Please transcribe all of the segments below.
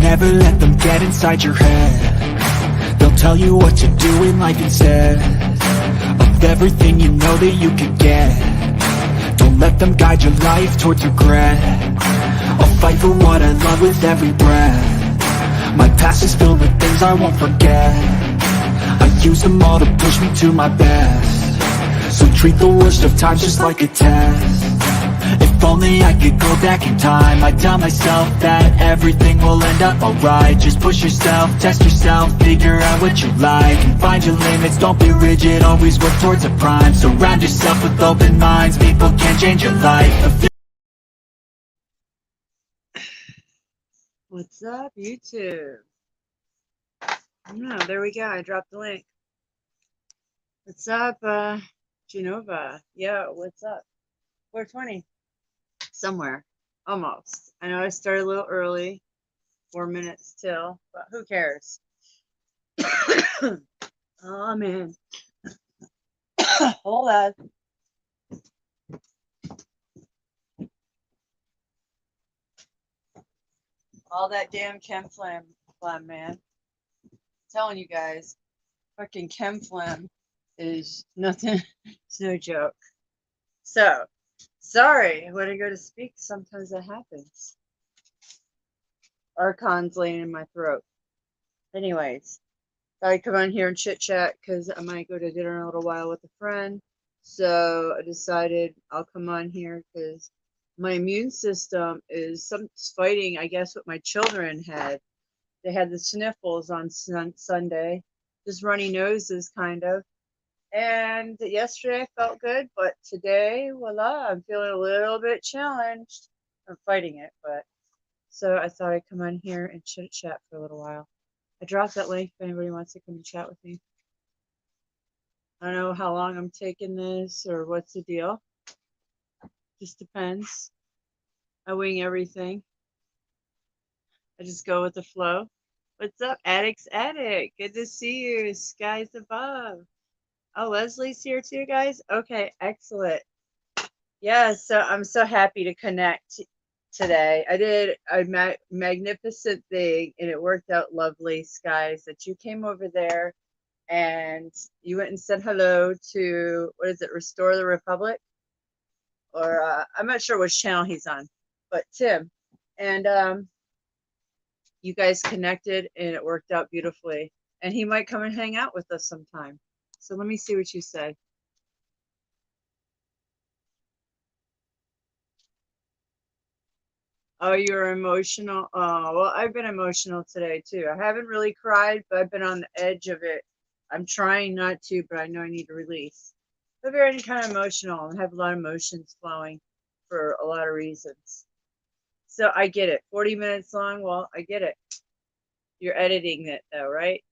never let them get inside your head. They'll tell you what to do in life instead of everything you know that you could get. Don't let them guide your life towards regret. I'll fight for what I love with every breath. My past is filled with things I won't forget. I use them all to push me to my best. So treat the worst of times just like a test. If only I could go back in time, I'd tell myself that everything will end up alright. Just push yourself, test yourself, figure out what you like, and find your limits, don't be rigid, always work towards a prime. Surround yourself with open minds, people can change your life. What's up, YouTube? There we go, I dropped the link. What's up, Genova? Yeah, what's up? 420. Somewhere. Almost. I know I started a little early. 4 minutes till. But who cares? Oh, man. Hold on. All that damn chem phlegm, man. I'm telling you guys. Fucking chem phlegm is nothing. It's no joke. So. Sorry, when I go to speak, sometimes that happens. Archon's laying in my throat. Anyways, thought I'd come on here and chit chat because I might go to dinner in a little while with a friend. So I decided I'll come on here because my immune system is fighting, I guess, what my children had. They had the sniffles on Sunday, just runny noses, kind of. And yesterday I felt good, but today, voila, I'm feeling a little bit challenged. I'm fighting it, but so I thought I'd come on here and chit chat for a little while. I dropped that link if anybody wants to come and chat with me. I don't know how long I'm taking this or what's the deal. Just depends. I wing everything. I just go with the flow. What's up, Addict's Addict? Good to see you. Skies above. Oh, Leslie's here too, guys? Okay, excellent. Yeah, so I'm so happy to connect today. I did a magnificent thing, and it worked out lovely, Skies, that you came over there, and you went and said hello to, what is it, Restore the Republic? Or, I'm not sure which channel he's on, but Tim. And you guys connected, and it worked out beautifully. And he might come and hang out with us sometime. So let me see what you say. Oh, you're emotional. Oh, well, I've been emotional today too. I haven't really cried, but I've been on the edge of it. I'm trying not to, but I know I need to release. I'm very kind of emotional and have a lot of emotions flowing for a lot of reasons. So I get it. 40 minutes long. Well, I get it. You're editing it though, right?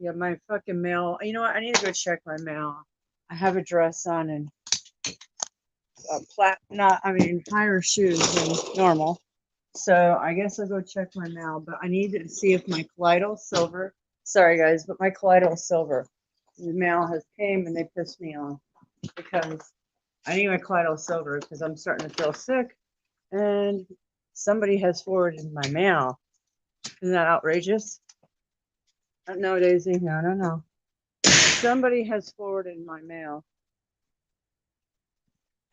Yeah, my fucking mail. You know what? I need to go check my mail. I have a dress on and higher shoes than normal. So I guess I'll go check my mail, but I need to see if my colloidal silver. Sorry guys, but my colloidal silver, the mail has came and they pissed me off because I need my colloidal silver because I'm starting to feel sick, and somebody has forwarded my mail. Isn't that outrageous? No, Daisy, no, no, no. Somebody has forwarded my mail.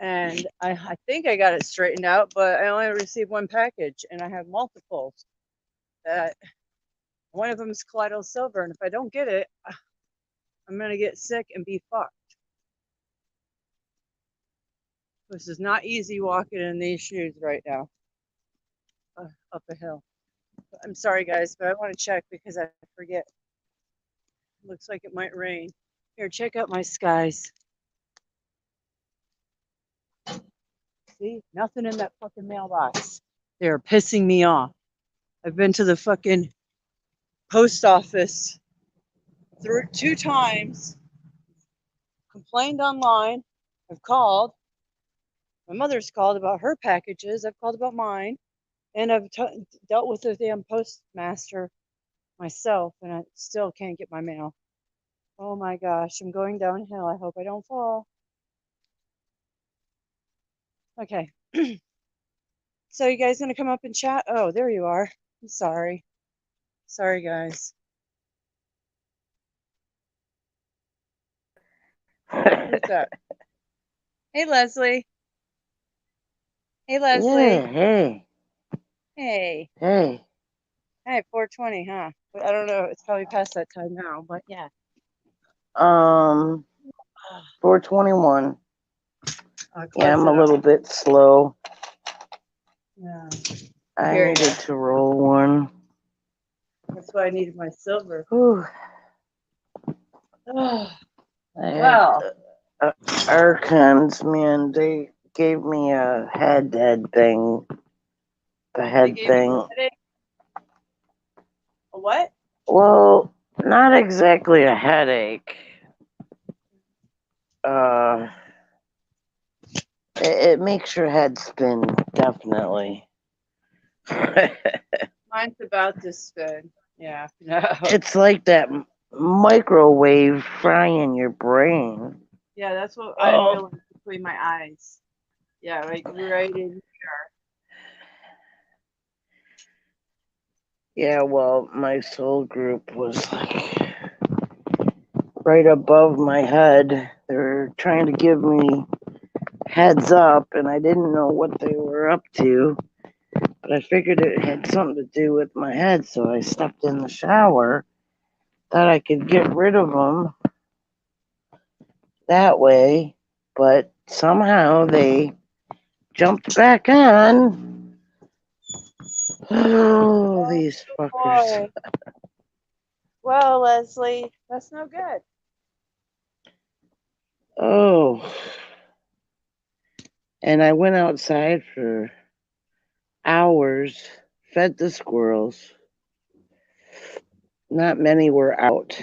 And I think I got it straightened out, but I only received one package, and I have multiples. One of them is colloidal silver, and if I don't get it, I'm going to get sick and be fucked. This is not easy walking in these shoes right now up a hill. I'm sorry, guys, but I want to check because I forget. Looks like it might rain. Here, check out my skies. See, nothing in that fucking mailbox. They're pissing me off. I've been to the fucking post office 2 times, complained online. I've called. My mother's called about her packages. I've called about mine. And I've dealt with the damn postmaster myself, and I still can't get my mail. Oh my gosh, I'm going downhill. I hope I don't fall. Okay. So you guys gonna come up and chat? Oh, there you are. I'm sorry. Sorry, guys. Who's that? Hey, Leslie. Hey, Yeah, Leslie. hey, Hey. hey. Hey, 4:20, huh? I don't know. It's probably past that time now, but yeah. Um, 421. Yeah, Close I'm a enough. little bit slow. Yeah. I I hear you. needed to roll one. That's why I needed my silver. Whew. Oh, I had well. Archons, man, they gave me a head thing. The They head gave you a thing. headache. A what? Well, not exactly a headache. Uh, it makes your head spin, definitely. Mine's about to spin. Yeah. No. It's like that microwave frying your brain. Yeah, that's what I'm Oh, feeling between my eyes. Yeah, like right in here. yeah, well, my soul group was like right above my head. They were trying to give me heads up, and I didn't know what they were up to, but I figured it had something to do with my head, so I stepped in the shower. Thought I could get rid of them that way, but somehow they jumped back on. Oh, Oh these fuckers. boy. Well, Leslie, that's no good. Oh, and I went outside for hours, fed the squirrels. Not many were out.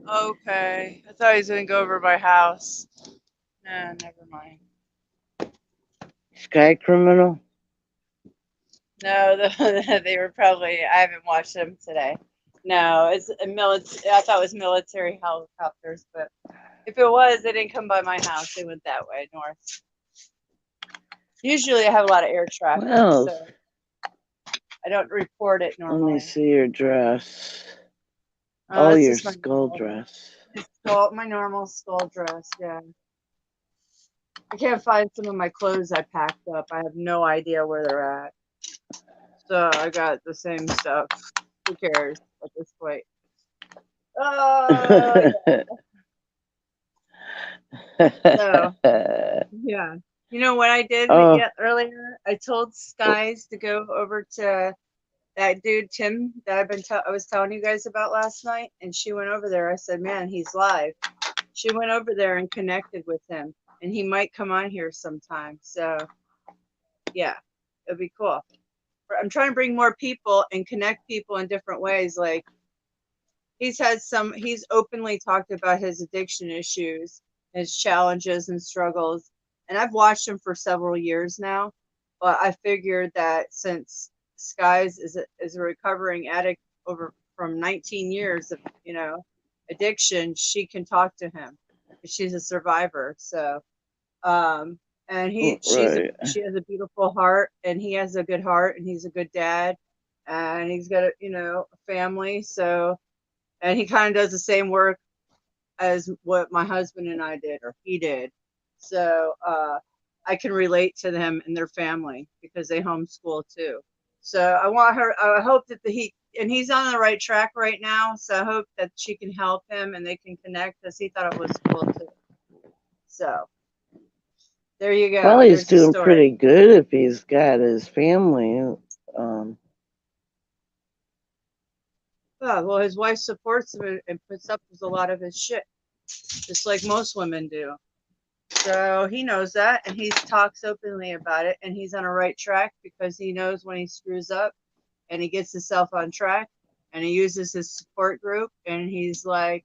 Okay. I thought he was gonna go over my house. Nah, never mind. Sky Criminal? No, they were probably. I haven't watched them today. No, it's a military. I thought it was military helicopters, but if it was, they didn't come by my house. They went that way north. Usually, I have a lot of air traffic, Well, so I don't report it let me normally. see your dress. Oh, It's your just my skull normal, dress. my normal skull dress. Yeah, I can't find some of my clothes I packed up. I have no idea where they're at. So I got the same stuff. Who cares at this point? Oh, so yeah. You know what I did Oh, yet earlier? I told Skies to go over to that dude Tim that I was telling you guys about last night, and she went over there. I said, "Man, he's live." She went over there and connected with him, and he might come on here sometime. So yeah, it'd be cool. I'm trying to bring more people and connect people in different ways. Like he's openly talked about his addiction issues, his challenges and struggles, and I've watched him for several years now. But I figured that since Skies is a recovering addict over from 19 years of addiction, she can talk to him. She's a survivor, so um, and right. she has a beautiful heart, and he has a good heart, and he's a good dad, and he's got a family, so and he kind of does the same work as what my husband and I did, or he did. So I can relate to them and their family because they homeschool too. So I want her. I hope that he's on the right track right now. So I hope that she can help him and they can connect because he thought it was cool too. So there you Well, go. he's There's the doing story. pretty good if he's got his family. Um, Oh, well, his wife supports him and puts up with a lot of his shit, just like most women do. So he knows that, and he talks openly about it, and he's on a right track because he knows when he screws up, and he gets himself on track, and he uses his support group, and he's like,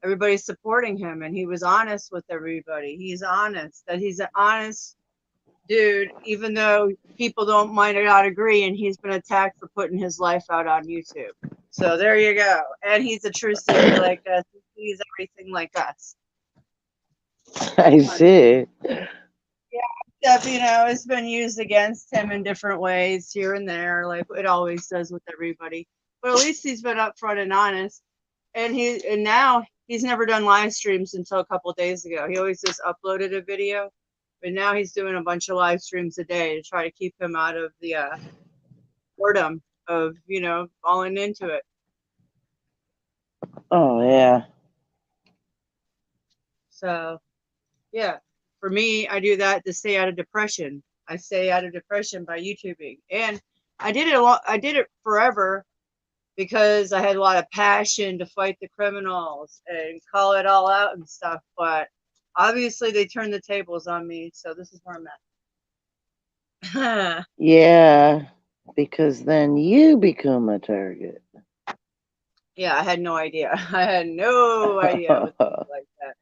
everybody's supporting him, and he was honest with everybody. He's honest, that he's an honest dude, even though people don't might not agree, and he's been attacked for putting his life out on YouTube. So there you go. And he's a true singer like us. He's everything like us. I see. Except, it's been used against him in different ways here and there, like it always does with everybody. But at least he's been upfront and honest. And now he's never done live streams until a couple of days ago. He always just uploaded a video, but now he's doing a bunch of live streams a day to try to keep him out of the boredom of falling into it. Oh yeah. So yeah, for me, I do that to stay out of depression. I stay out of depression by YouTubing, and I did it a lot. I did it forever because I had a lot of passion to fight the criminals and call it all out and stuff. But obviously, they turned the tables on me, so this is where I'm at. Yeah, because then you become a target. Yeah, I had no idea. I had no idea with things like that.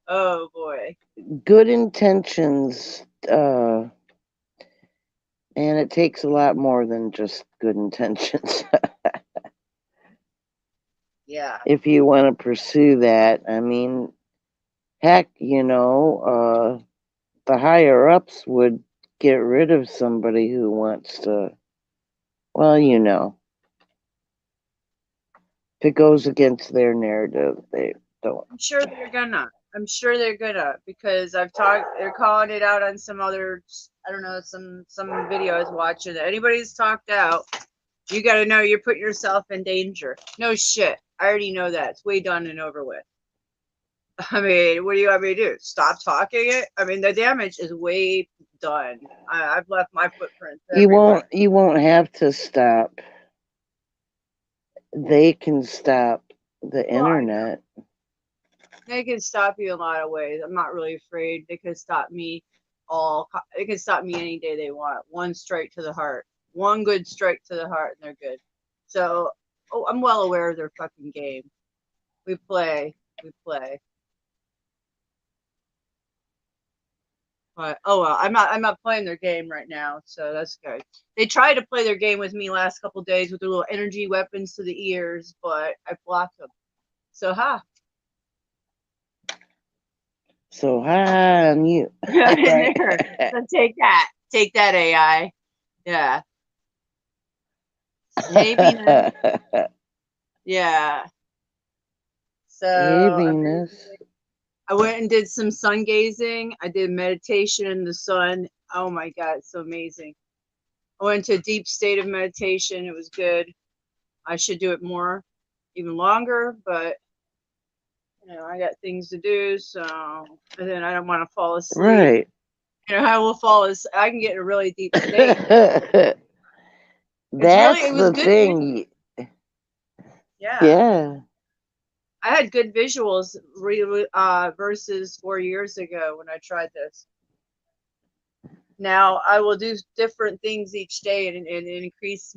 Oh boy. Good intentions, and it takes a lot more than just good intentions. Yeah. If you want to pursue that, I mean, heck, the higher ups would get rid of somebody who wants to, well, if it goes against their narrative, they don't. I'm sure they're gonna. I'm sure they're gonna because I've talked. They're calling it out on some other. I don't know, some video I was watching. Anybody's talked out. You got to know you're putting yourself in danger. No shit. I already know that. It's way done and over with. I mean, what do you want me to do? Stop talking it? I mean, the damage is way done. I've left my footprints everywhere. You won't have to stop. They can stop the Well, internet. they can stop you in a lot of ways. I'm not really afraid. They could stop me they can stop me any day they want. One strike to the heart. One good strike to the heart and they're good. So, I'm well aware of their fucking game. We play. But oh well, I'm not playing their game right now, so that's good. They tried to play their game with me last couple days with their little energy weapons to the ears, but I blocked them. So So hi on you. I'm in there. So take that AI. Yeah. Hey Venus. Yeah. So Hey Venus. I went and did some sun gazing. I did meditation in the sun. Oh my god, it's so amazing. I went to a deep state of meditation. It was good. I should do it more, even longer, but I got things to do, so and then I don't want to fall asleep. Right. I will fall asleep. I can get in a really deep state. That's it was the good. thing. Yeah. I had good visuals versus 4 years ago when I tried this. Now I will do different things each day and increase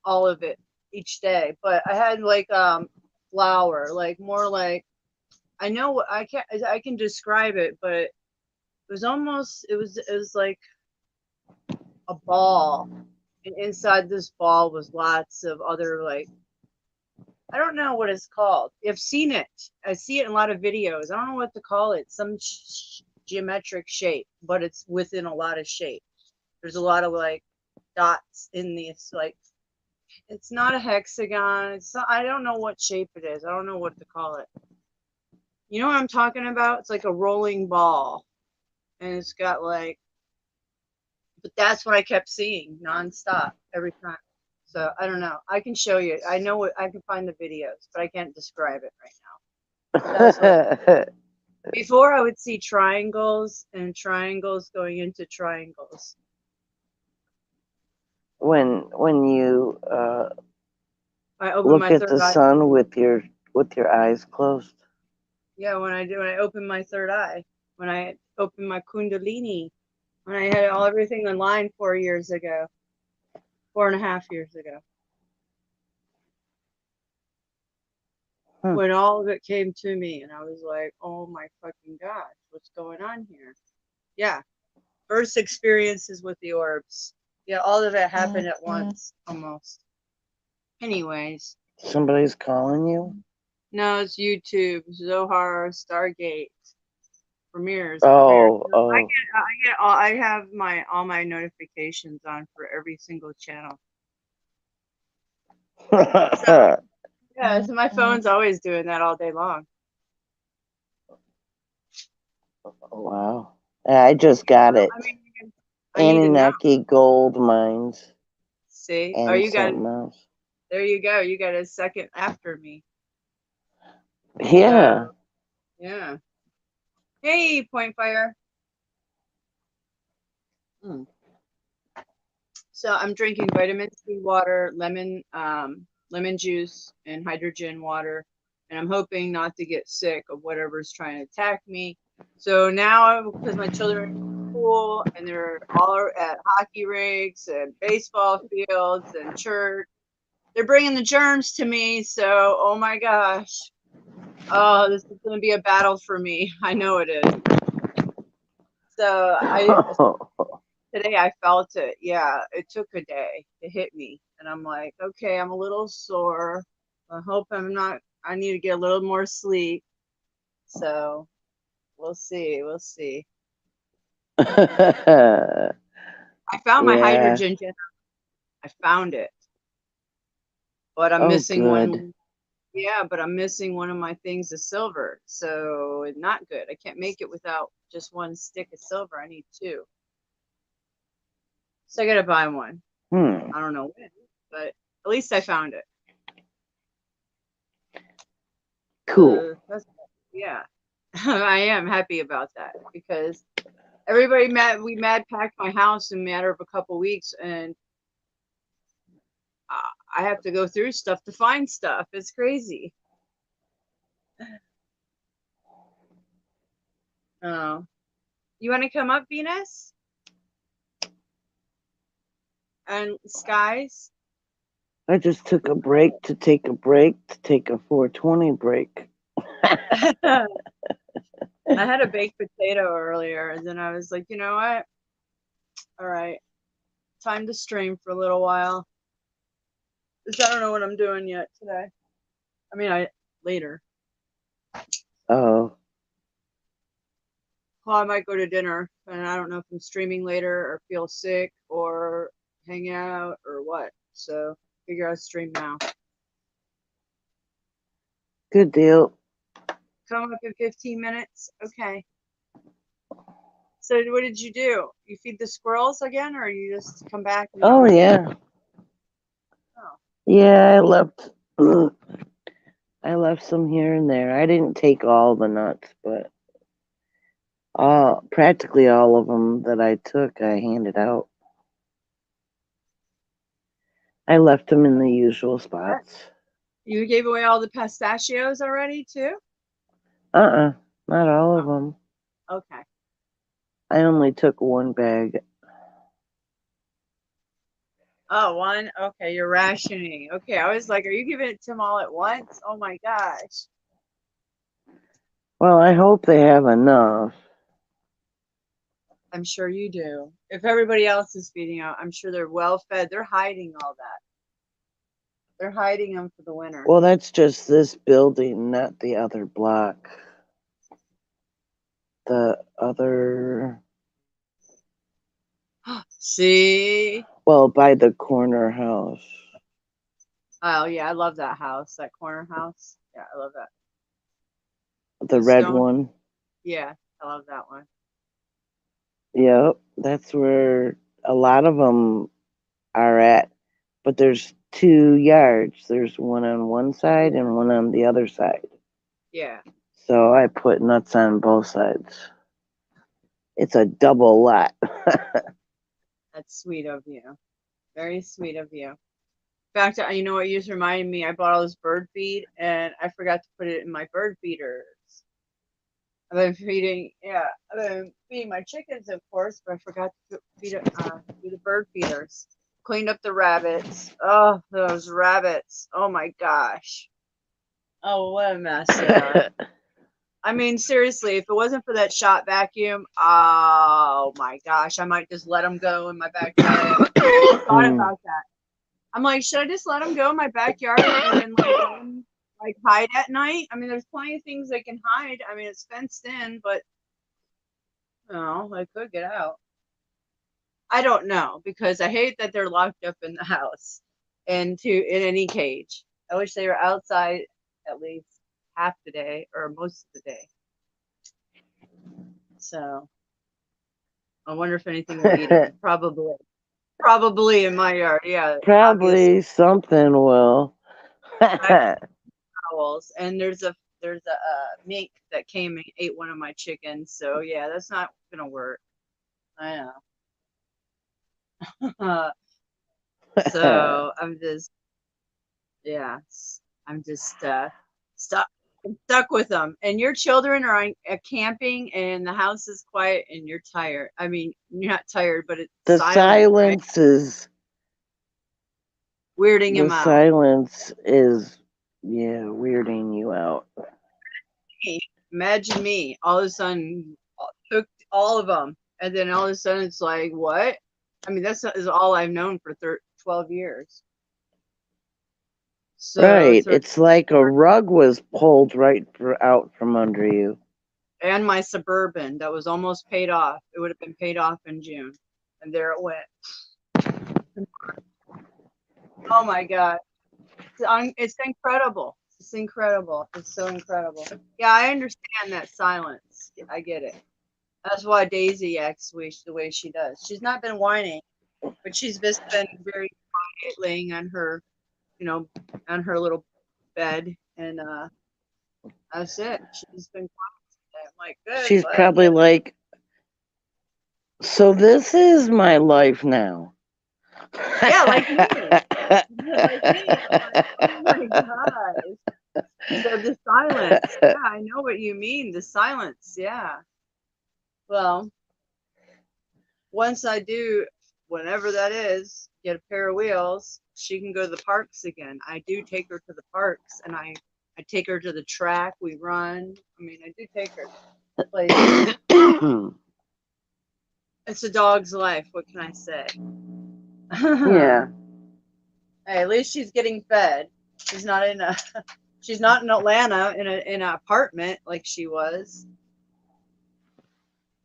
all of it each day. But I had like flower, like more like I know what I can describe it, but it was like a ball, and inside this ball was lots of other like I don't know what it's called. I've seen it. I see it in a lot of videos. I don't know what to call it. Some geometric shape, but it's within a lot of shapes. There's a lot of like dots in this. Like it's not a hexagon. I don't know what shape it is. I don't know what to call it. You know what I'm talking about? It's like a rolling ball, and it's got like. But that's what I kept seeing nonstop every time. So I don't know. I can show you. I know what I can find the videos, but I can't describe it right now. Before I would see triangles and triangles going into triangles. When you I open look my at third the eye. sun with your eyes closed. Yeah, when I open my third eye, when I open my kundalini, when I had everything online 4 years ago, 4.5 years ago. When all of it came to me and I was like, oh my fucking gosh, what's going on here? Yeah. First experiences with the orbs. Yeah, all of it happened at once, almost. Anyways. Somebody's calling you? No, it's YouTube. Zohar Stargate premieres. Oh, No, oh. I have all my notifications on for every single channel. So yeah, so my phone's always doing that all day long. Wow. I just got it. I mean, I need to know. Anunnaki gold mines See? Oh, and you got it. something else. There you go. You got a second after me. Yeah. So, yeah. Hey, Point Fire. Mm. So I'm drinking vitamin C water, lemon juice, and hydrogen water, and I'm hoping not to get sick of whatever's trying to attack me. So now, because my children are in school and they're all at hockey rinks and baseball fields and church, they're bringing the germs to me. So, oh my gosh, oh, this is going to be a battle for me. I know it is. So today I felt it. Yeah, it took a day to hit me. And I'm like, okay, I'm a little sore. I hope I'm not, I need to get a little more sleep. So we'll see. We'll see. Yeah. I found my hydrogen generator. I found it. But I'm Oh, missing good. one. Yeah, but I'm missing one of my things of silver. So it's not good. I can't make it without just one stick of silver. I need two. So I got to buy one. Hmm. I don't know when, but at least I found it. Cool. That's, yeah, I am happy about that because we mad packed my house in a matter of a couple weeks, and I have to go through stuff to find stuff. It's crazy. Oh, you want to come up, Venus and Skies? I just took a break to take a break to take a 420 break. I had a baked potato earlier, and then I was like, you know what? All right, time to stream for a little while. Because I don't know what I'm doing yet today. I mean, later. Oh. Well, I might go to dinner, and I don't know if I'm streaming later or feel sick or hang out or what. So figure out stream now. Good deal. Come up in 15 minutes. Okay. So what did you do? You feed the squirrels again, or you just come back? And Oh, yeah. Oh. Yeah, I left some here and there. I didn't take all the nuts, but practically all of them that I took, I handed out. I left them in the usual spots. You gave away all the pistachios already too? Not all of them. Okay. I only took one bag. Oh, one? Okay, you're rationing. Okay, I was like, are you giving it to them all at once? Oh my gosh. Well, I hope they have enough. I'm sure you do. If everybody else is feeding out, I'm sure they're well fed. They're hiding all that. They're hiding them for the winter. Well, that's just this building, not the other block. The other. See? Well, by the corner house. Oh, yeah, I love that house, that corner house. Yeah, I love that. The red stone. one. Yeah, I love that one. Yep, that's where a lot of them are at. But there's 2 yards. There's one on one side and one on the other side. Yeah. So I put nuts on both sides. It's a double lot. That's sweet of you. Very sweet of you. In fact, you know what you just reminded me? I bought all this bird feed and I forgot to put it in my bird feeders. I've been feeding my chickens, of course, but I forgot to feed the bird feeders. Cleaned up the rabbits. Oh, those rabbits. Oh my gosh. Oh, what a mess they are. I mean, seriously, if it wasn't for that shot vacuum, oh my gosh, I might just let them go in my backyard. I thought about that. I'm like, should I just let them go in my backyard and then like like hide at night. I mean, there's plenty of things they can hide. I mean, it's fenced in, but they could get out. I don't know because I hate that they're locked up in the house and in any cage. I wish they were outside at least half the day or most of the day. So I wonder if anything will eat them. Probably in my yard. Yeah, obviously Probably something will. owls. And there's a mink that came and ate one of my chickens. So yeah, that's not gonna work. I know. So I'm just stuck stuck with them. And your children are camping, and the house is quiet, and you're tired. I mean, you're not tired, but it's the silent, right? silence is Weirding the him out. silence is weirding you out. Imagine me all of a sudden took all of them, and then all of a sudden it's like, what? I mean, that's is all I've known for 12 years. So Right. It's like a rug was pulled out from under you. and my Suburban that was almost paid off. It would have been paid off in June, and there it went. Oh my God, it's incredible. It's incredible. It's so incredible. Yeah, I understand that silence. I get it. That's why Daisy acts the way she does. She's not been whining, but she's just been very quiet, laying on her, on her little bed, and that's it. She's been quiet. I'm like, good. She's probably like, so this is my life now. Yeah, like me. Like me. Like, oh my gosh. So the silence. Yeah, I know what you mean. The silence. Yeah. Well, once I do, whenever that is, get a pair of wheels, she can go to the parks again. I do take her to the parks, and I take her to the track. We run. I mean, I do take her to places. It's a dog's life. What can I say? Yeah. Hey, at least she's getting fed. She's not in Atlanta in an apartment like she was.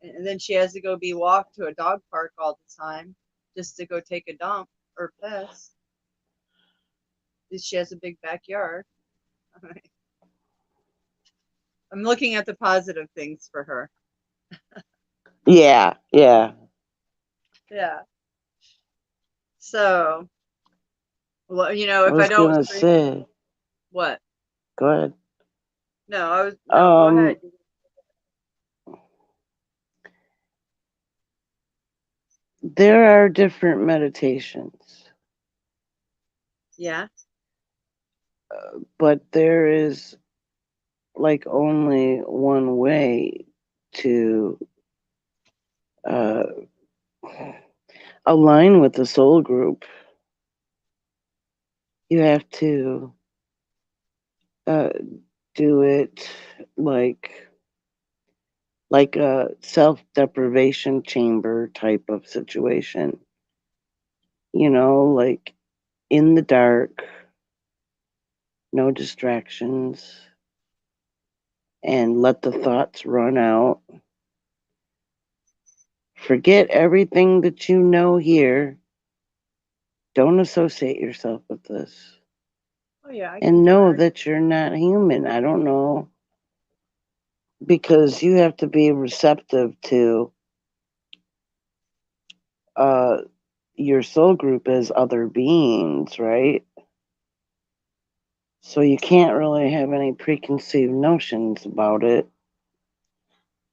And then she has to go be walked to a dog park all the time just to go take a dump or piss. She has a big backyard. I'm looking at the positive things for her. Yeah. Yeah. So, well, if I don't say, what? Go ahead. No, go ahead. There are different meditations. Yeah. But there is like only one way to align with the soul group. You have to do it like a self-deprivation chamber type of situation. Like in the dark, no distractions, and let the thoughts run out. Forget everything that you know here. Don't associate yourself with this. Oh yeah. And know that you're not human. I don't know. Because you have to be receptive to your soul group as other beings, right? So you can't really have any preconceived notions about it.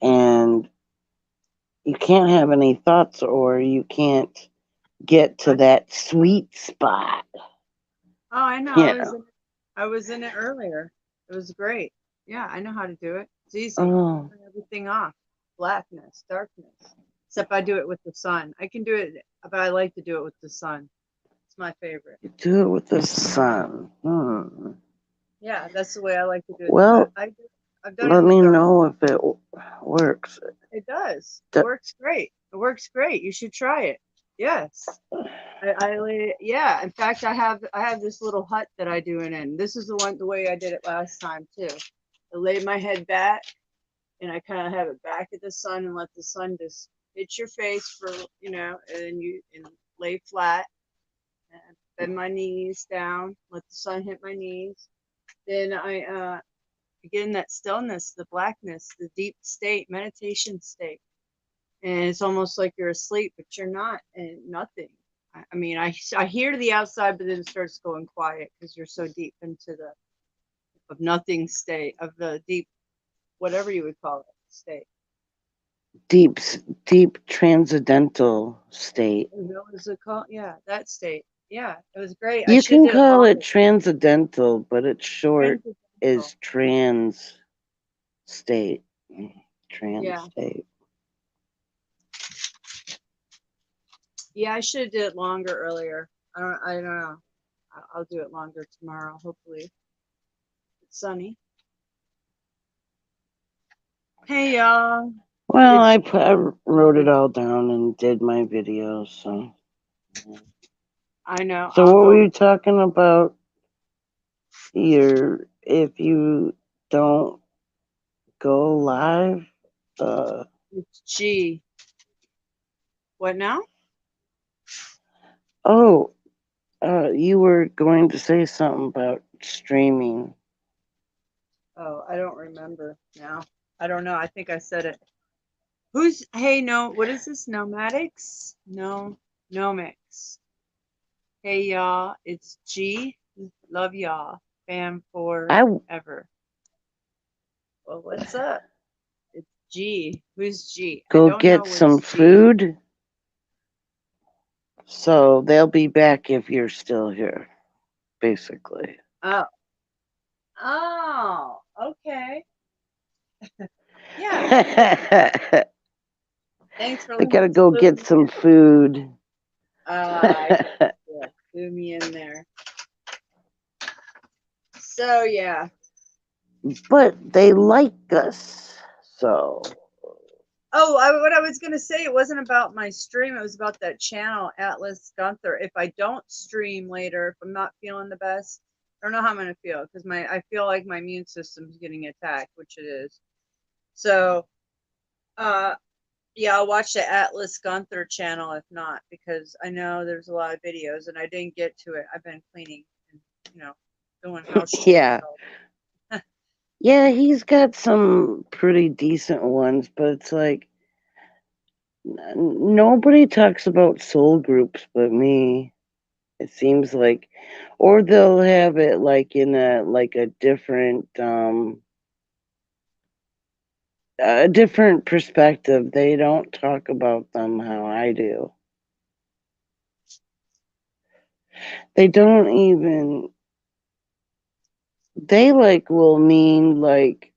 And you can't have any thoughts, or you can't get to that sweet spot. Oh, I know. I was in it earlier. It was great. Yeah, I know how to do it. It's easy. Turn everything off. Blackness, darkness. Except I do it with the sun. I can do it, but I like to do it with the sun. It's my favorite. You do it with the sun. Yeah, that's the way I like to do it. Well, I've done let me know if it works. It does. It works great. It works great. You should try it. Yes. Yeah. In fact, I have this little hut that I do it in. This is the way I did it last time too. I laid my head back and I kind of have it back at the sun and let the sun just hit your face for, and lay flat and bend my knees down, let the sun hit my knees. Then I begin that stillness, the blackness, the deep state, meditation state. And it's almost like you're asleep, but you're not, and nothing. I mean, I hear the outside, but then it starts going quiet because you're so deep into the of nothing state, of the deep, whatever you would call it, state. Deep, deep transcendental state. What was it called? Yeah, that state. Yeah, it was great. I You should have can did it call it longer. transcendental, but it's short is Transcendental. trans state. Trans Yeah, state. yeah, I should have did it longer earlier. I don't know. I'll do it longer tomorrow. Hopefully, it's sunny. Hey y'all, Well, it's I wrote it all down and did my videos. So, I know. so I'll what were go. you talking about? Your if you don't go live, It's G. What now? oh, you were going to say something about streaming. Oh, I don't remember now. I don't know. I think I said it. Who's? Hey, no. What is this? Nomadics? No, Nomics. Hey y'all, it's G. Love y'all. Fam I forever. Well, what's up? It's G. Who's G? I go don't know get some what's G. food, so they'll be back if you're still here, basically. Oh. Oh, okay. Yeah. I Thanks for gotta go get including me. some food. I yeah, threw me in there. So yeah. But they like us, so Oh, what I was gonna say, it wasn't about my stream. It was about that channel, Atlas Gunther. If I don't stream later, if I'm not feeling the best, I don't know how I'm gonna feel because I feel like my immune system's getting attacked, which it is. So, uh, yeah, I'll watch the Atlas Gunther channel if not, because I know there's a lot of videos and I didn't get to it. I've been cleaning and doing house chores. yeah. Yeah, he's got some pretty decent ones, but it's like nobody talks about soul groups but me. It seems like, or they'll have it like in a different perspective. They don't talk about them how I do. They don't even. They like will mean like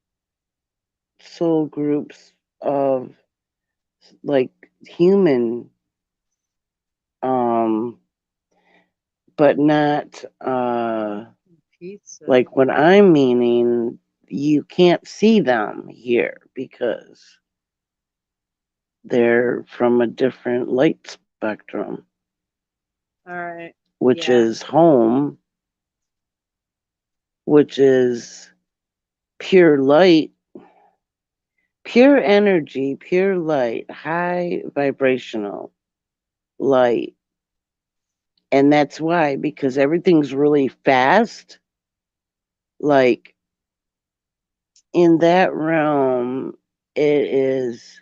soul groups of like human, um, but not Pizza. like what I'm meaning. You can't see them here because they're from a different light spectrum, All right. which Yeah. is home, which is pure light, pure energy, pure light, high vibrational light. And that's why, because everything's really fast, like in that realm, it is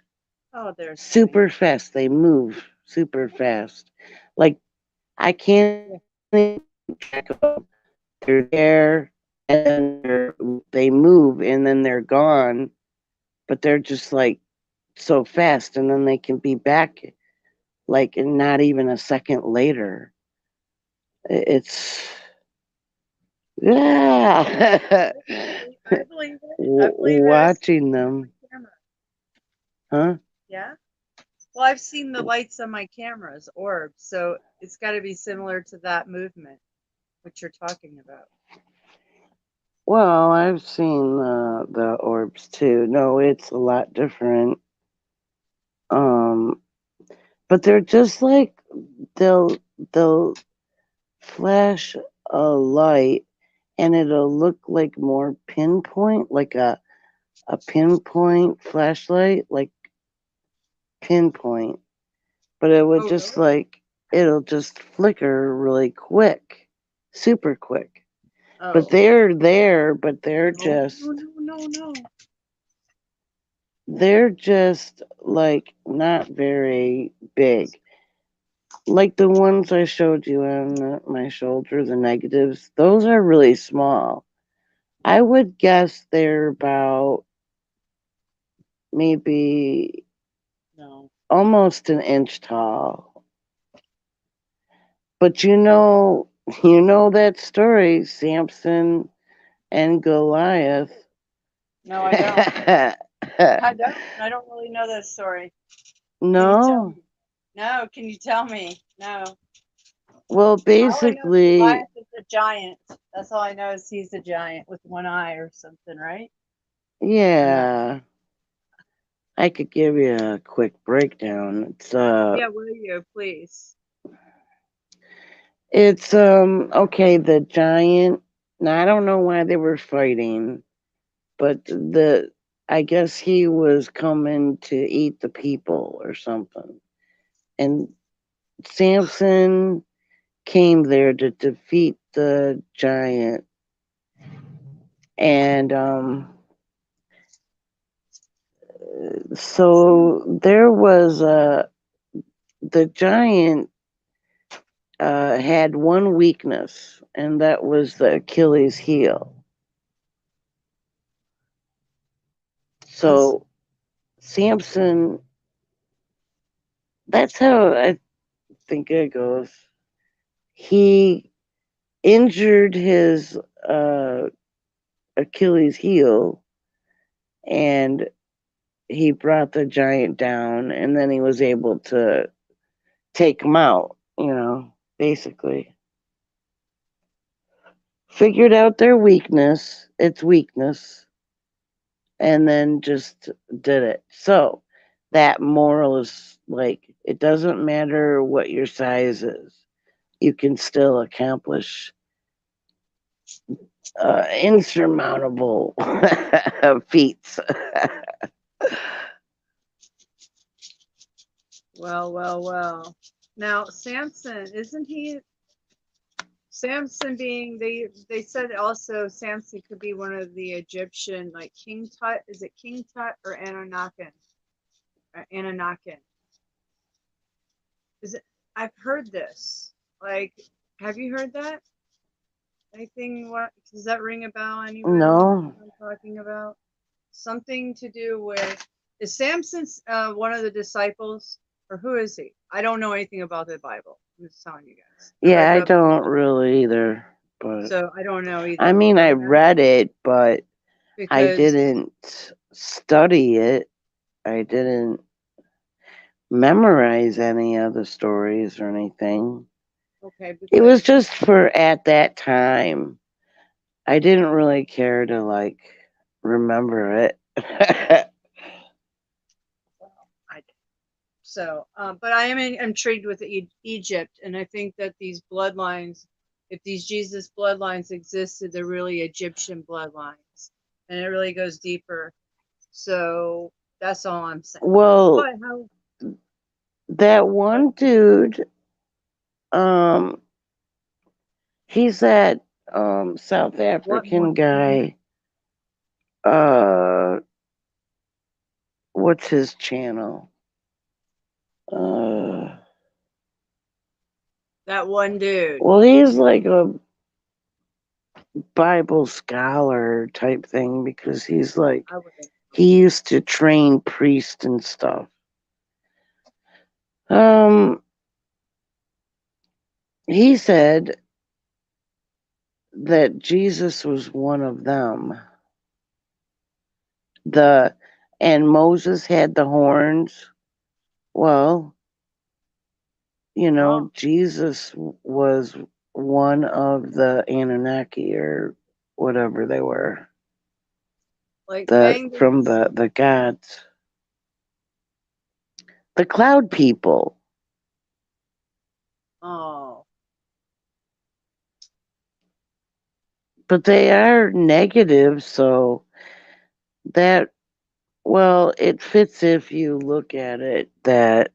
Oh, there's super Sunny. fast. They move super fast. Like I can't Yeah. even keep track of them. They're there and then they move and then they're gone, but they're just like so fast and then they can be back like not even a second later. It's yeah. I believe it. I believe it. I've seen Watching them on them, my camera. huh? Yeah. Well, I've seen the lights on my cameras, orbs, so it's got to be similar to that movement, which you're talking about. Well, I've seen the orbs too. No, it's a lot different. Um, but they're just like they'll they'll flash a light and it'll look like more pinpoint, like a pinpoint flashlight, like pinpoint. But it would Oh, just really? like, it'll just flicker really quick, super quick. But Oh. they're there, but No, no, no, no, no. they're just like not very big. Like the ones I showed you on my shoulder, the negatives, those are really small. I would guess they're about maybe No. almost an inch tall. But you know that story, Samson and Goliath. No, I don't. I don't. I don't really know that story. Can you tell No. me? No, can you tell me? No. Well, All I know is basically, Goliath is a giant. That's all I know is he's a giant with one eye or something, right? Or no? yeah, I could give you a quick breakdown. Yeah, will you, please? It's okay, the giant. Now I don't know why they were fighting, but the I guess he was coming to eat the people or something. And Samson came there to defeat the giant. And so there was the giant had one weakness, and that was the Achilles heel. That's So Samson, that's how I think it goes. He injured his uh, Achilles heel, and he brought the giant down, and then he was able to take him out, basically. Figured out their weakness, its weakness, and then just did it. So that moral is like, it doesn't matter what your size is, you can still accomplish insurmountable feats. well, well, well. Now, Samson, isn't he? Samson being they said also Samson could be one of the Egyptian like King Tut. Is it King Tut or Ananakin? Ananakin. Is it? I've heard this. Like, have you heard that? Anything? What does that ring a bell? Anyone know No, what I'm talking about? Something to do with is Samson one of the disciples or who is he? I don't know anything about the Bible. I'm just telling you guys. I yeah, read I the don't really either. But so I don't know I either. mean, I Okay, read it, but I because didn't study it. I didn't memorize any of the stories or anything. okay It was because just for at that time. I didn't really care to like remember it. I so but I am intrigued with Egypt, and I think that these bloodlines, if these Jesus bloodlines existed, they're really Egyptian bloodlines, and it really goes deeper. So that's all I'm saying. Well, But how? that But one dude, um, he's that South what African one? guy. Uh, what's his channel? Uh, That one dude. well, he's like a Bible scholar type thing because he's like I would think. he used to train priests and stuff. Um, he said that Jesus was one of them. The and Moses had the horns. Well, Oh, Jesus was one of the Anunnaki or whatever they were. like The Fang didn't. from the gods. The cloud people. Oh, but they are negative, so that, well, it fits if you look at it that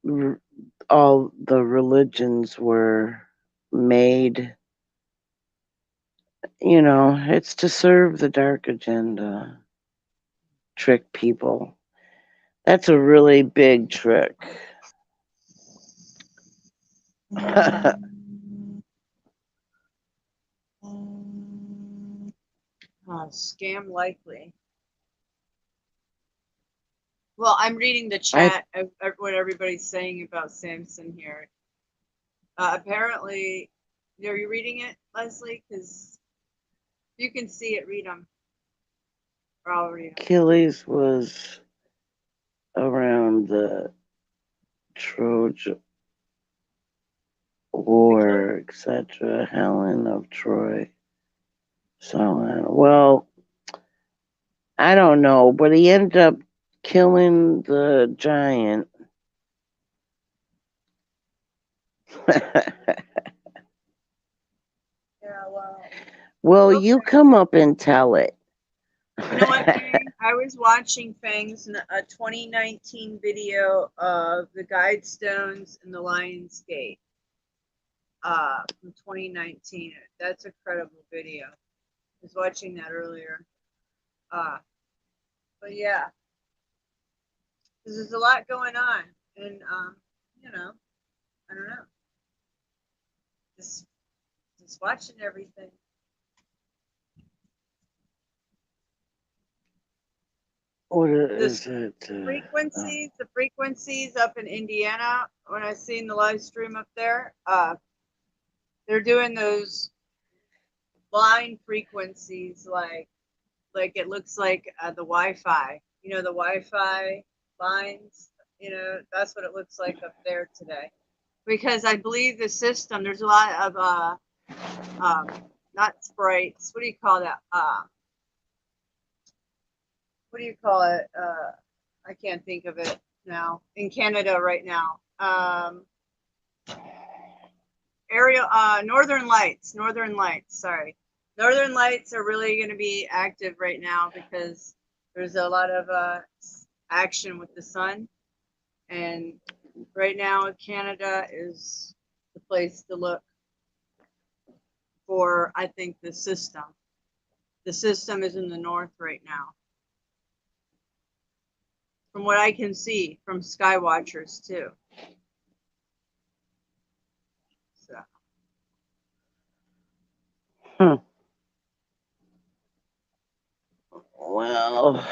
r- all the religions were made, it's to serve the dark agenda, trick people. That's a really big trick. Scam likely. Well, I'm reading the I chat of what everybody's saying about Samson here. Apparently, are you reading it, Leslie? Because you can see it, read them. Or I'll read them. Achilles was around the Trojan Achilles? War, etc. Helen of Troy. So on. Well, I don't know, but he ended up killing the giant. Yeah, well, Well, look, you come up and tell it. you know what, Fang? I was watching Fang's 2019 video of the Guidestones and the Lion's Gate from 2019. That's a credible video. I was watching that earlier. Uh, but yeah, because there's a lot going on. And, you know, I don't know. Just, just watching everything. What This is it? the frequencies up in Indiana, when I seen the live stream up there, they're doing those line frequencies like it looks like the Wi-Fi. You know, the Wi-Fi lines. You know, that's what it looks like up there today. Because I believe the system, there's a lot of not sprites. What do you call that? What do you call it? I can't think of it now. In Canada right now. Aerial Northern Lights. Northern Lights, sorry. Northern Lights are really going to be active right now because there's a lot of action with the sun. And right now, Canada is the place to look for, I think, the system. The system is in the north right now. From what I can see from Skywatchers, too. So. Well,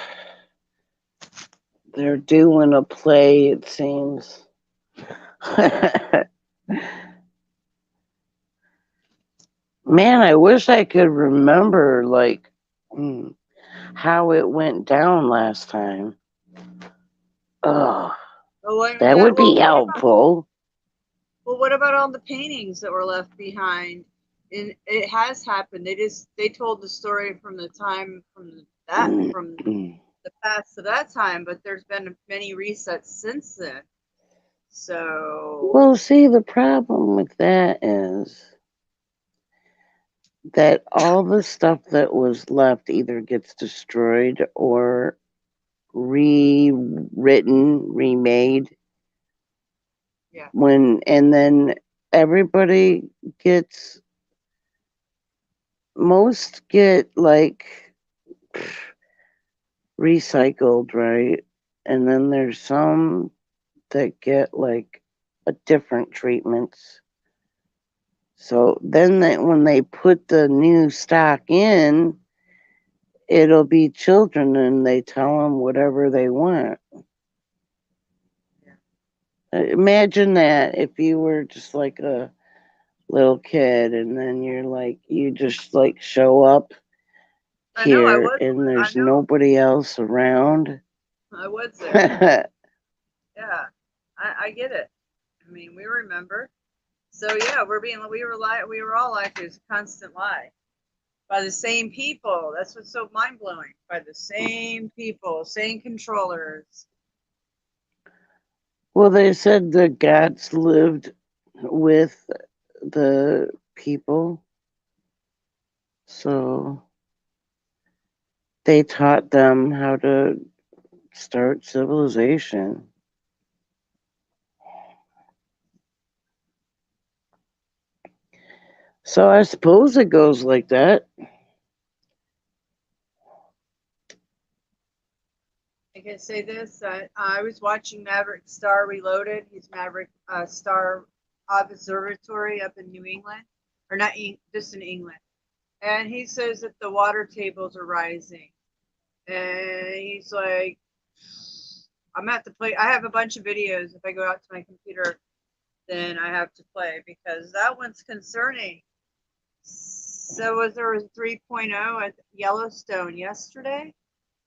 they're doing a play, it seems. Man, I wish I could remember, like, how it went down last time. Oh, that would be helpful. What about all the paintings that were left behind? And it has happened. They told the story from the time from the past to that time, but there's been many resets since then. So Well, see, the problem with that is that all the stuff that was left either gets destroyed or rewritten, remade. yeah. And then everybody gets, most get like recycled, right? And then there's some that get like a different treatments. So then when they put the new stock in, it'll be children and they tell them whatever they want. Imagine that if you were just like a little kid and then you just like show up here and there's nobody else around. I was there. Yeah, I get it. I mean, we remember. So yeah, we were all like, it was a constant lie by the same people. That's what's so mind blowing. By the same people, same controllers. Well, they said the gods lived with the people. So they taught them how to start civilization. So I suppose it goes like that. I can say this: I was watching Maverick Star Reloaded. He's Maverick Star Observatory up in New England, or not, just in England. And he says that the water tables are rising. And he's like, I'm at the play. I have a bunch of videos. If I go out to my computer, then I have to play because that one's concerning. So was there a 3.0 at Yellowstone yesterday?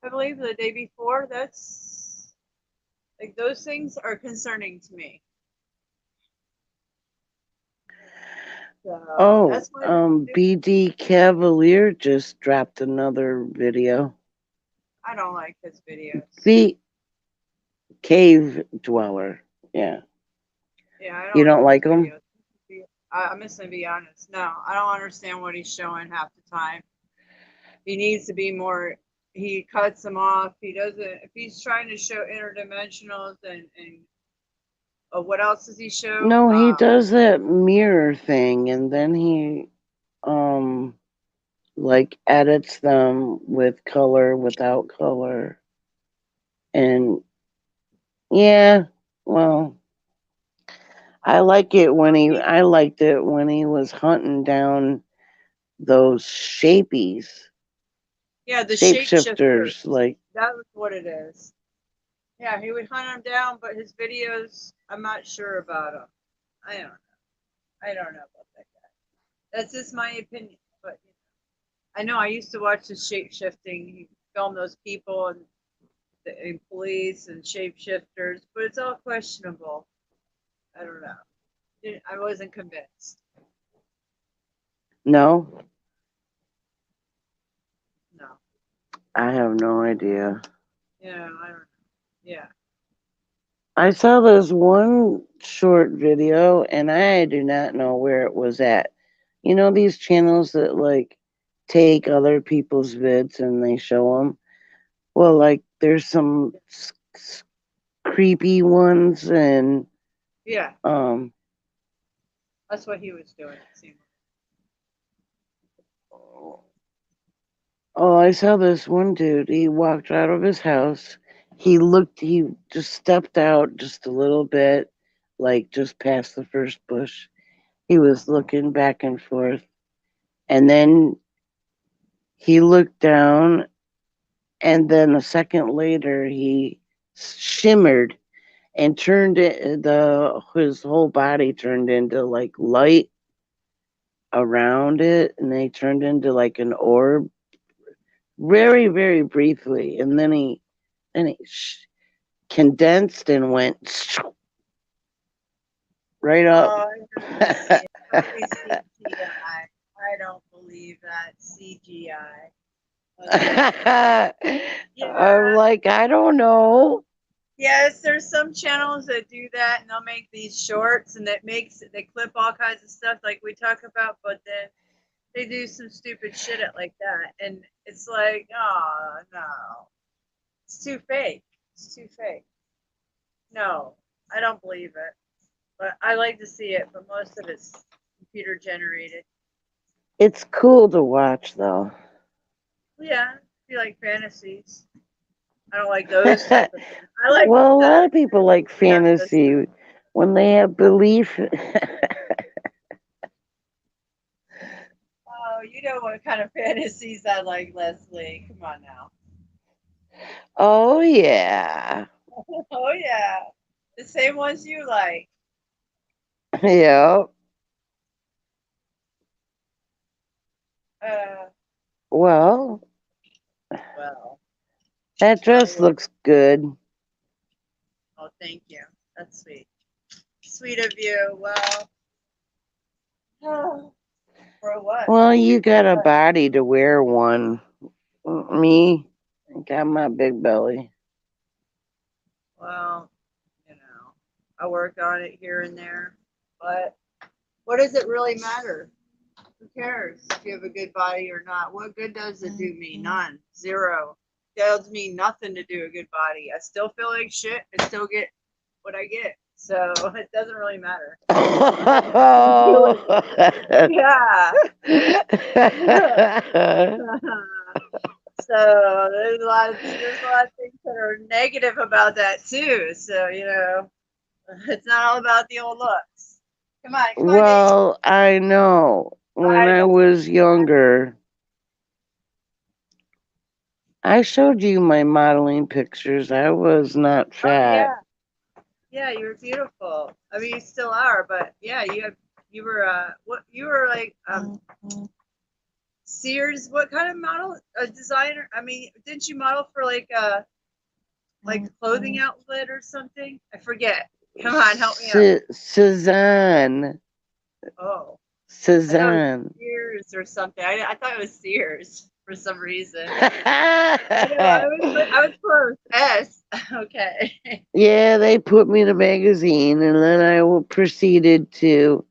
I believe the day before. That's like those things are concerning to me. So Oh, that's why BD Cavalier just dropped another video. I don't like his videos. The Cave Dweller. Yeah. Yeah, I You don't don't like his like him? videos. I'm just gonna be honest. No, I don't understand what he's showing half the time. He needs to be more. He cuts them off. He doesn't. If he's trying to show interdimensionals and what else does he show? No, he does that mirror thing and then he um like edits them with color, without color. And yeah, well, I liked it when he was hunting down those Yeah, the shapeshifters. shapeshifters, like That was what it is. Yeah, he would hunt them down, but his videos, I'm not sure about them. I don't know. I don't know about that guy. That's just my opinion. But I know I used to watch the shape shifting. He filmed those people and the police and shapeshifters, but it's all questionable. I don't know. I wasn't convinced. no, No. I have no idea. Yeah, I don't know. Yeah. I saw this one short video and I do not know where it was at. You know these channels that like take other people's vids and they show them? Well, like there's some creepy ones and Yeah. um That's what he was doing, it seemed oh, I saw this one dude. He walked out of his house. He just stepped out just a little bit, like just past the first bush. He was looking back and forth. And then he looked down, and then a second later, he shimmered and turned it, his whole body turned into like light around it, and they turned into like an orb very, very briefly. And then he condensed and went right up. oh, I remember seeing probably CGI. I don't believe that CGI. I'm Yeah. like, I don't know. Yes, there's some channels that do that and they'll make these shorts and that makes they clip all kinds of stuff like we talk about, but then they do some stupid shit at like that. And it's like, oh no. It's too fake. It's too fake. No, I don't believe it. But I like to see it, but most of it's computer generated. It's cool to watch though. Yeah, I like fantasies. I don't like those type of things. I like Well, a lot the of people like fantasy. fantasy when they have belief. Oh, you know what kind of fantasies I like, Leslie. Come on now. Oh yeah. Oh yeah. The same ones you like. Yeah. Uh Well, well, that dress Hollywood. looks good. Oh, thank you. That's sweet. Sweet of you. Well, for what? Well, you got a body to wear one. Me, I got my big belly. Well, I work on it here and there. But what does it really matter? Who cares if you have a good body or not? What good does it do me? None. Zero. Tells me nothing to do a good body. I still feel like shit and still get what I get. So it doesn't really matter. Yeah. So there's a lot of things that are negative about that too. So it's not all about the old looks. Come on, Dave. Well, I know. When I I know. was younger, I showed you my modeling pictures. I was not Oh fat. yeah, yeah. You were beautiful. I mean, you still are, but yeah, you were what you were like Sears. What kind of model? A designer? I mean, didn't you model for like a clothing outlet or something? I forget. Come on, help me out. Suzanne. Oh, I thought it was Suzanne. Sears or something. I thought it was Sears for some reason. I know. I was close. S. Okay. Yeah, they put me in a magazine, and then proceeded to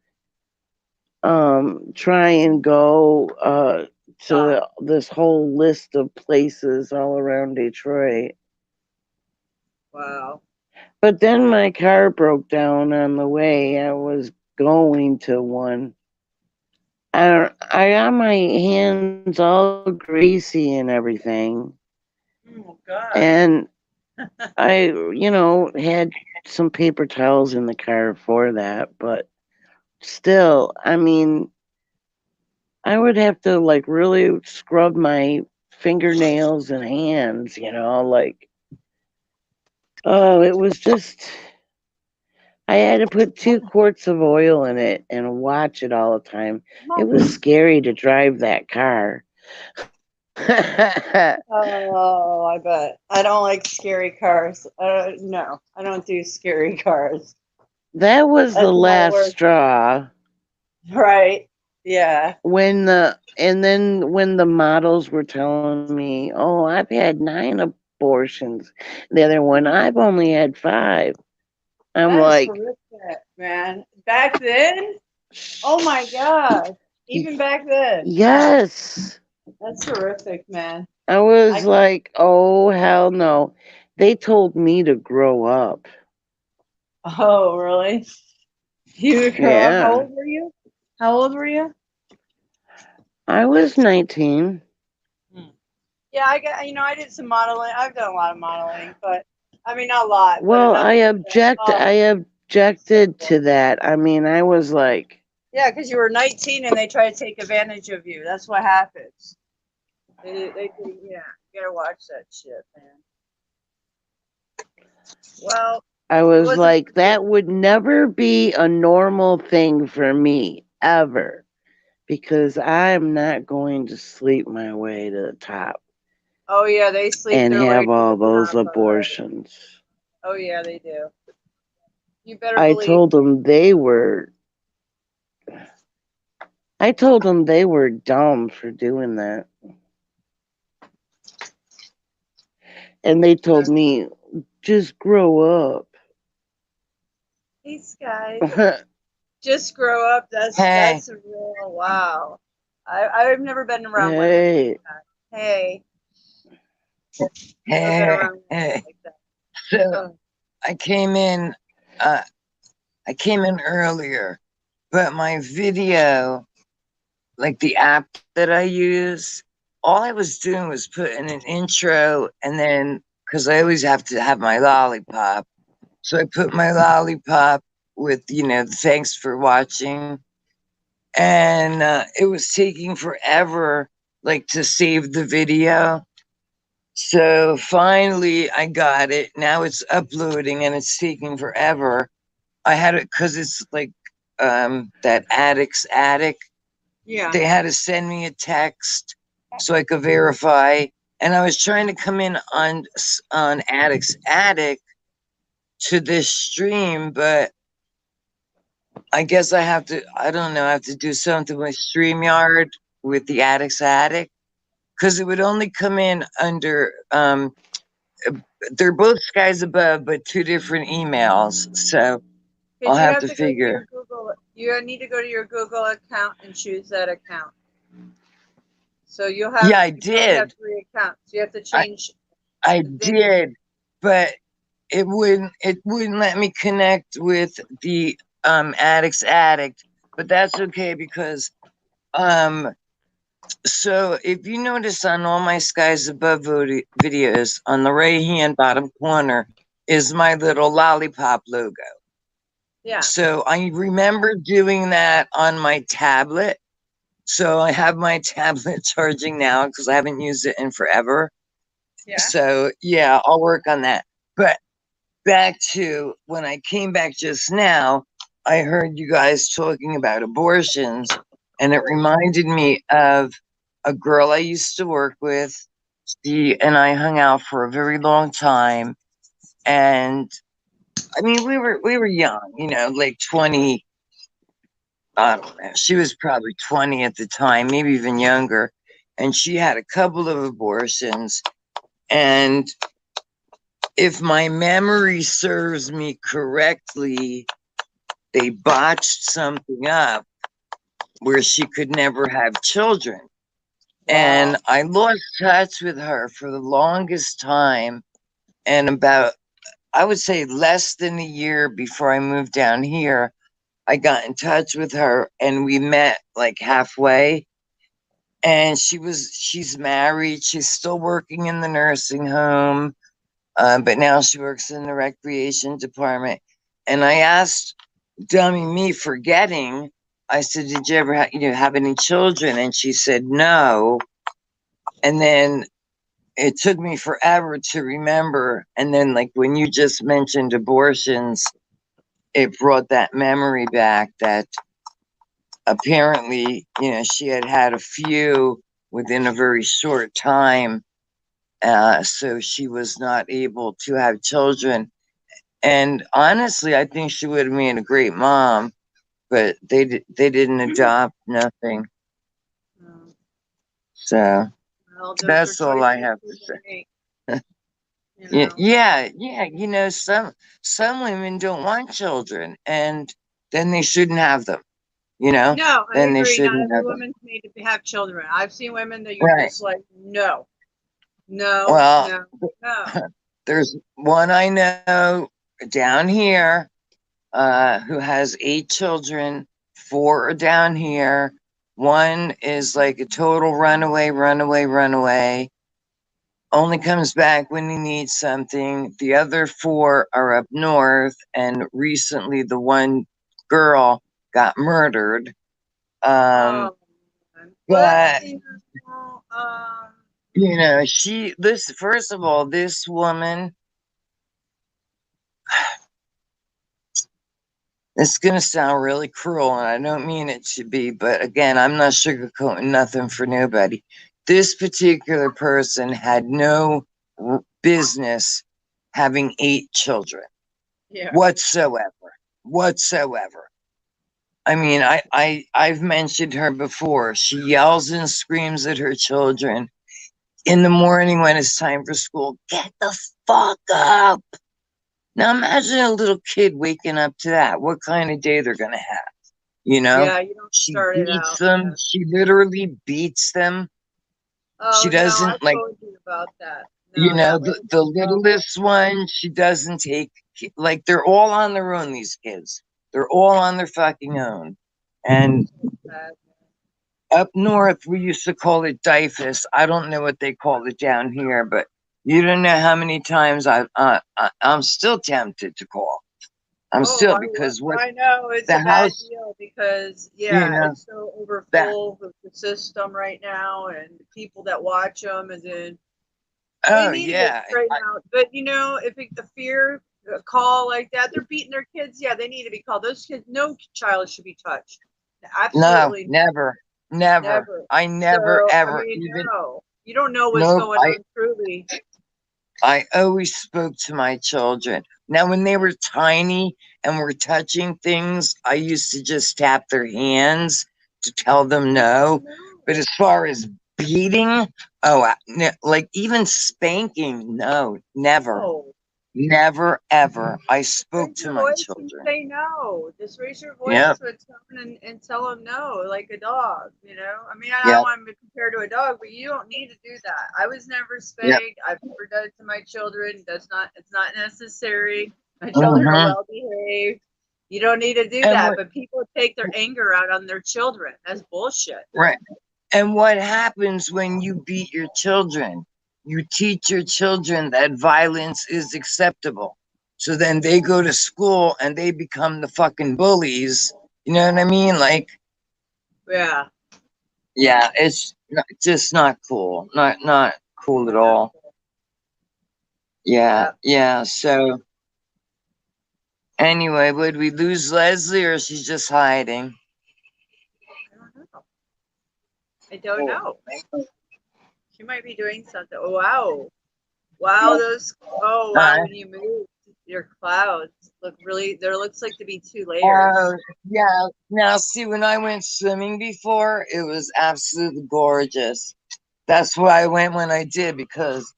try and go Oh, to this whole list of places all around Detroit. wow. But then my car broke down on the way. I was going to one. I got my hands all greasy and everything. Oh God. And I, had some paper towels in the car for that. But still, I mean, I would have to like really scrub my fingernails and hands, like, oh, it was just, I had to put 2 quarts of oil in it and watch it all the time. It was scary to drive that car. Oh, I bet. I don't like scary cars. No, I don't do scary cars. That was the That's my last worst. straw. Right. Yeah. When the models were telling me, oh, I've had 9 abortions. The other one, I've only had 5. I'm That is like, horrific, man. Back then? Oh my God. Even back then. yes. That's horrific, man. I was I like, oh, hell no. They told me to grow up. Oh, really? You would grow up. How Yeah. old were you? How old were you? I was 19. Hmm. Yeah, I did some modeling. I've done a lot of modeling, but I mean, not a lot, but Well, enough to say, I oh, objected terrible. to that. I mean, I was like, Yeah, because you were 19 and they try to take advantage of you. That's what happens. Yeah, you gotta watch that shit, man. Well, I it was wasn't. like, that would never be a normal thing for me, ever. Because I'm not going to sleep my way to the top Oh yeah, they sleep and their way have to the all those top. All right. abortions. Oh yeah, they do. You better I believe. told them they were dumb for doing that. And they told me, just grow up. These guys just grow up. That's Hey, that's a real wow. I've never been around women like Hey, that. Hey, never been hey, around women hey. like that. So Oh, I came in, uh, I came in earlier, but my video, like the app that I use, all I was doing was putting an intro and then, because I always have to have my lollipop. So I put my lollipop with, thanks for watching. And it was taking forever, like to save the video. So finally, I got it. Now it's uploading and it's taking forever. I had it because it's like that addict's attic. yeah. They had to send me a text so I could verify. And I was trying to come in on Addict's Attic to this stream, but I guess I have to. I don't know. I have to do something with StreamYard with the Addict's Attic because it would only come in under they're both skies above, but 2 different emails. So Because I'll you have have to to go to figure. your Google. You need to go to your Google account and choose that account. So you'll have, Yeah, I you probably have did. 3 accounts. You have to I change I the thing. did, but it wouldn't let me connect with the addict's addict. But that's okay because um so if you notice on all my Skies Above videos, on the right hand bottom corner is my little lollipop logo. Yeah. So I remember doing that on my tablet. So I have my tablet charging now because I haven't used it in forever. Yeah. So yeah, I'll work on that. But back to when I came back just now, I heard you guys talking about abortions, and it reminded me of a girl I used to work with. She and I hung out for a very long time, and I mean we were young, like 20. I don't know. She was probably 20 at the time, maybe even younger, and she had a couple of abortions. And if my memory serves me correctly, they botched something up where she could never have children. And Wow. I lost touch with her for the longest time. And about, I would say, less than a year before I moved down here, I got in touch with her and we met like halfway. And she's married. She's still working in the nursing home, but now she works in the recreation department. And I asked dummy me forgetting. I said, "Did you ever have any children?" And she said, "No." And then it took me forever to remember. And then, like when you just mentioned abortions, it brought that memory back that apparently, she had had a few within a very short time. So she was not able to have children. And honestly, I think she would have made a great mom, but they didn't adopt nothing. Mm. So Well, those are that's all I choices have to people say. make, you Yeah, know. yeah, yeah. Some women don't want children, and then they shouldn't have them. You know, No, I then they agree. Not shouldn't every have them. woman's made to have children. I've seen women that you're Right. just like, no, no, Well, no, no. there's one I know down here who has 8 children. 4 are down here. One is like a total runaway, runaway, runaway. Only comes back when he needs something. The other 4 are up north, and recently the one girl got murdered. Um, Oh, man. But but you know, this first of all, this woman. It's gonna sound really cruel, and I don't mean it to be, but again, I'm not sugarcoating nothing for nobody. This particular person had no business having 8 children yeah. whatsoever. Whatsoever. I mean, I've mentioned her before. She yells and screams at her children in the morning when it's time for school. Get the fuck up. Now imagine a little kid waking up to that. What kind of day they're gonna have? You know, Yeah, you don't she start it beats out. them. Yeah. She literally beats them. She Oh no, I doesn't like, told you about that. No, that was the horrible. littlest one. She doesn't take, like, they're all on their own. These kids, they're all on their fucking own. And Bad. up north, we used to call it DIFUS. I don't know what they call it down here, but you don't know how many times I'm still tempted to call. I'm Oh, still because what I know it's the a bad house, deal because you yeah, know it's so that. overfull with the system right now and the people that watch them, and then they Oh need to get yeah, straightened out. But you know, if a fear a call like that, they're beating their kids. Yeah, they need to be called. Those kids, no child should be touched. no, Absolutely never, never. never. I So never I ever mean, even. no, you don't know what's Nope. going on truly. I always spoke to my children. Now, when they were tiny and were touching things, I used to just tap their hands to tell them no. But No. as far as beating, oh, like even spanking, no, never, Oh, Never ever. I spoke Raise to your my voice and children. say no. Just raise your Yep. voice with someone and tell them no, like a dog, you know? I mean, I don't Yep. want to compare to a dog, but you don't need to do that. I was never Yep. spanked. I've never done it to my children. It's not necessary. My children are Hmm. well behaved. You don't need to do And that. what, But people take their anger out on their children. That's bullshit. right. And what happens when you beat your children? You teach your children that violence is acceptable. So then they go to school and they become the fucking bullies. You know what I mean? Like, Yeah. yeah, it's just not cool. Not cool at Not all. cool. Yeah, Yeah. yeah. So anyway, would we lose Leslie or she's just hiding? I don't know. I don't know. She might be doing something. Oh, wow. Wow, those. Oh, Uh, wow. When you move, your clouds look really. There looks like to be two oh, layers. yeah. Now, see, when I went swimming before, it was absolutely gorgeous. That's why I went when I did, because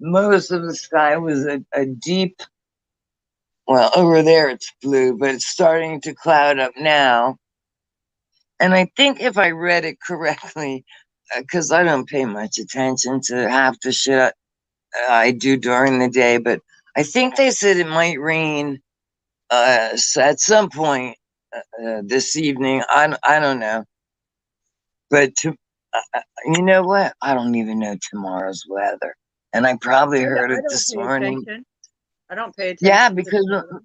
most of the sky was a deep, well, over there it's blue, but it's starting to cloud up now. And I think if I read it correctly, because I don't pay much attention to half the shit I do during the day, but I think they said it might rain at some point this evening. I don't know. But you know what? I don't even know tomorrow's weather. And I probably heard I it don't this pay morning. attention. I don't pay Yeah, attention to because the weather.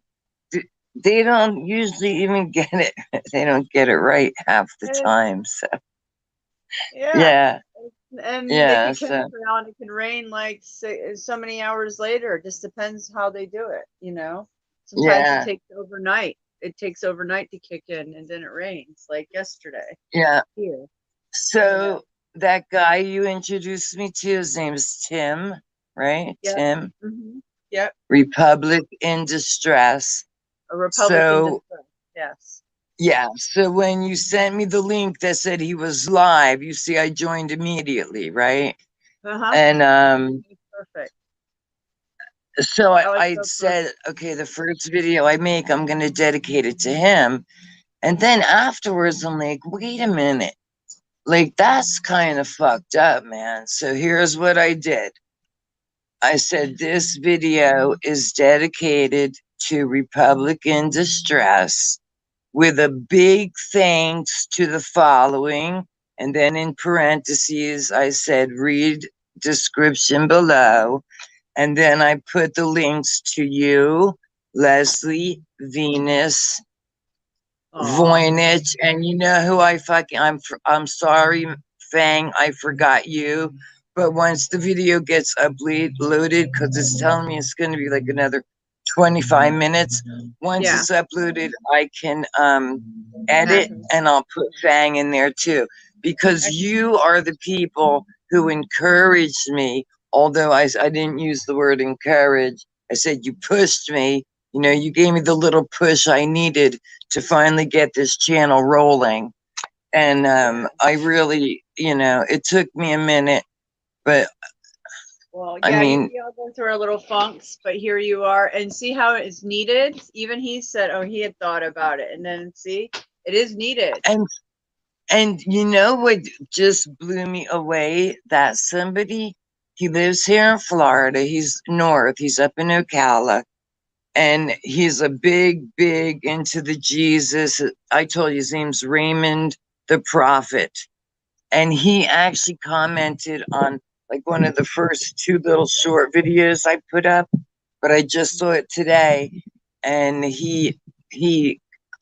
they don't usually even get it. They don't get it right half the Eh, time. So yeah. yeah, And they yeah. could come So around. It can rain like so many hours later. It just depends how they do it. You know. Sometimes it yeah, takes overnight. It takes overnight to kick in, and then it rains, like yesterday yeah. here. You know. So that guy you introduced me to, his name is Tim, right? Yep. Tim, Yep. Republic in Distress. A Republican So district. Yes. yeah, so when you sent me the link that said he was live, you see, I joined immediately, right? Uh-huh. And Perfect. so I like I so said, perfect. okay, the first video I make, I'm gonna dedicate it to him. And then afterwards, I'm like, wait a minute, like that's kind of fucked up, man. So here's what I did. I said, this video is dedicated to Republic in Distress with a big thanks to the following. And then in parentheses, I said, read description below. And then I put the links to you, Leslie, Venus, Aw. Voynich, and you know who I'm sorry, Fang, I forgot you. But once the video gets uploaded, because it's telling me it's going to be like another 25 minutes. Once Yeah. it's uploaded, I can edit Excellent. and I'll put Fang in there too. Because you are the people who encouraged me, although I didn't use the word encourage. I said you pushed me. You know, you gave me the little push I needed to finally get this channel rolling. And I really, you know, it took me a minute, but Well, I yeah, mean, we all go through our little funks, but here you are, and see how it's needed. Even he said, "Oh, he had thought about it," and then see, it is needed. and you know what just blew me away? That somebody, he lives here in Florida. He's north. He's up in Ocala, and he's a big into the Jesus. I told you his name's Raymond the Prophet. And he actually commented on like one of the first two little short videos I put up, but I just saw it today. And he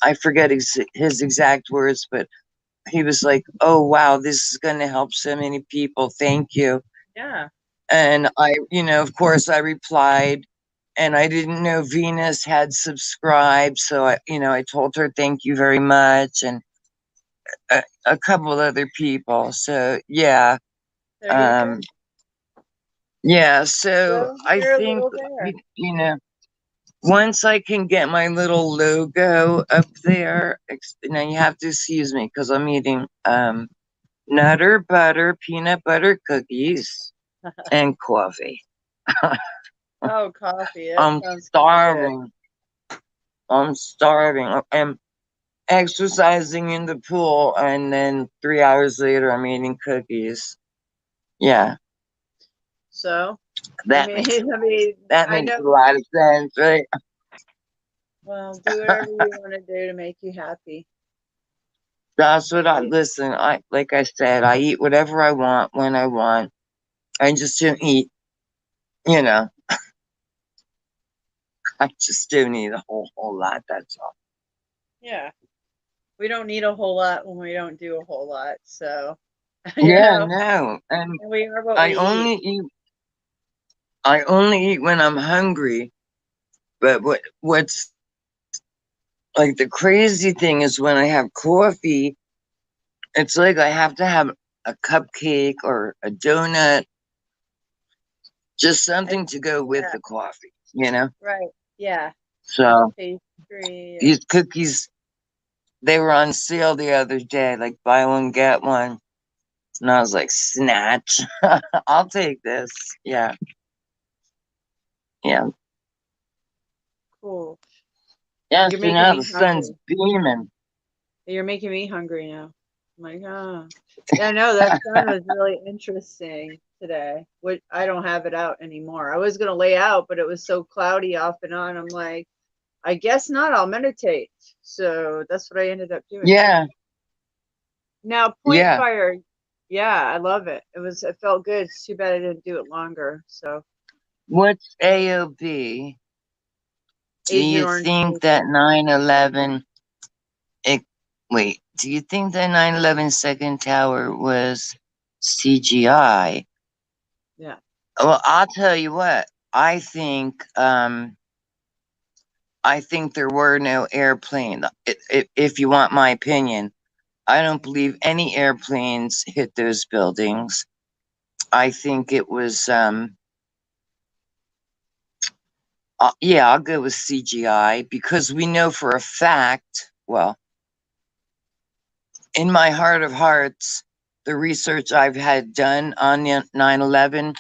I forget his exact words, but he was like, oh wow, this is going to help so many people, thank you. Yeah. And I, you know, of course I replied, and I didn't know Venus had subscribed, so I, you know, I told her thank you very much, and a couple other people. So yeah, There you go. um, yeah. So Little I here, think little there. you know, once I can get my little logo up there, now you have to excuse me because I'm eating Nutter Butter peanut butter cookies and coffee. Oh, coffee. That I'm sounds kind of good. starving. I'm starving. I'm exercising in the pool, and then 3 hours later, I'm eating cookies. Yeah, So, I that mean, makes I mean, that I makes know. a lot of sense, right? Well, do whatever you want to do to make you happy. That's what I Right. listen. I like I said, I eat whatever I want when I want. I just don't eat. You know, I just don't eat a whole lot. That's all. Yeah. We don't need a whole lot when we don't do a whole lot. So, Yeah, no, and and we are what I we eat. only eat. I only eat when I'm hungry. But what's like the crazy thing is when I have coffee, it's like I have to have a cupcake or a donut, just I, something to go with yeah. the coffee, you know? Right. Yeah. So Pastry. these cookies, they were on sale the other day, like buy one, get one. And I was like, snatch. I'll take this. Yeah. Yeah. Cool. Yeah. You're So making now the me sun's hungry. beaming. You're making me hungry now. I'm like, oh. Yeah, no, that sun was really interesting today. Which I don't have it out anymore. I was gonna lay out, but it was so cloudy off and on. I'm like, I guess not. I'll meditate. So that's what I ended up doing. Yeah. Now, point Yeah. fire. Yeah, I love it. It felt good. It's too bad I didn't do it longer. So What's AOB? Do Agent you Orange think that Theater. 9/11 it, wait, do you think the 9/11 second tower was CGI? Yeah. Well, I'll tell you what. I think there were no airplane. If you want my opinion, I don't believe any airplanes hit those buildings. I think it was yeah, I'll go with CGI because we know for a fact, well, in my heart of hearts, the research I've had done on 9/11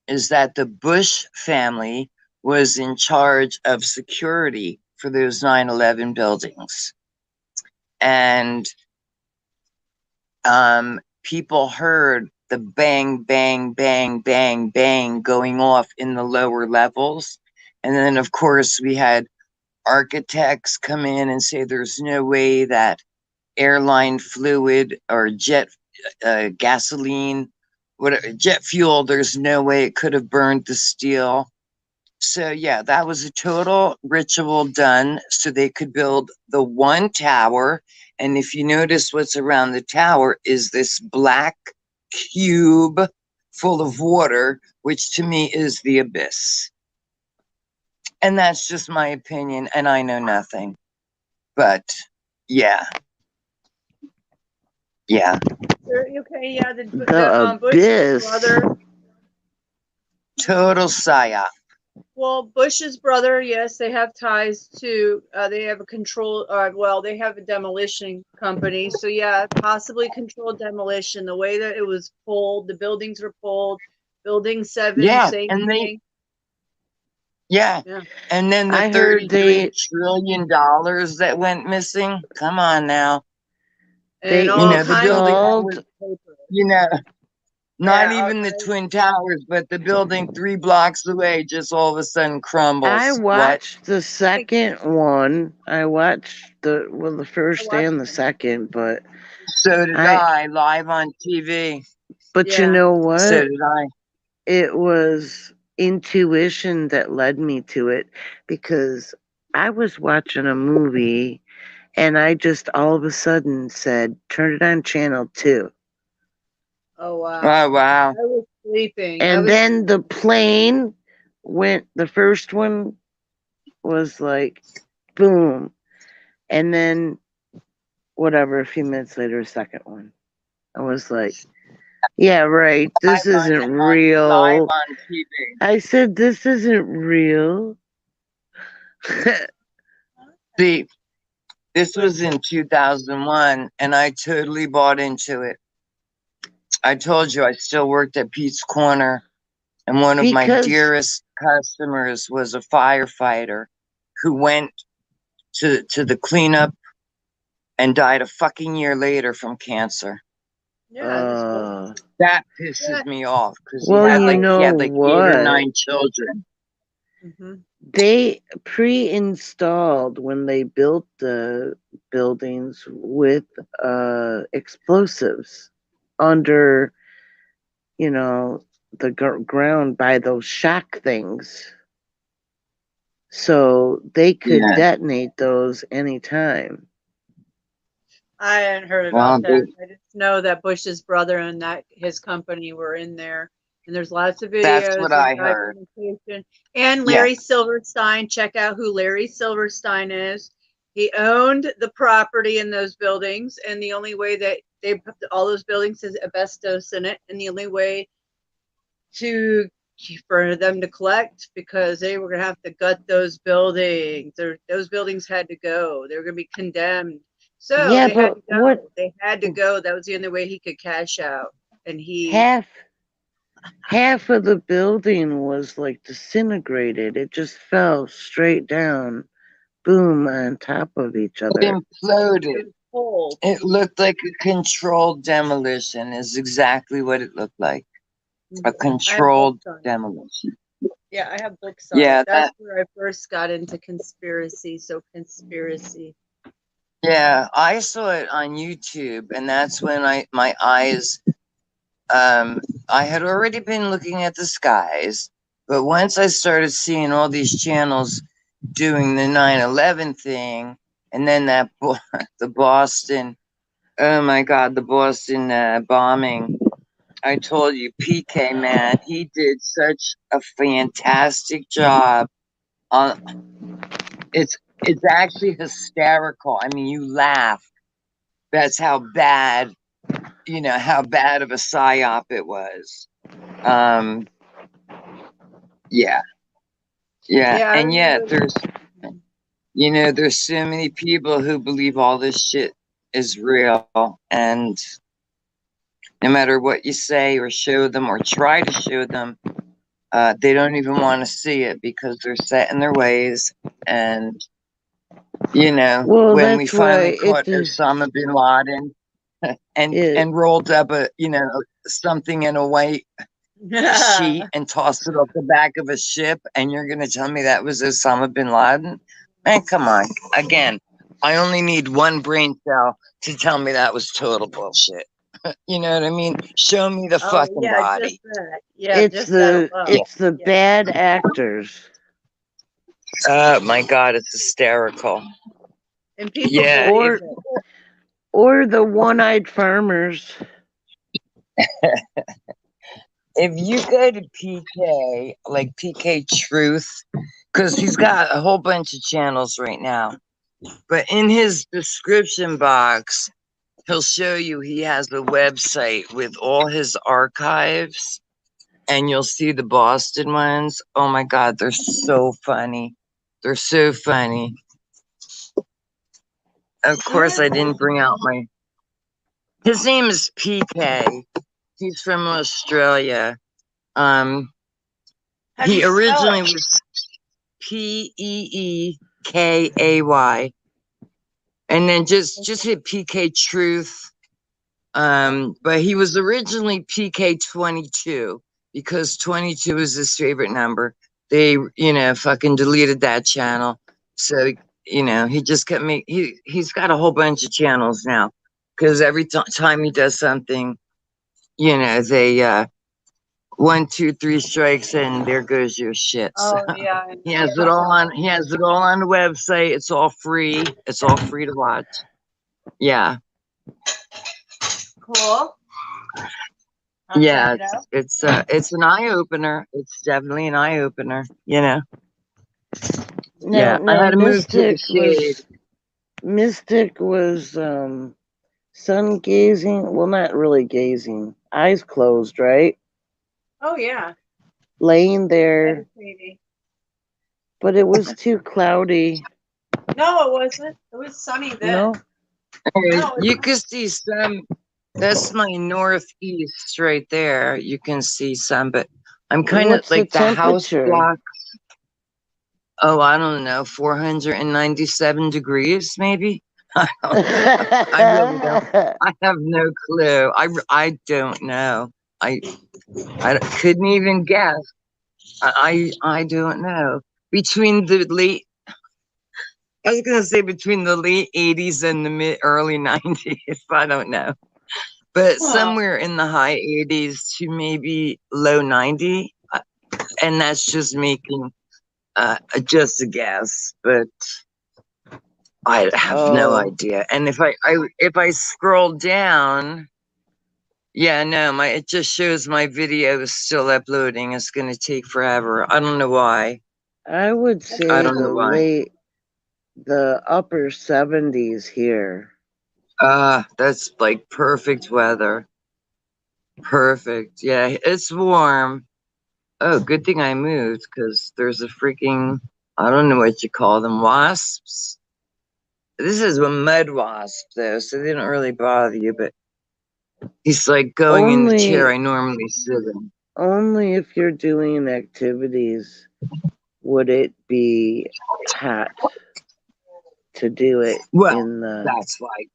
is that the Bush family was in charge of security for those 9/11 buildings. And people heard the bang, bang, bang, bang, bang going off in the lower levels. And then, of course, we had architects come in and say there's no way that airline fluid or jet gasoline, whatever, jet fuel, there's no way it could have burned the steel. So, yeah, that was a total ritual done so they could build the one tower. And if you notice what's around the tower is this black cube full of water, which to me is the abyss. And that's just my opinion, and I know nothing. But yeah, yeah, Okay, yeah, The Bush's abyss. brother. total psyop. Well, Bush's brother, yes, they have ties to. They have a control. Well, they have a demolition company. So yeah, possibly controlled demolition. The way that it was pulled, the buildings were pulled. Building 7, Yeah, same and they, thing. yeah, Yeah, and then the I heard $33 they trillion that went missing. Come on now. and they You all know, the kinds of building that installed. was, paper. you know, not Yeah, all even the kinds. Twin Towers, but the building 3 blocks away just all of a sudden I crumbles. What? watched the Like, second one. I watched the I first watched and the them. second, but So did I I, live on TV. but you Yeah. know So what? did I. It was intuition that led me to it because I was watching a movie and I just all of a sudden said, "Turn it on channel 2." Oh wow. Oh, wow. I was sleeping. I And was. then the plane went, the first one was like boom, and then whatever, a few minutes later, a second one. I was like, yeah, right, this isn't Live real. on TV. I said, this isn't real. See, this But was in 2001, and I totally bought into it. I told you I still worked at Pete's Corner, And one of my Because dearest customers was a firefighter who went to the cleanup and died a fucking year later from cancer. Yeah, this was. That Yeah. pisses me off because well, I like. he you had know like 8 or what? 9 children. Mhm. They pre-installed when they built the buildings with explosives under, you know, the ground by those shock things. So they could Yeah. detonate those anytime. I hadn't heard Well, about that. I just know that Bush's brother and that his company were in there. And there's lots of that's what videos of I heard. documentation. And Yeah. Larry Silverstein, check out who Larry Silverstein is. He owned the property in those buildings, and the only way that they put all those buildings has asbestos in it, and the only way to for them to collect because they were going to have to gut those buildings. Those buildings had to go. They were going to be condemned. So Yeah, they had but to what go. They had to go. That was the only way he could cash out. And he, half of the building was like disintegrated. It just fell straight down, boom, on top of each It other. imploded. it was cold. It looked like a controlled demolition, is exactly what it looked like. A I have controlled books on it. demolition. Yeah, I have books on Yeah, it. That's where I first got into conspiracy. So conspiracy. yeah, I saw it on YouTube, and that's when my eyes I had already been looking at the skies, but once I started seeing all these channels doing the 9/11 thing, and then the Boston, oh my God, the Boston bombing. I told you, PK, man, he did such a fantastic job. On it's actually hysterical. I mean, you laugh. That's how bad, how bad of a psyop it was. Um, yeah, yeah, Yeah, I and yet remember. there's so many people who believe all this shit is real, and no matter what you say or show them or try to show them, they don't even want to see it because they're set in their ways. And Well, when we that's why finally caught Osama bin Laden it and rolled up something in a white sheet and tossed it off the back of a ship, and you're gonna tell me that was Osama bin Laden? Man, come on. Again, I only need one brain cell to tell me that was total bullshit. You know what I mean? Show me the Oh fucking yeah, just body. that. Yeah, it's just that the alone. it's the Yeah. bad actors. Oh my God, it's hysterical. And people Yeah. believe Or the one-eyed farmers. If you go to PK, like PK Truth, because he's got a whole bunch of channels right now, but in his description box, he'll show you he has a website with all his archives, and you'll see the Boston ones. Oh my God, they're so funny. They're so funny. Of course, I didn't bring out my. His name is PK. He's from Australia. Um, How do he you spell originally it? was PEEKAY, and then just hit PK Truth. But he was originally PK 22 because 22 is his favorite number. They, fucking deleted that channel. So, he just kept he's got a whole bunch of channels now because every time he does something, they, 1, 2, 3 strikes and there goes your shit. So Oh yeah, I he know. has it all on, the website. It's all free. It's all free to watch. Yeah. Cool. I'll Yeah, check it out. it's an eye opener. It's definitely an eye opener. Now, Yeah, I now had to move to the shade. Mystic was sun gazing. Well, not really gazing. Eyes closed, right? Oh yeah, Laying there, meditating. but it was too cloudy. No, it wasn't. It was sunny then. No, No, You can see some. That's my northeast right there. You can see some, but I'm kind of What's the like the house temperature? block. Oh, I don't know, 497 degrees, maybe. I don't know. I really don't. I have no clue. I don't know. I I couldn't even guess. I don't know. Between the late, I was gonna say between the late 80s and the mid early 90s. I don't know, but Huh. somewhere in the high 80s to maybe low 90, and that's just making just a guess. But I have no Oh, idea. And if I scroll down, yeah, no, my it just shows my video is still uploading. It's gonna take forever. I don't know why. I would I say don't know why. the upper 70s here. That's like perfect weather. Perfect. Yeah, it's warm. Oh, good thing I moved because there's a freaking, I don't know what you call them, wasps. This is a mud wasp though, so they don't really bother you, but he's like going in the chair Only I normally sit in. only if you're doing activities would it be hot to do it Well, in the that's why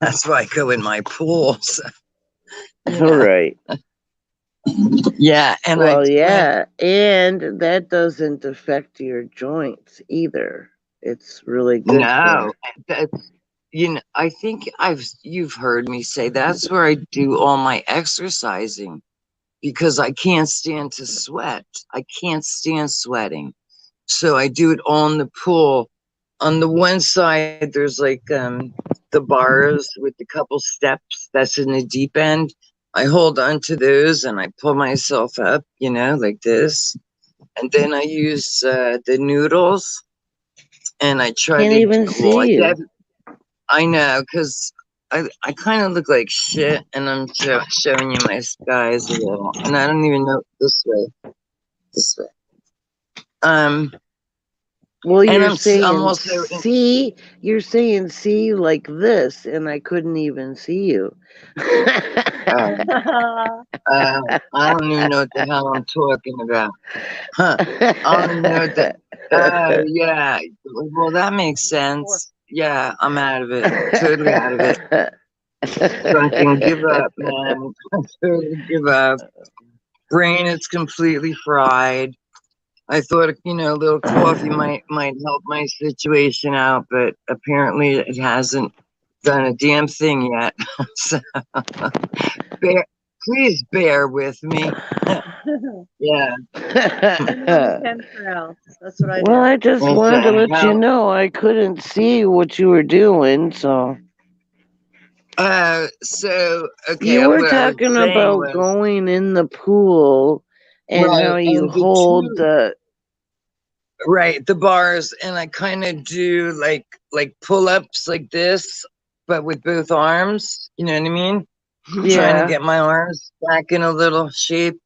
that's why I go in my pools. Yeah. right. Yeah, and I Well, went yeah, and that doesn't affect your joints either. It's really good no. for. That's I think you've heard me say that's where I do all my exercising because I can't stand to sweat. I can't stand sweating. So I do it all in the pool. On the one side, there's like the bars with a couple steps that's in the deep end. I hold on to those and I pull myself up, like this. And then I use the noodles and I try Can't to, even well, see you. I know, because I kind of look like shit and I'm showing you my skies a little. And I don't even know this way, this way. Um, Well, and I'm saying also see, you're saying see like this, and I couldn't even see you. um, I don't even know what the hell I'm talking about. Huh. I don't even know what that. Oh, yeah. Well, that makes sense. Yeah, I'm out of it. Totally out of it. Fucking give up, man. Totally give up. Brain is completely fried. I thought, a little coffee might help my situation out, but apparently it hasn't done a damn thing yet. So bear, please bear with me. Yeah. Blame it on the chemtrails. That's what I Well, do. I just What wanted to the let you hell? know I couldn't see what you were doing, so. So You okay, were what I was talking saying about was going in the pool and right, how you and the hold two the. right, the bars, and I kind of do like pull-ups like this, but with both arms, you know what I mean? Trying to Yeah. get my arms back in a little shape.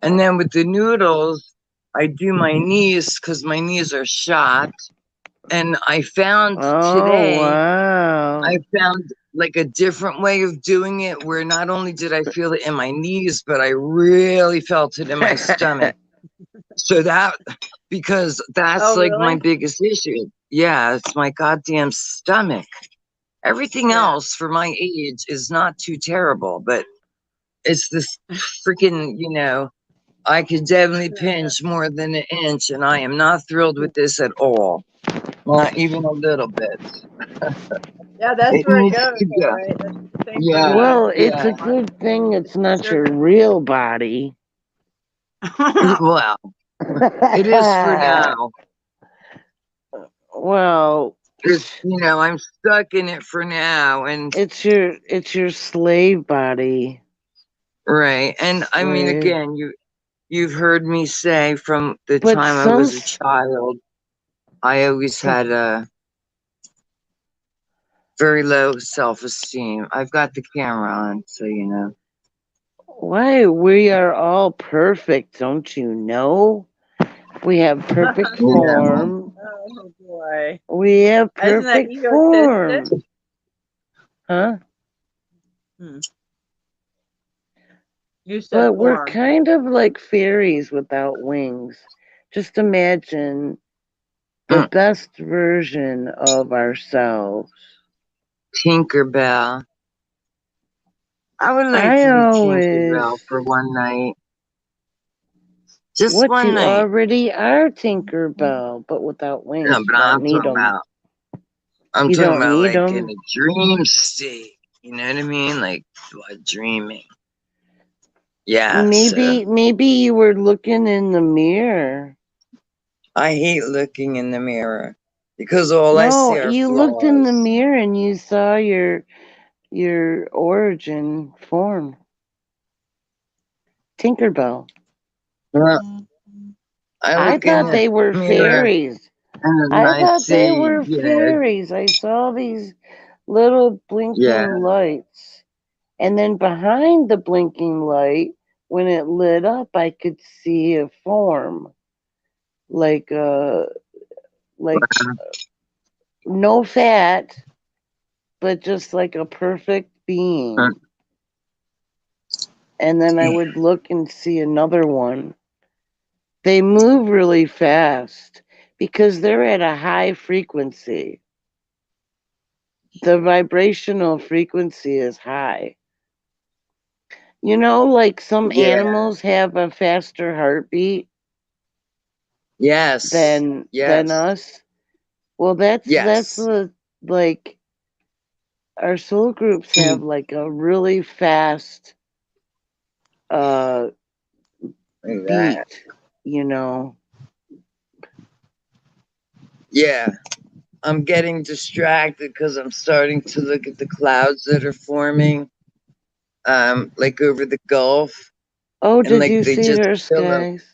And then with the noodles, I do my knees because my knees are shot. And I found Oh, today, I wow. found like a different way of doing it where not only did I feel it in my knees, but I really felt it in my stomach. So because that's Oh, like my really? biggest issue. Yeah, it's my goddamn stomach. Everything Yeah. else for my age is not too terrible, but it's this freaking, I could definitely pinch more than an inch, and I am not thrilled with this at all. Not even a little bit. Yeah, that's It where it needs goes, to all go. right. That's the same for Yeah, me. Well, it's yeah. a good thing it's The not your sugar. real body. Well, it is for now. Well, I'm stuck in it for now, and it's your slave body. right. And I mean, Slave. again, you've heard me say from the But time I was a child, I always had a very low self-esteem. I've got the camera on, so you know. why we are all perfect, don't you know? We have perfect Yeah. form. Oh boy. We have Isn't that perfect egotistic? form. Huh? Hmm. You said But we're form. kind of like fairies without wings. Just imagine the Mm, best version of ourselves. Tinkerbell. I would like I to be always, Tinkerbell for one night. Just what one you night. already are, Tinkerbell, but without No, wings. You but don't need them. I'm You talking don't about need like in them. a dream state. You know what I mean? Like dreaming. Yeah, so Maybe you were looking in the mirror. I hate looking in the mirror because all I No, see are you looked in the flaws. mirror and you saw your origin form. Tinkerbell. Well, I I look in thought the they were mirror fairies. and then I I thought they see, were fairies. I saw these little yeah, blinking lights. And then behind the blinking light, when it lit up, I could see a form. Like like no fat, but just like a perfect being. And then I would look and see another one. They move really fast because they're at a high frequency. The vibrational frequency is high. You know, like some yeah, animals have a faster heartbeat yes, than yes, us. Well, that's yes. the like our soul groups have Mm, like a really fast uh look at that. beat, you know. Yeah, I'm getting distracted because I'm starting to look at the clouds that are forming, like over the Gulf, Oh, and did like you they see just her billow. skies?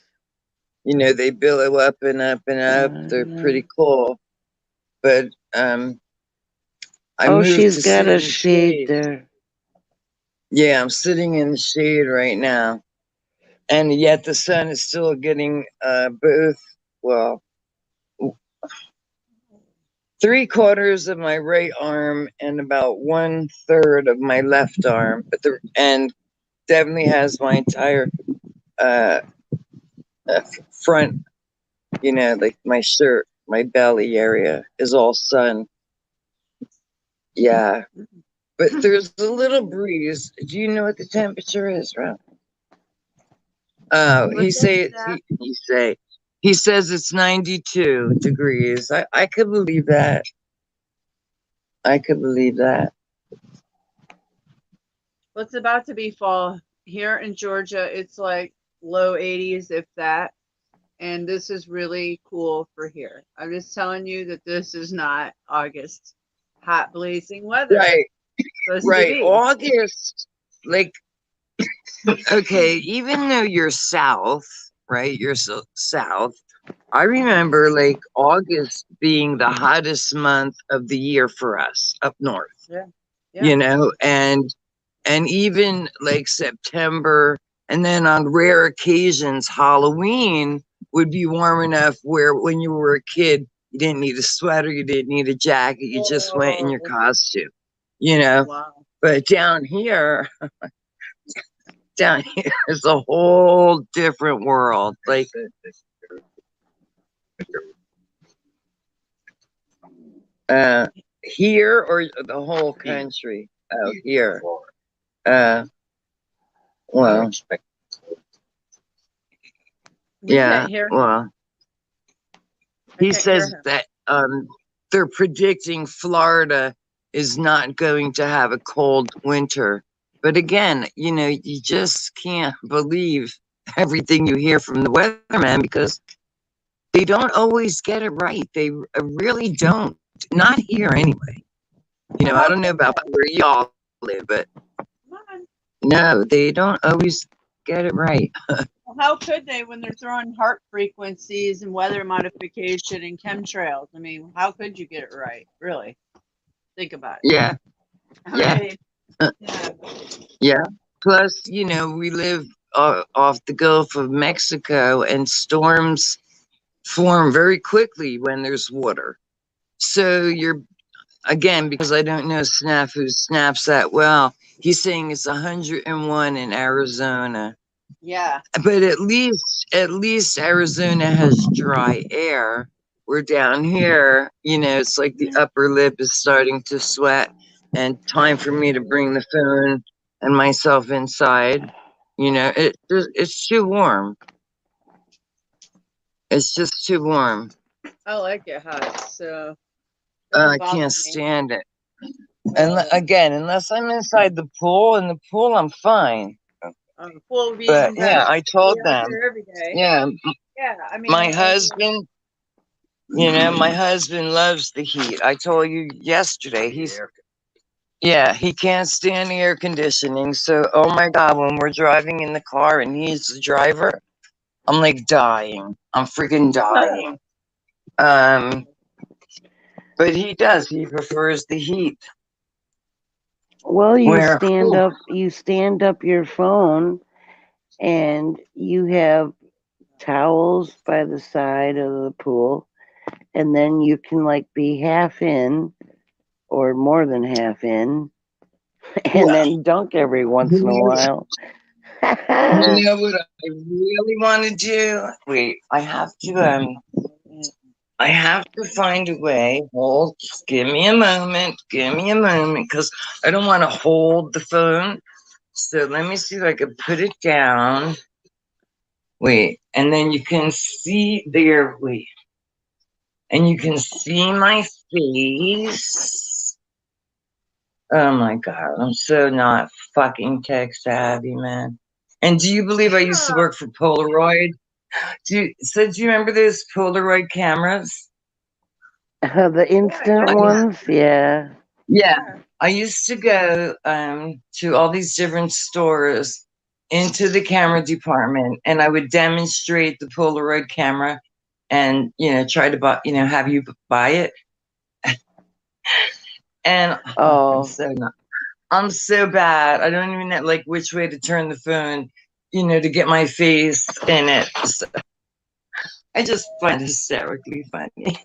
They billow up and up and up. They're Yeah. pretty cool, but I Oh, moved she's to got sit a in the shade shade. there. Yeah, I'm sitting in the shade right now, and yet the sun is still getting both. Well, 3/4 of my right arm and about 1/3 of my left arm, but the and definitely has my entire uh, uh front. Like my shirt, my belly area is all sun. Yeah, but there's a little breeze. Do you know what the temperature is, Rob? Oh, What's that? he says it's 92 degrees. I could believe that. I could believe that. What's about to be fall here in Georgia? It's like low 80s, if that. And this is really cool for here. I'm just telling you that this is not August hot blazing weather. Right, Supposed to right. be. August, like, okay, even though you're south, right? You're so south. I remember like August being the hottest month of the year for us up north, Yeah. Yeah. and even like September, and then on rare occasions, Halloween would be warm enough where when you were a kid, you didn't need a sweater, you didn't need a jacket, you just went in your Whoa. costume, you know. Wow. But down here is a whole different world. Like uh here or the whole country. Oh, here. Uh well, We can't yeah, hear him. well, I he can't hear says him. that they're predicting Florida is not going to have a cold winter. But again, you just can't believe everything you hear from the weatherman because they don't always get it right. They really don't. Not here anyway. Well, I how don't know could about they? where y'all live, but Come on. no, they don't always get it right. Well, how could they when they're throwing heart frequencies and weather modification and chemtrails? I mean, how could you get it right? Really? Think about it. Yeah, I yeah, mean, yeah. yeah. Plus, we live off the Gulf of Mexico, and storms form very quickly when there's water. So again, because I don't know Snafu snaps that well, he's saying it's 101 in Arizona. Yeah. But at least Arizona has dry air. We're down here, it's like the upper lip is starting to sweat, and time for me to bring the phone and myself inside. It's too warm. It's just too warm. I like it hot, so I doesn't bother can't me. stand it. And again, unless I'm inside the pool, in the pool, I'm fine. Pool would be But even yeah, better. I Be told out them, there every day. yeah, Yeah, I mean, my husband, my husband loves the heat. I told you yesterday, he can't stand the air conditioning. So, oh my God, when we're driving in the car and he's the driver, I'm like dying. I'm freaking dying. But he does. He prefers the heat. Well, Where, you stand up your phone and you have towels by the side of the pool, and then you can like be half in or more than half in and yeah, then dunk every once in a you while. know what I really want to do? Wait, I have to find a way. Hold, just give me a moment. Give me a moment, because I don't want to hold the phone. So let me see if I can put it down. Wait, and then you can see there. Wait, and you can see my face. Oh my God, I'm so not fucking tech savvy, man. And do you believe I used to work for Polaroid? Do you remember those Polaroid cameras? The instant ones, yeah. Yeah, I used to go to all these different stores into the camera department, and I would demonstrate the Polaroid camera, and try to buy, have you buy it. And Oh, I'm so bad. I don't even know like which way to turn the phone, to get my face in it. So I just find it hysterically funny.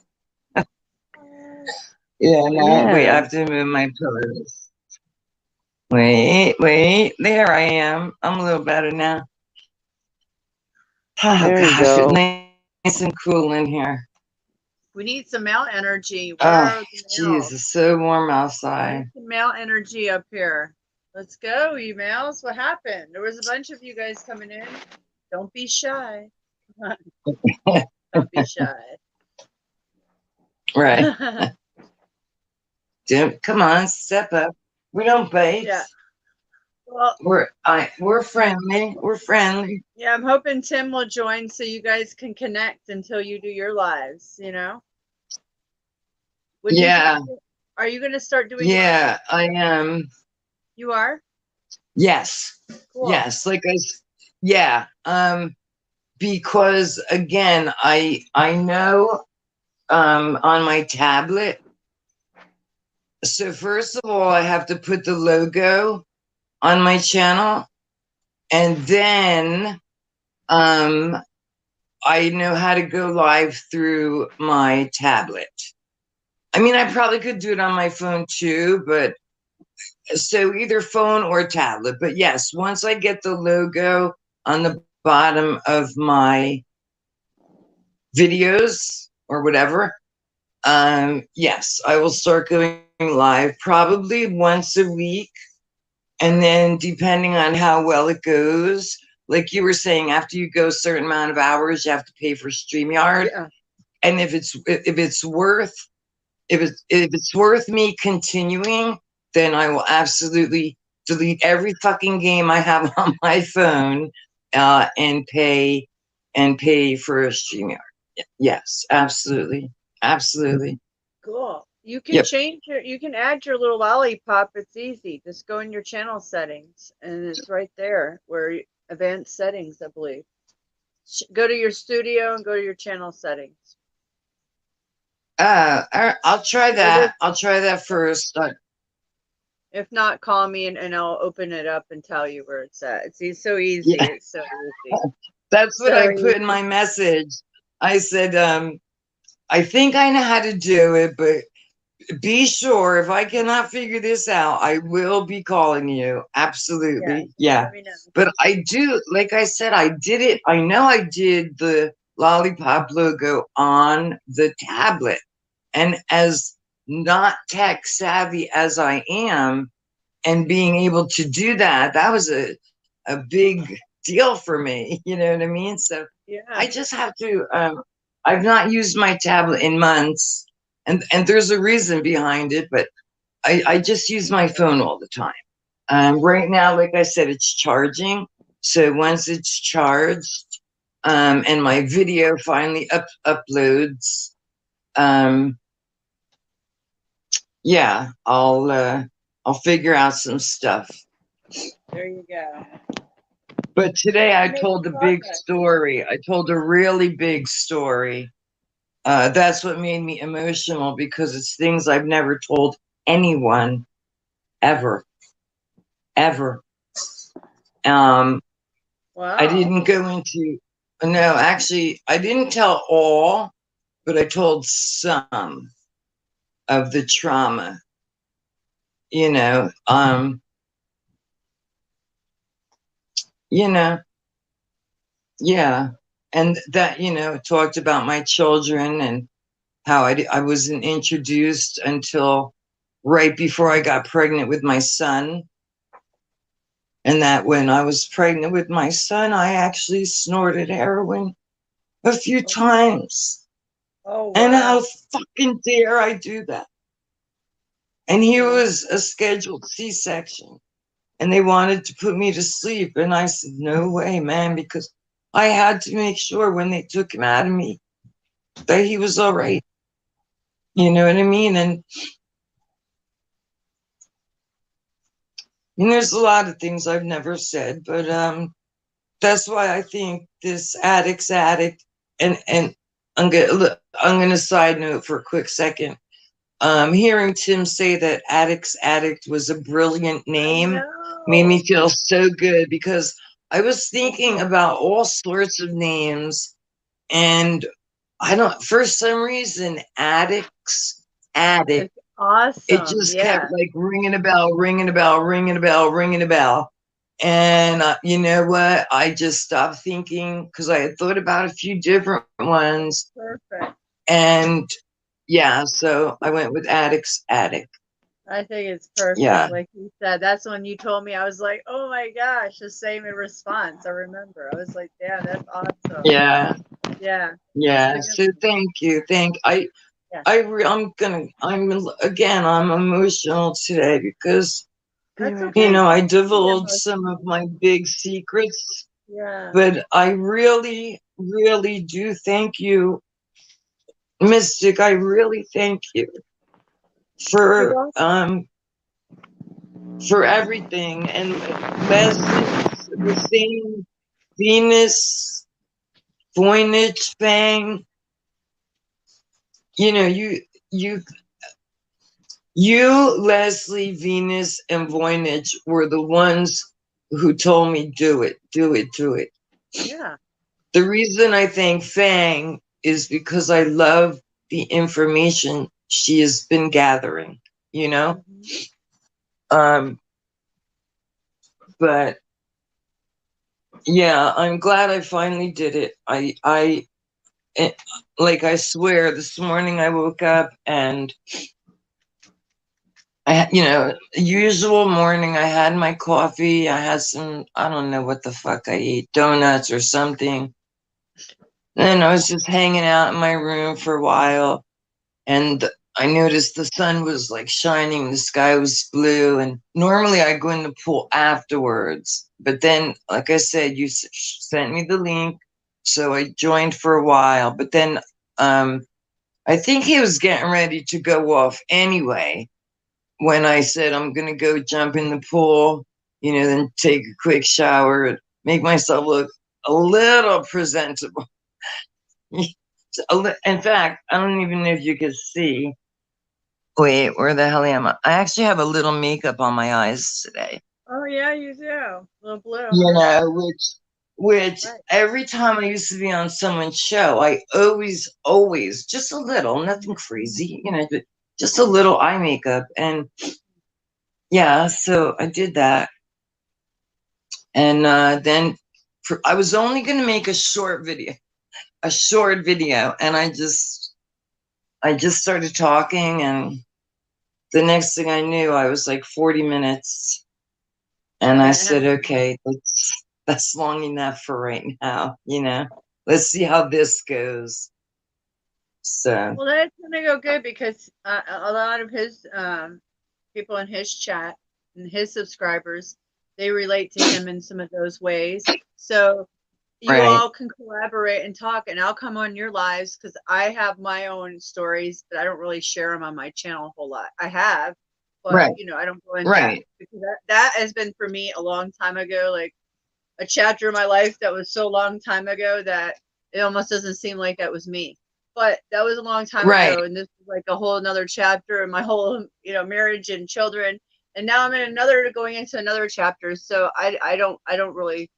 Yeah, no, wait, I yeah. have to move my pillows. Wait, there I am. I'm a little better now. Oh There you gosh, it's go. nice and cool in here. we need some male energy. Where Oh, are the geez, males? it's so warm We outside. need some male energy up here. Let's go, you males. What happened? There was a bunch of you guys coming in. Don't be shy. Come on. Don't be shy. Right. Come on, step up. We don't bite. Yeah. Well, We're friendly. We're friendly. yeah, I'm hoping Tim will join so you guys can connect until you do your lives, When do you Yeah, are you going to start doing lives? yeah, I am. You are? Yes. Cool. Yes, yeah. Because again, I know on my tablet. So first of all, I have to put the logo on my channel, and then I know how to go live through my tablet. I mean, I probably could do it on my phone too, but so either phone or tablet. But yes, once I get the logo on the bottom of my videos or whatever, yes, I will start going live probably once a week. And then depending on how well it goes, like you were saying, after you go a certain amount of hours, you have to pay for StreamYard. Yeah. And if it's worth me continuing, then I will absolutely delete every fucking game I have on my phone, and pay for a StreamYard. Yes, absolutely, absolutely. Cool. You can Yep. you can add your little lollipop. It's easy. Just go in your channel settings and it's right there where advanced settings, I believe. Go to your studio and go to your channel settings. I'll try that. I'll try that first. If not, call me and I'll open it up and tell you where it's at. It's so easy. Yeah. It's so easy. That's what So I put in easy. my message. I said, I think I know how to do it, but be sure if I cannot figure this out, I will be calling you. Yeah. Absolutely. Yeah. Let me know. But I do, like I said, I did it. I know I did the lollipop logo on the tablet. And as not tech savvy as I am, and being able to do that, that was a big deal for me. You know what I mean? So Yeah. I just have to, I've not used my tablet in months. And there's a reason behind it, but I just use my phone all the time. Right now, like I said, it's charging. So once it's charged, and my video finally uploads, um, yeah, I'll figure out some stuff. There you go. But today I Make told a big progress. story. I told a really big story. That's what made me emotional because it's things I've never told anyone ever, ever. I Wow. didn't go into, no, actually, I didn't tell all, but I told some of the trauma, you know, you know, yeah. And that, talked about my children and how I wasn't introduced until right before I got pregnant with my son. And that when I was pregnant with my son, I actually snorted heroin a few times. Oh, wow. And how fucking dare I do that? And he was a scheduled C-section. And they wanted to put me to sleep. And I said, no way, man, because I had to make sure when they took him out of me that he was all right. You know what I mean? And there's a lot of things I've never said, but that's why I think this addict's addict, and I'm gonna side note for a quick second. Hearing Tim say that addict's addict was a brilliant name made me feel so good because I was thinking about all sorts of names, and I don't, for some reason, addict's addict. Awesome. It just kept like ringing a bell, ringing a bell, ringing a bell, ringing a bell. And you know what? I just stopped thinking because I had thought about a few different ones. Perfect. And yeah, so I went with addict's addict. I think it's perfect. Yeah. Like you said, that's when you told me, I was like, oh my gosh, the same in response. I remember. I was like, yeah, that's awesome. Yeah. Yeah. Yeah. So thank you. I'm emotional today because That's okay. I divulged some of my big secrets. Yeah. But I really, really do thank you, Mystic. I really thank you for everything. And Leslie was saying Venus, Voynich, Fang. You, Leslie, Venus, and Voynich were the ones who told me do it, do it, do it. Yeah. The reason I thank Fang is because I love the information she has been gathering, But yeah, I'm glad I finally did it. I swear this morning I woke up and usual morning, I had my coffee. I had some, I don't know what the fuck I ate, donuts or something. Then I was just hanging out in my room for a while. And I noticed the sun was like shining, the sky was blue. And normally I go in the pool afterwards. But then, like I said, you sent me the link. So I joined for a while. But then I think he was getting ready to go off anyway when I said I'm going to go jump in the pool, then take a quick shower and make myself look a little presentable. In fact, I don't even know if you can see. Wait, where the hell am I? I actually have a little makeup on my eyes today. Oh yeah, you do. A little blue. Which right. Every time I used to be on someone's show, I always, just a little, nothing crazy, but just a little eye makeup. And yeah, so I did that. And then I was only going to make a short video, and I just started talking, and the next thing I knew, I was like 40 minutes. And I said, okay, that's long enough for right now, Let's see how this goes. So. Well, that's gonna go good because a lot of his people in his chat and his subscribers, they relate to him in some of those ways. So you Right. all can collaborate and talk, and I'll come on your lives because I have my own stories, but I don't really share them on my channel a whole lot. I have, but Right. I don't go into Right. that because that has been for me a long time ago, like a chapter of my life that was so long time ago that it almost doesn't seem like that was me. But that was a long time Right. ago, and this is like a whole another chapter in my whole, marriage and children. And now I'm in another, going into another chapter. So I don't really,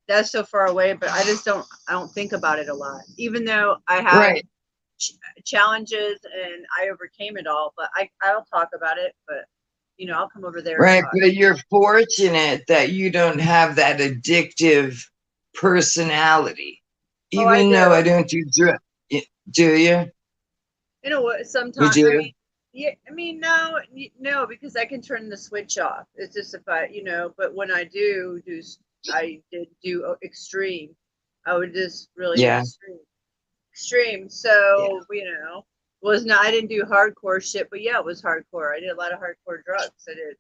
that's so far away, but I don't think about it a lot, even though I had Right. challenges and I overcame it all. But I'll talk about it, but I'll come over there. Right. And talk. But you're fortunate that you don't have that addictive personality. Oh, I Even do. though I don't do drugs. Do you? You know what? You Sometimes, do? yeah. I mean, no, because I can turn the switch off. It's just if I, but when I I did do extreme. I would just really Yeah. extreme. So was not. I didn't do hardcore shit, but yeah, it was hardcore. I did a lot of hardcore drugs. I did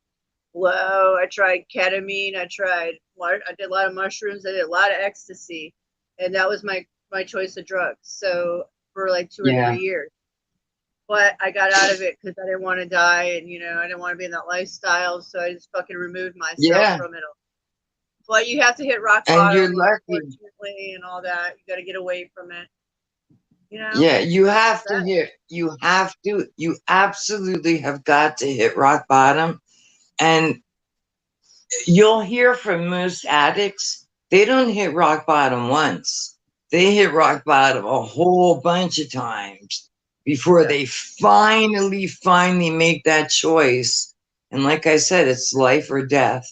blow. I tried ketamine. I did a lot of mushrooms. I did a lot of ecstasy, and that was my choice of drugs. So for like 2 or 3 years. But I got out of it because I didn't want to die, and I didn't want to be in that lifestyle. So I just fucking removed myself from it all. But you have to hit rock And you're bottom, lucky. unfortunately, and all that. You got to get away from it. Yeah, you have to hit. You absolutely have got to hit rock bottom. And you'll hear from most addicts, they don't hit rock bottom once. They hit rock bottom a whole bunch of times before they finally make that choice. And like I said, it's life or death.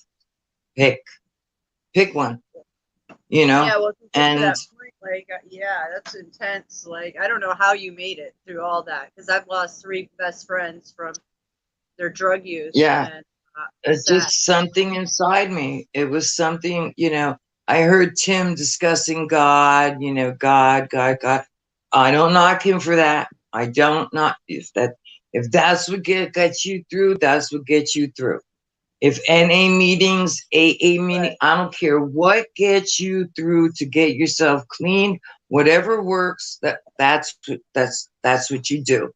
Pick one, Yeah, well, to get to and that point, like, yeah, that's intense. Like, I don't know how you made it through all that because I've lost 3 best friends from their drug use. yeah, And, it's just something inside me. It was something, I heard Tim discussing God, God. I don't knock him for that. I don't knock if that's what gets you through, that's what gets you through. If NA meetings, AA meeting, I don't care what gets you through to get yourself clean, whatever works, that's what you do.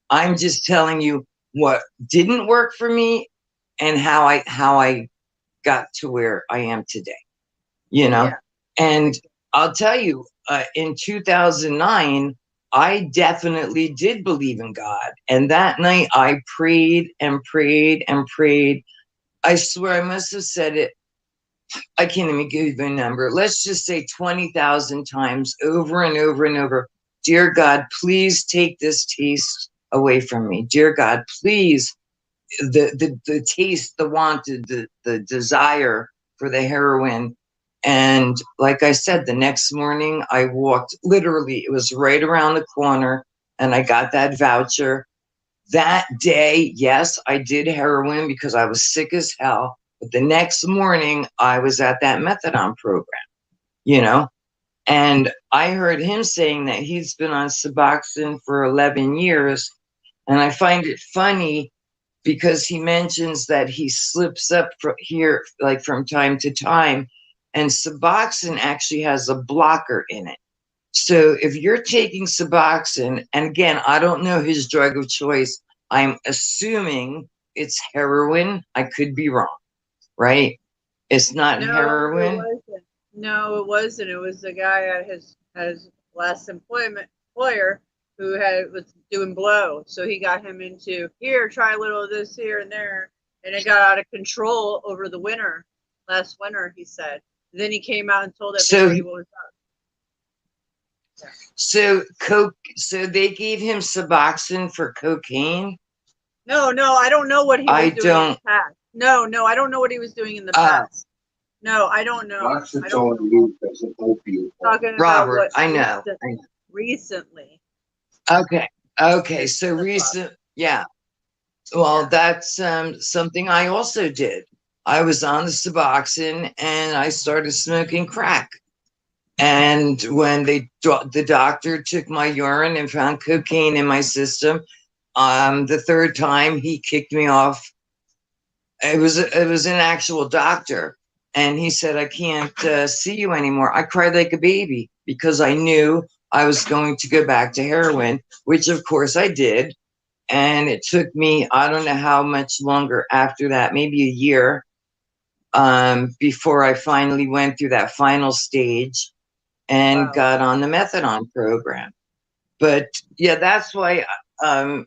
I'm just telling you what didn't work for me and how I got to where I am today, And I'll tell you, in 2009, I definitely did believe in God. And that night I prayed and prayed and prayed. I swear I must have said it. I can't even give you the number. Let's just say 20,000 times over and over and over. Dear God, please take this taste away from me. Dear God, please, the taste, the want, the desire for the heroin. And like I said, the next morning I walked, literally, it was right around the corner, and I got that voucher. That day, yes, I did heroin because I was sick as hell. But the next morning, I was at that methadone program, And I heard him saying that he's been on Suboxone for 11 years. And I find it funny because he mentions that he slips up from here, like from time to time. And Suboxone actually has a blocker in it. So if you're taking Suboxone, and again, I don't know his drug of choice, I'm assuming it's heroin. I could be wrong, right? It's not heroin. It wasn't. No, it wasn't. It was the guy at his last employer who was doing blow. So he got him into, here, try a little of this here and there. And it got out of control over the winter. Last winter, he said. Then he came out and told everybody what was up. So they gave him Suboxone for cocaine? No, I don't know what he I was doing in don't. the past. No, I don't know what he was doing in the past. No, I don't know. I don't know. Talking about Robert, what I know. I know. recently. Okay. Okay. It's So flip-flop. recent. Yeah. Well, Yeah. that's something I also did. I was on the Suboxone and I started smoking crack. And when the doctor took my urine and found cocaine in my system, the third time he kicked me off. It was an actual doctor, and he said, "I can't see you anymore." I cried like a baby because I knew I was going to go back to heroin, which of course I did. And it took me, I don't know how much longer after that, maybe a year, before I finally went through that final stage and Wow. got on the methadone program. But yeah, that's why, um,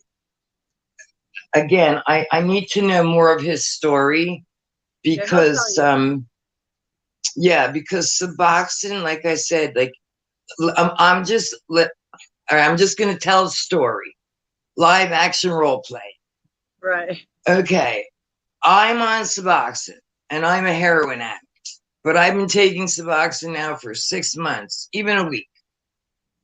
again, I need to know more of his story Yeah, he'll tell because, you. yeah, because Suboxone, like I said, like I'm just going to tell a story, live action role play. Right. Okay, I'm on Suboxone and I'm a heroin addict, but I've been taking Suboxone now for 6 months, even a week.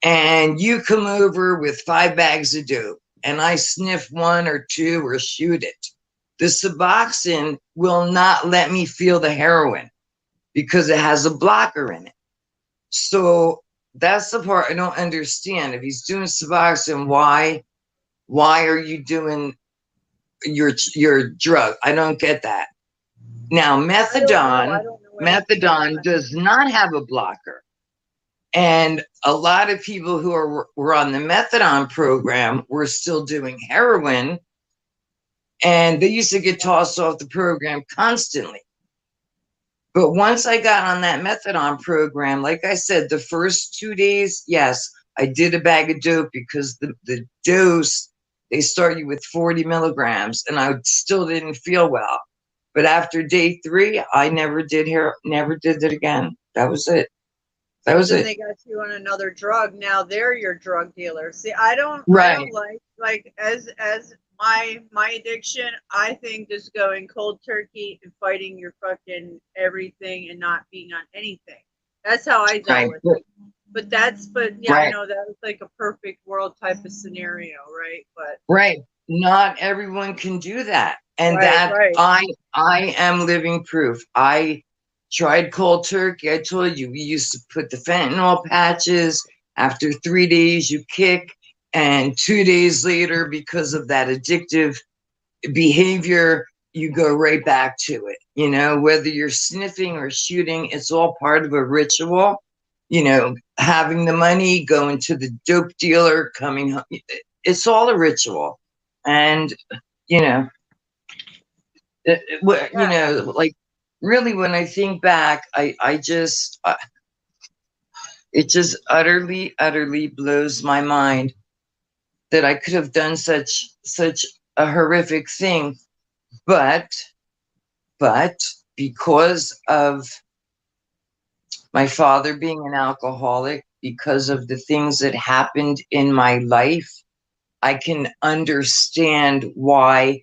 And you come over with 5 bags of dope and I sniff one or two or shoot it. The Suboxone will not let me feel the heroin because it has a blocker in it. So that's the part I don't understand. If he's doing Suboxone, why are you doing your drug? I don't get that. Now, I don't know. I methadone, don't know what he's methadone on. does not have a blocker. And a lot of people who were on the methadone program were still doing heroin, and they used to get tossed off the program constantly. But once I got on that methadone program, like I said, the first 2 days, yes, I did a bag of dope because the dose, they start you with 40 milligrams, and I still didn't feel well. But after day 3, I never did it again. That was it. That was Then it. they got you on another drug. Now they're your drug dealer. See, I don't Right. like as my addiction. I think just going cold turkey and fighting your fucking everything and not being on anything. That's how I dealt Right. with it. But yeah, I Right. know that was like a perfect world type of scenario, right? But Right. Not everyone can do that. And that right. I am living proof. I tried cold turkey. I told you we used to put the fentanyl patches. After 3 days, you kick, and 2 days later, because of that addictive behavior, you go right back to it. You know, whether you're sniffing or shooting, it's all part of a ritual. You know, having the money, going to the dope dealer, coming home. It's all a ritual. And, you know, Yeah. like really when I think back, it just utterly blows my mind that I could have done such a horrific thing. But because of my father being an alcoholic, because of the things that happened in my life, I can understand why.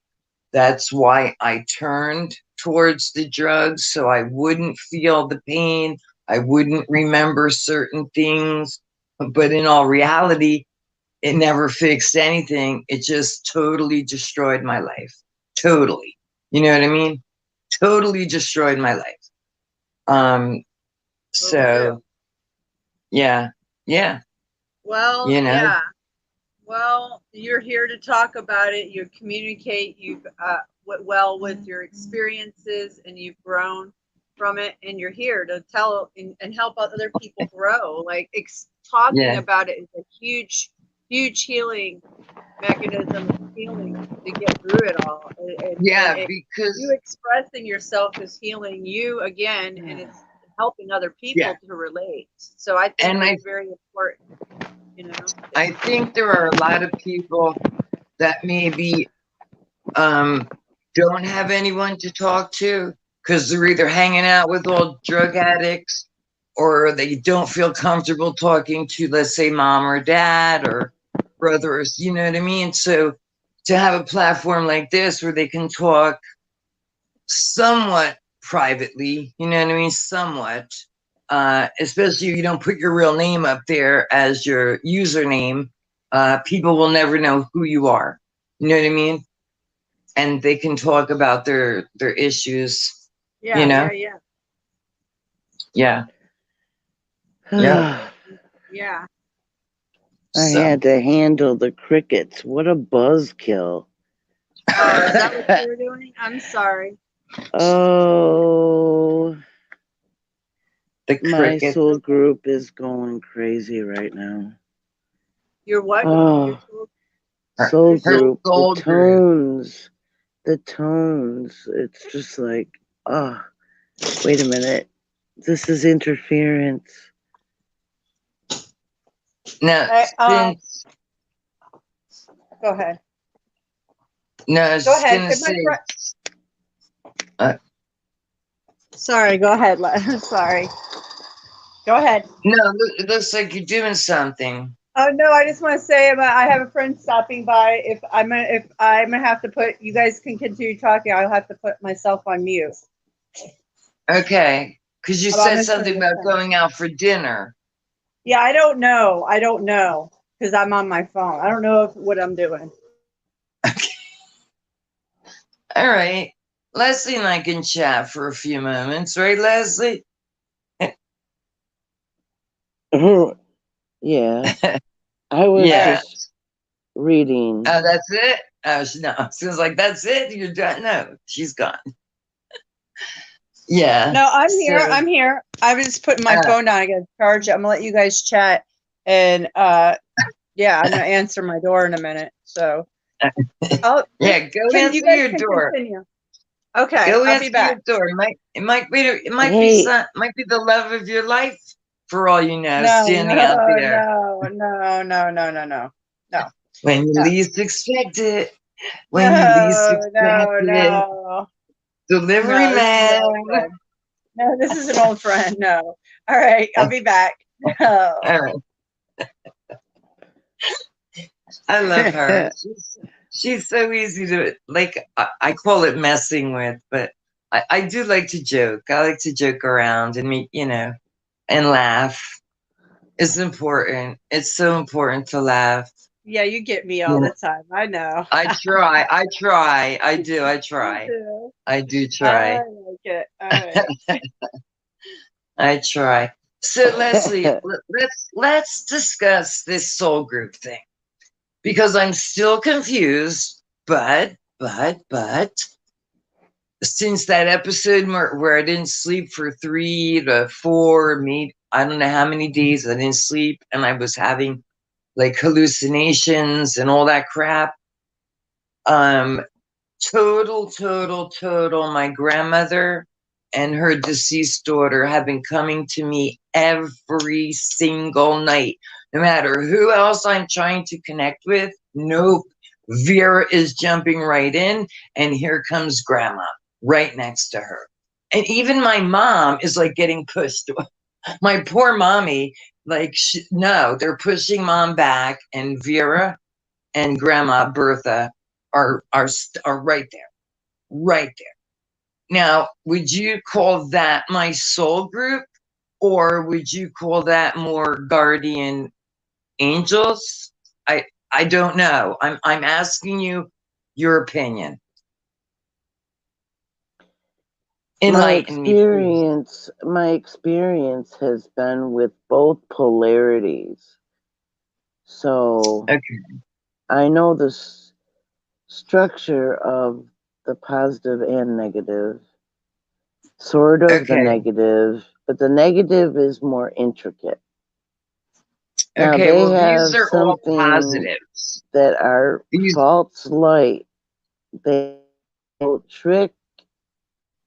That's why I turned towards the drugs, so I wouldn't feel the pain. I wouldn't remember certain things. But in all reality, it never fixed anything. It just totally destroyed my life. Totally. You know what I mean? Totally destroyed my life. Um, Totally do. so yeah, yeah, Well, you know, yeah. Well, you're here to talk about it. You communicate. You've well with your experiences, and you've grown from it. And you're here to tell and help other people grow. Like talking yeah, about it is a huge healing mechanism of healing to get through it all. yeah, You because expressing yourself is healing you again, and it's helping other yeah, people to relate. So I think and it's very important. You know. I think there are a lot of people that maybe don't have anyone to talk to because they're either hanging out with old drug addicts or they don't feel comfortable talking to, let's say, mom or dad or brothers, you know what I mean? So to have a platform like this where they can talk somewhat privately, you know what I mean? Somewhat. Especially if you don't put your real name up there as your username, people will never know who you are. You know what I mean? And they can talk about their issues, Yeah, you know? yeah, Yeah. Yeah. yeah. I So had to handle the crickets. What a buzzkill. Oh, is that what you were doing? I'm sorry. Oh, the my cricket. soul group is going crazy right now. Your what? Your Oh, soul- soul your Her soul- group, the soul group. tones, the tones. It's just like, oh, wait a minute. This is interference. Now, Hey, since go ahead. no, I was Go just ahead. gonna Could my say, friend? uh, Sorry. Go ahead. Sorry. Go ahead. no, it looks like you're doing something. Oh no, I just want to say I have a friend stopping by. If I'm gonna have to put, you guys can continue talking. I'll have to put myself on mute. Okay, because you I'm said just saying something this about thing. going out for dinner. Yeah, I don't know. I don't know because I'm on my phone. I don't know what I'm doing. All right, Leslie and I can chat for a few moments, right, Leslie? Yeah, I was Yeah. just reading. Oh, that's it. No, she was like, "That's it. You're done." No, she's gone. Yeah. No, I'm here. So, I'm here. I was just putting my uh, phone down. I got to charge it. I'm gonna let you guys chat, and yeah, I'm gonna answer my door in a minute. So, oh, yeah, go you answer guys your can door. continue. Okay, Go I'll be answer your back. door. Hey, Might be the love of your life, for all you know, No, standing out no, there no, no, no, no, no, no, no, when you no, least expect it. When you least no, expect no, it, no. delivery No, this is an man. old friend. No, this is an old friend. No. All right, I'll be back. No. All right, I love her. She's so easy to like. I call it messing with, but I do like to joke. I like to joke around and meet, and laugh. It's important. It's so important to laugh. Yeah, you get me all You know, the time. I know. I try. I try. I do. I Me try. too. I do I try. like it. All right. I try. So Leslie, let's discuss this soul group thing because I'm still confused. But since that episode where I didn't sleep for 3 to 4, maybe I don't know how many days I didn't sleep, and I was having like hallucinations and all that crap. Um, total. My grandmother and her deceased daughter have been coming to me every single night. No matter who else I'm trying to connect with, nope. Vera is jumping right in, and here comes grandma right next to her. And even my mom is like getting pushed. My poor mommy, like, no, they're pushing mom back, and Vera and grandma Bertha are right there, right there. Now, would you call that my soul group, or would you call that more guardian angels? I don't know. I'm asking you your opinion. Enlighten me, please. My experience has been with both polarities. So Okay. I know the structure of the positive and negative, sort of the Okay. negative, but the negative is more intricate. Now Okay. they Well, these have are all something positives. that are These. false light. They trick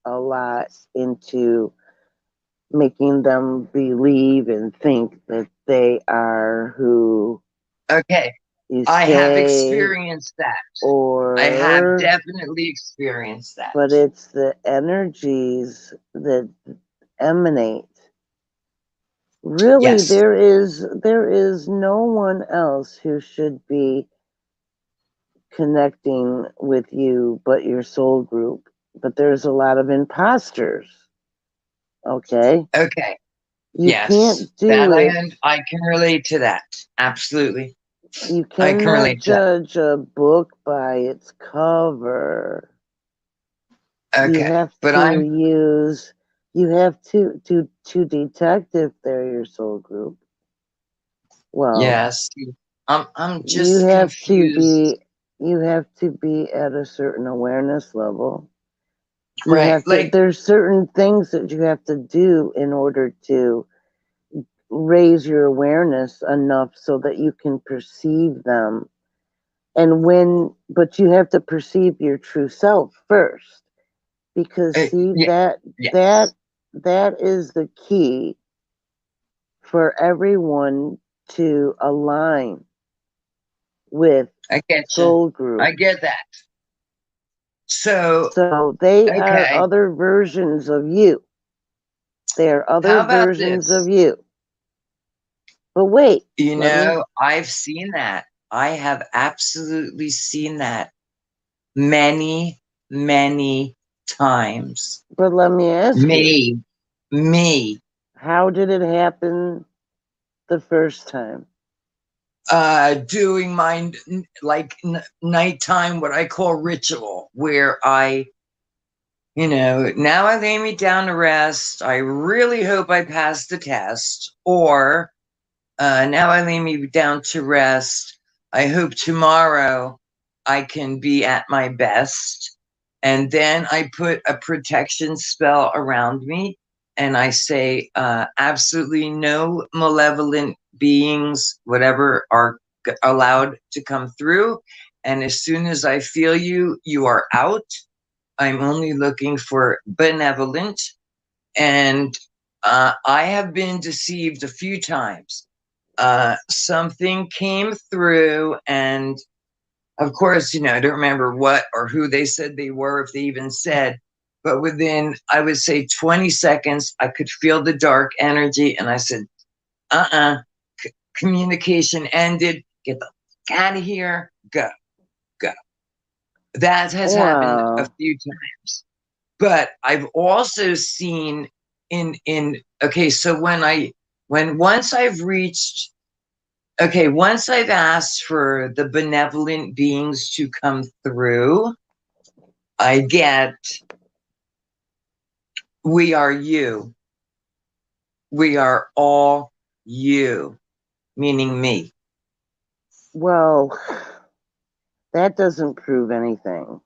a lot into making them believe and think that they are who Okay. you I have say, experienced that. I have or definitely experienced that. but it's the energies that emanate. Really, Yes. there is no one else who should be connecting with you but your soul group. But there's a lot of imposters. Okay? Okay. You Yes. can't do That it. I can relate to that. Absolutely. You I can cannot relate to that. judge a book by its cover. You Okay. have But to I'm use, you have to detect if they're your soul group. Well, yes. I'm you just have to confused. be, you have to be at a certain awareness level. You Right. have to, Like there's certain things that you have to do in order to raise your awareness enough so that you can perceive them. And but you have to perceive your true self first, because see yeah, that yes. that is the key for everyone to align with I get you. soul group. I get that. So, So they are okay. other versions of you. They are other How about versions of this? you. But wait, You let me know, I've seen that. I have absolutely seen that many, many times. but let me ask you, Me, me, how did it happen the first time? doing my like nighttime, what I call ritual, where now I lay me down to rest. I really hope I pass the test, or now I lay me down to rest. I hope tomorrow I can be at my best. And then I put a protection spell around me and I say, absolutely no malevolent beings, whatever, are allowed to come through. And as soon as I feel you, you are out. I'm only looking for benevolent. And I have been deceived a few times. Something came through, and of course, I don't remember what or who they said they were, if they even said, but within, I would say, 20 seconds, I could feel the dark energy, and I said, communication ended, get the fuck out of here, go, go. That has happened a Wow. few times. But I've also seen okay, so once I've reached, okay, once I've asked for the benevolent beings to come through, I get, we are you. We are all you, meaning me. Well, that doesn't prove anything.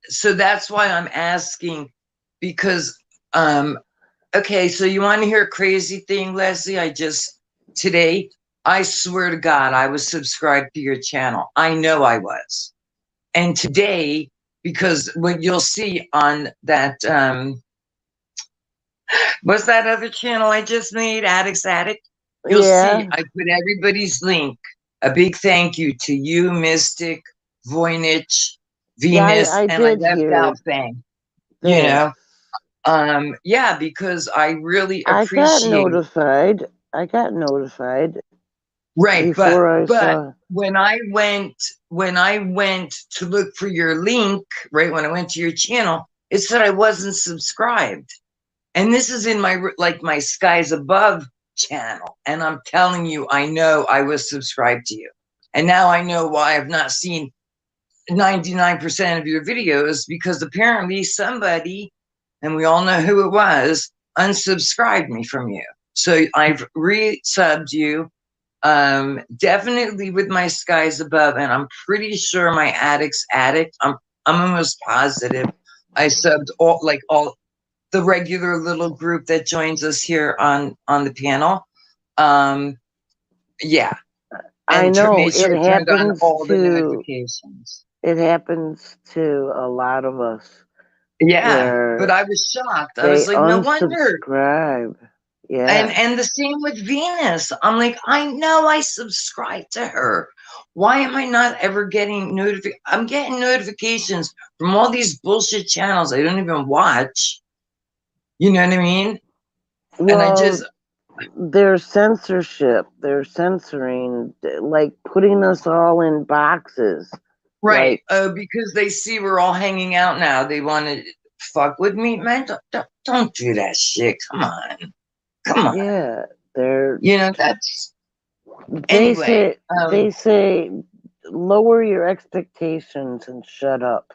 So that's why I'm asking, because, okay, so you want to hear a crazy thing, Leslie? Today, I swear to God, I was subscribed to your channel. I know I was. And today, because what you'll see on that, what's that other channel I just made, Addicts Addict? You'll see Yeah. I put everybody's link. A big thank you to you, Mystic, Voynich, Yeah, Venus, I and I did left hear out Fang. You that. know, yeah, because I really I got appreciate. notified. I got notified Right, before I but saw. when I went to look for your link, right, when I went to your channel, it said I wasn't subscribed. And this is in my Skies Above channel. And I'm telling you, I know I was subscribed to you. And now I know why I've not seen 99% of your videos, because apparently somebody, and we all know who it was, unsubscribed me from you. So I've re-subbed you, definitely with my Skies Above, and I'm pretty sure my Addicts Addict, I'm almost positive I subbed all the regular little group that joins us here on the panel. Um, yeah, I and know made sure I turned on all the notifications. it happens to a lot of us Yeah, but where I was shocked. I they was like, no wonder. unsubscribe. And Yeah. and the same with Venus. I'm like, I know I subscribed to her. Why am I not ever getting I'm getting notifications from all these bullshit channels I don't even watch. You know what I mean? And I just, Well, their censorship, their censoring, like putting us all in boxes. Right. Like, Because they see we're all hanging out now. They want to fuck with me, man. Don't do that shit. Come on. Come on. yeah, they're You know, that's they anyway. say they say lower your expectations and shut up.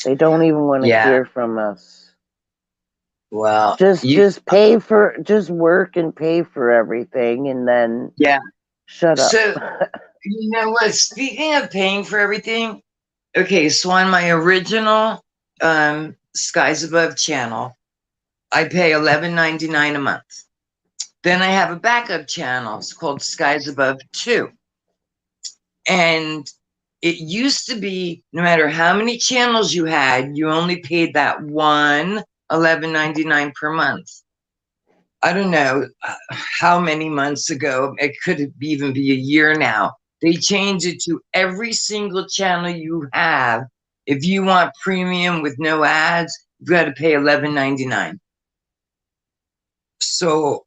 They don't even want to Yeah. hear from us. Well, Just pay for, just work and pay for everything, and then yeah. shut up. So, you know what? Speaking of paying for everything, okay, so on my original Skies Above channel, I pay $11.99 a month. Then I have a backup channel. It's called Skies Above 2. And it used to be no matter how many channels you had, you only paid that one $11.99 per month. I don't know how many months ago, it could even be a year now. They changed it to every single channel you have. If you want premium with no ads, you've got to pay $11.99. So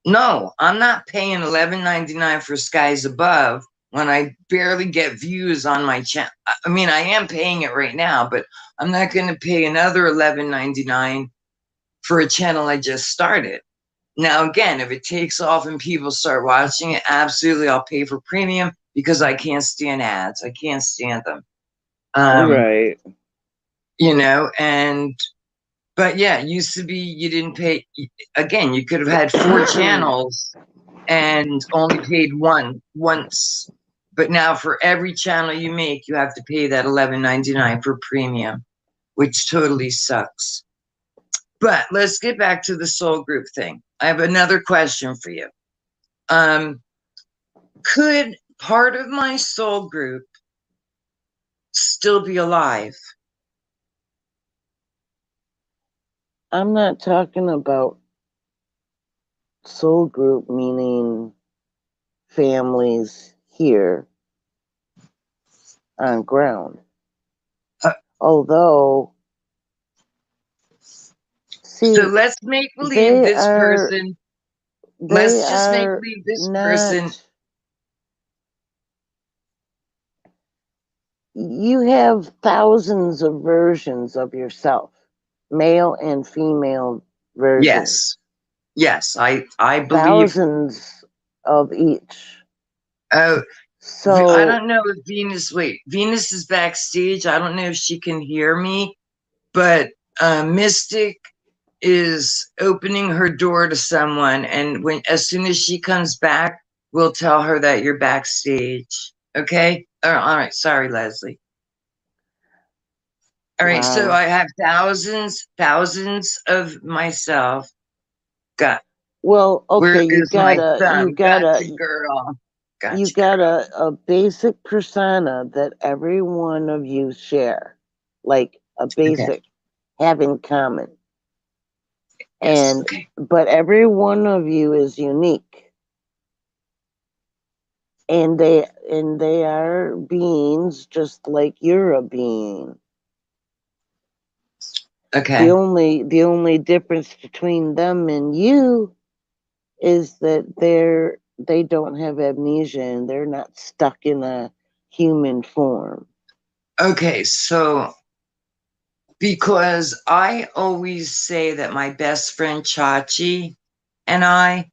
no, I'm not paying $11.99 for Skies Above when I barely get views on my channel. I mean, I am paying it right now, but I'm not going to pay another $11.99 for a channel I just started. Now, again, if it takes off and people start watching it, absolutely, I'll pay for premium because I can't stand ads. I can't stand them. Right. You know, but yeah, it used to be you didn't pay. Again, you could have had 4 channels and only paid once. But now for every channel you make, you have to pay that $11.99 for premium, which totally sucks. But let's get back to the soul group thing. I have another question for you. Could part of my soul group still be alive? I'm not talking about soul group meaning families here on ground. Uh, Although, see, so let's make believe they this are person. they Let's just make are believe this person. not. You have thousands of versions of yourself, male and female versions. Yes, I believe. Thousands of each. Oh, I So, don't know if Venus. Wait, Venus is backstage. I don't know if she can hear me, but Mystic is opening her door to someone, and as soon as she comes back, we'll tell her that you're backstage. Okay? All right. Sorry, Leslie. All right. So wow. I have thousands of myself. Got. Well, Where okay, is my thumb? Gotcha, girl. you Gotcha, got girl. a basic persona that every one of you share, like a Okay. basic have in common. Yes. And Okay. but every one of you is unique. And they are beings just like you're a being. Okay. The only difference between them and you is that they don't have amnesia and they're not stuck in a human form. Okay. So because I always say that my best friend Chachi and I,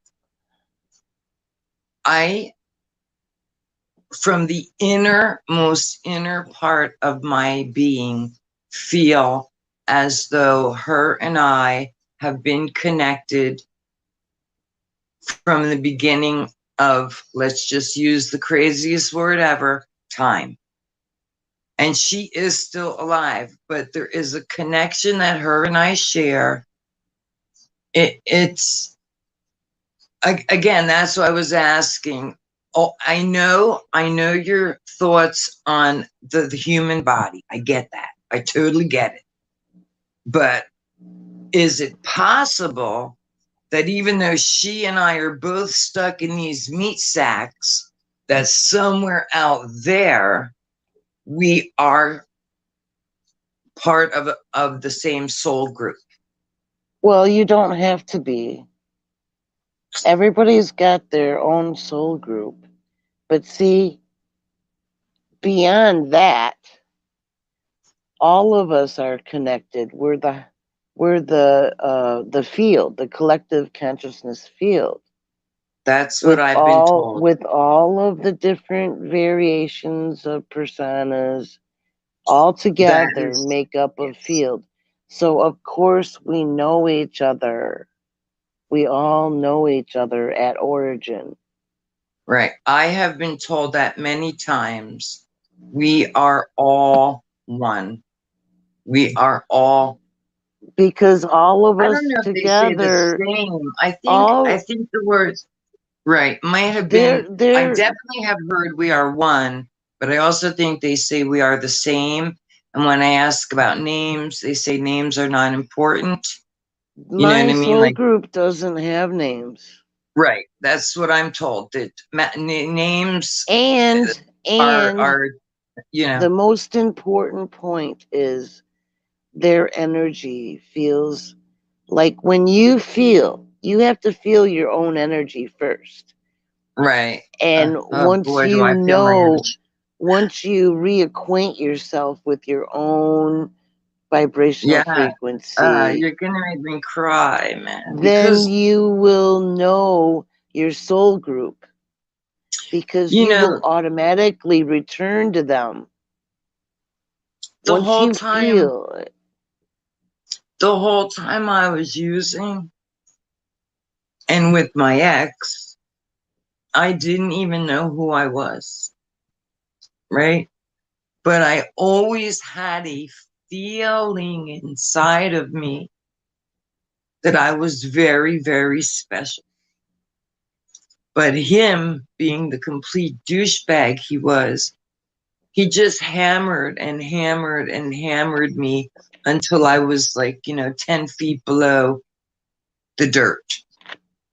from the most inner part of my being, feel as though her and I have been connected from the beginning of, let's just use the craziest word ever, time. And she is still alive, but there is a connection that her and I share. It's again, that's what I was asking. Oh, I know your thoughts on the human body. I get that. I totally get it. But is it possible that even though she and I are both stuck in these meat sacks, that somewhere out there we are part of the same soul group? Well, you don't have to be. Everybody's got their own soul group. But see, beyond that, all of us are connected. We're the field, the collective consciousness field. That's what I've been told. With all of the different variations of personas all That together is, make up a yes. field. So of course we know each other. We all know each other at origin. Right. I have been told that many times. We are all one. We are all. Because all of I don't us know if they say the together, same. I all think the words right might have they're been. I they're definitely have heard we are one, but I also think they say we are the same. And when I ask about names, they say names are not important. You know what my I mean? soul Like, group doesn't have names. right. That's what I'm told. That names And are the most important point is their energy feels like when you feel, you have to feel your own energy first. right. And Oh boy, do I feel my energy. once you reacquaint yourself with your own vibrational Yeah. frequency, You're gonna make me cry, man. then Because you will know your soul group because you you know will automatically return to them the once whole you time, feel it. I was using and with my ex, I didn't even know who I was, right? But I always had a feeling inside of me that I was very, very special. But him being the complete douchebag he was, he just hammered and hammered and hammered me until I was like, 10 feet below the dirt.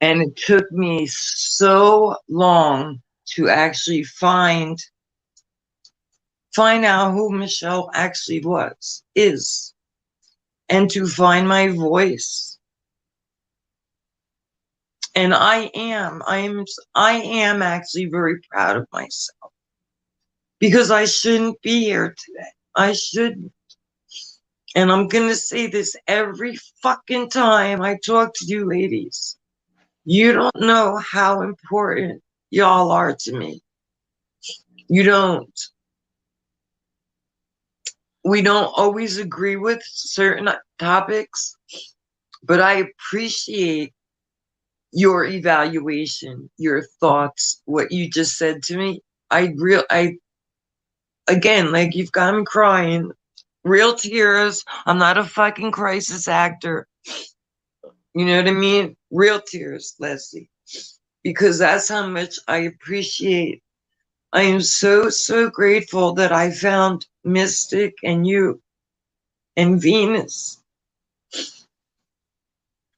And it took me so long to actually find out who Michelle actually is, and to find my voice. And I am actually very proud of myself because I shouldn't be here today. I shouldn't. And I'm going to say this every fucking time I talk to you ladies. You don't know how important y'all are to me. You don't. We don't always agree with certain topics, but I appreciate your evaluation, your thoughts, what you just said to me. Again, like you've got me crying, real tears. I'm not a fucking crisis actor. You know what I mean? Real tears, Leslie, because that's how much I appreciate. I am so, so grateful that I found Mystic and you and Venus.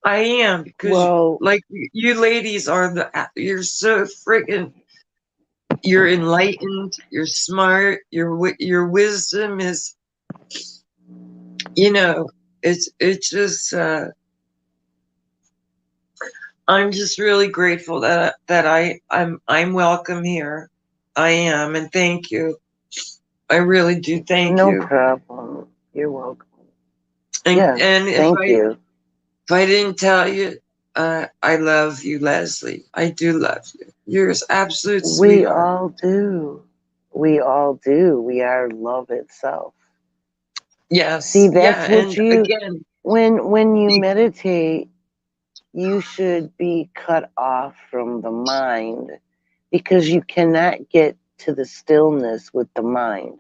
I am, because Well, like you ladies you're so friggin', you're enlightened, you're smart, your wisdom is, it's just, I'm just really grateful I'm welcome here. I am, and thank you. I really do thank no you. problem. You're welcome. And Yes, thank you. if I didn't tell you, I love you, Leslie. I do love you. You're an absolute We sweetheart. all do. We all do. We are love itself. See, Yes, that's yeah, what and you again, when you meditate, you should be cut off from the mind because you cannot get to the stillness with the mind.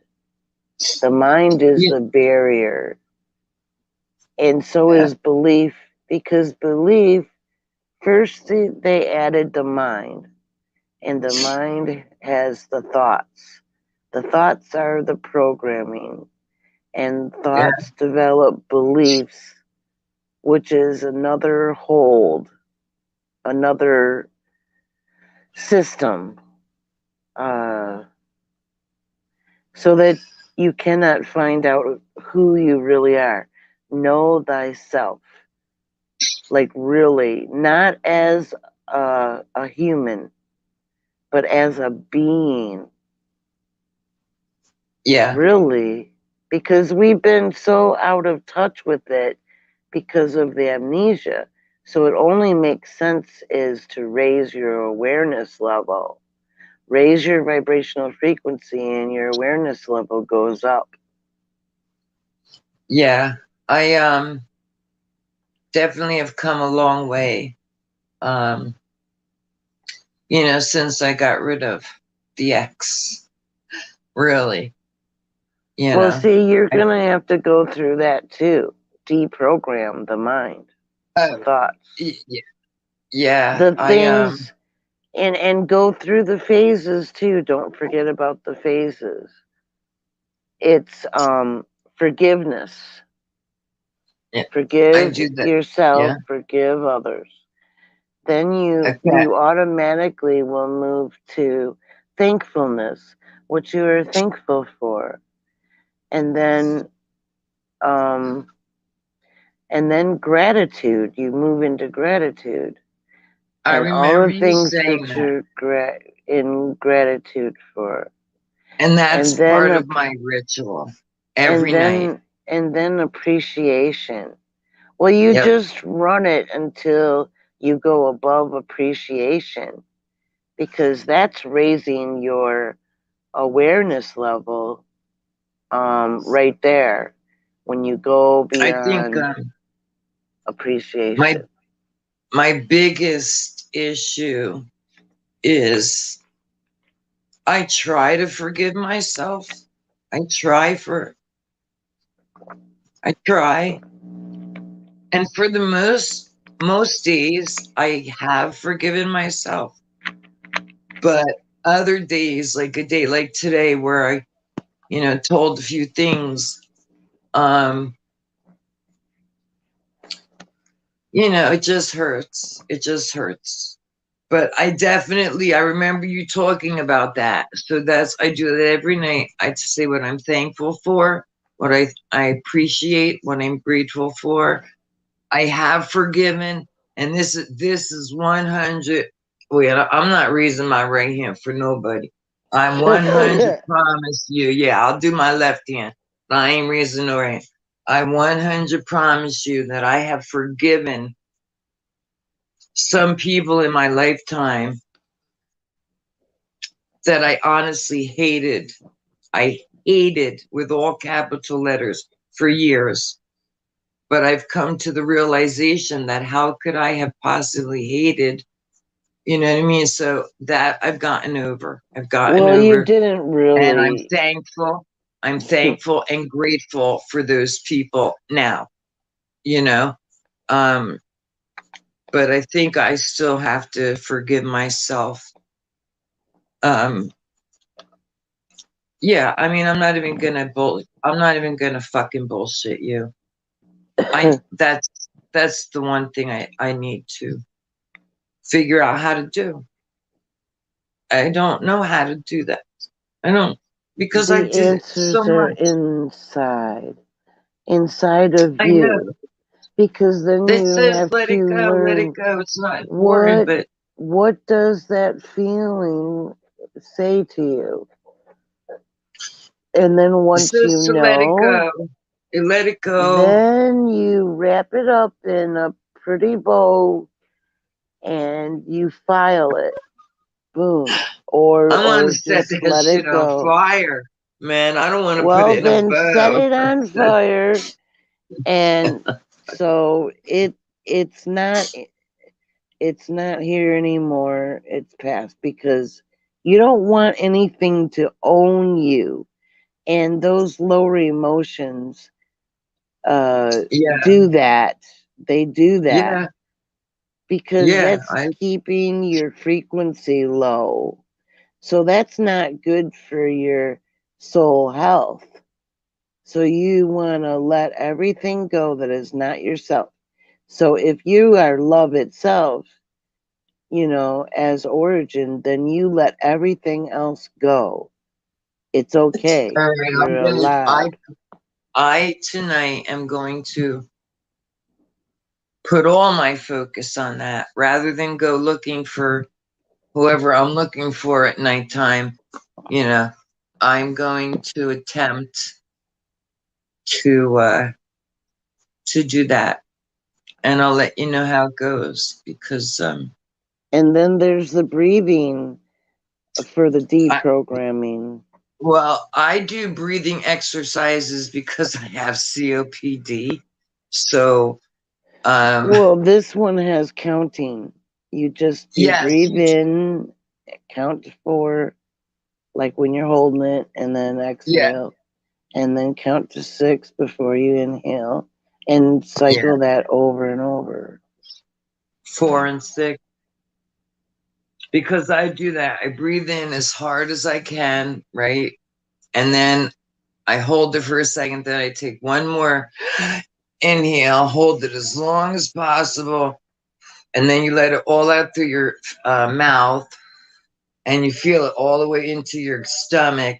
The mind is yeah, the barrier, and so yeah, is belief, because belief, first they added the mind, and the mind has the thoughts. The thoughts are the programming, and yeah, thoughts develop beliefs, which is another hold, another system, uh, so that you cannot find out who you really are. Know thyself. Like, really, not as a human, but as a being, Yeah. really, because we've been so out of touch with it because of the amnesia. So it only makes sense is to raise your awareness level, raise your vibrational frequency, and your awareness level goes up. Yeah. I definitely have come a long way. Um, since I got rid of the X. Really. Well, see, you're I, gonna have to go through that too. Deprogram the mind, oh, thoughts, yeah. the things, and go through the phases too. Don't forget about the phases. It's forgiveness. Yeah, I Forgive do that. yourself, Yeah. forgive others. Then you Okay. automatically will move to thankfulness, what you are thankful for. And then um gratitude. You move into gratitude I and all remember the you things saying that that. you're in gratitude for. And And that's then part of my ritual and every night. then appreciation. Well, you Yep. just run it until you go above appreciation, because that's raising your awareness level right there when you go I think beyond my appreciation. my biggest issue is I try to forgive myself. I try for I try. And for the most days I have forgiven myself. But other days, like a day like today where I, told a few things, um, it just hurts. It just hurts. But I remember you talking about that. So I do that every night. I say what I'm thankful for, what I appreciate, what I'm grateful for. I have forgiven, and this is 100. Wait, I'm not raising my right hand for nobody. I'm 100 promise you. Yeah, I'll do my left hand, but I ain't raising no right hand. I 100 promise you that I have forgiven some people in my lifetime that I honestly hated. I hated with all capital letters for years. But I've come to the realization that how could I have possibly hated? You know what I mean? So that I've gotten over. I've gotten Well, you over, didn't and I'm really. thankful. I'm thankful and grateful for those people now, you know. Um, but I think I still have to forgive myself. Um, yeah, I mean, I'm not even gonna fucking bullshit you. I that's the one thing I need to figure out how to do. I don't know how to do that. I don't, because I The did it so answers are much. inside of I know. you, because then It you says have let it to go, let it learn go. It's not important, what but does that feeling say to you. And then it once says you to let it know, go. You let it go. then you wrap it up in a pretty bow and you file it. Boom. I want Or to set just that let shit it on go. fire, man. I don't want to put Well, it in a then set bow. it on fire. And so it's not here anymore. It's past, because you don't want anything to own you. And those lower emotions Yeah, do that. They do that yeah, because yeah. that's keeping your frequency low. So that's not good for your soul health. So you want to let everything go that is not yourself. So if you are love itself, as origin, then you let everything else go. It's okay. All right, You're I'm gonna. allowed. I tonight am going to. put all my focus on that rather than go looking for whoever I'm looking for at nighttime. You know, I'm going to attempt to do that, and I'll let you know how it goes because And then there's the breathing for the I, deprogramming. well, I do breathing exercises because I have COPD. So Well, this one has counting. You yes, breathe in, count to 4, like when you're holding it, and then yeah, exhale, and then count to 6 before you inhale, and yeah, cycle that over and over. 4 and 6. Because I do that. I breathe in as hard as I can, right? And then I hold it for a second, then I take one more inhale, hold it as long as possible, and then you let it all out through your mouth, and you feel it all the way into your stomach,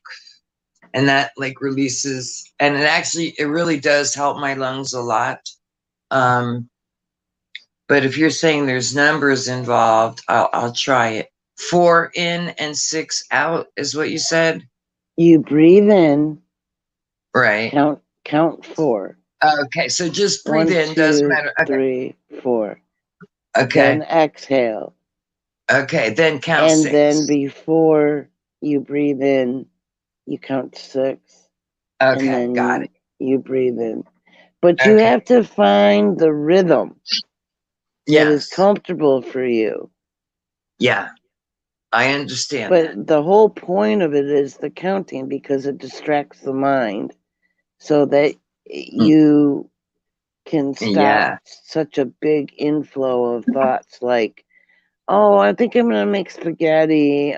and that like releases, and it really does help my lungs a lot. Um, but if you're saying there's numbers involved, I'll try it. 4 in and 6 out is what you said, You breathe in, right? count 4. Okay, so just breathe 1, in, doesn't 2, matter. Okay, 3, 4. okay, Then exhale. okay. Then count And then 6. before you breathe in, you count 6. And Okay, got then it. you breathe in. But you Okay, have to find the rhythm that is yes, comfortable for you. yeah, I understand that. But the whole point of it is the counting because it distracts the mind so that Mm, you can stop yeah. such a big inflow of thoughts like, oh, I think I'm gonna make spaghetti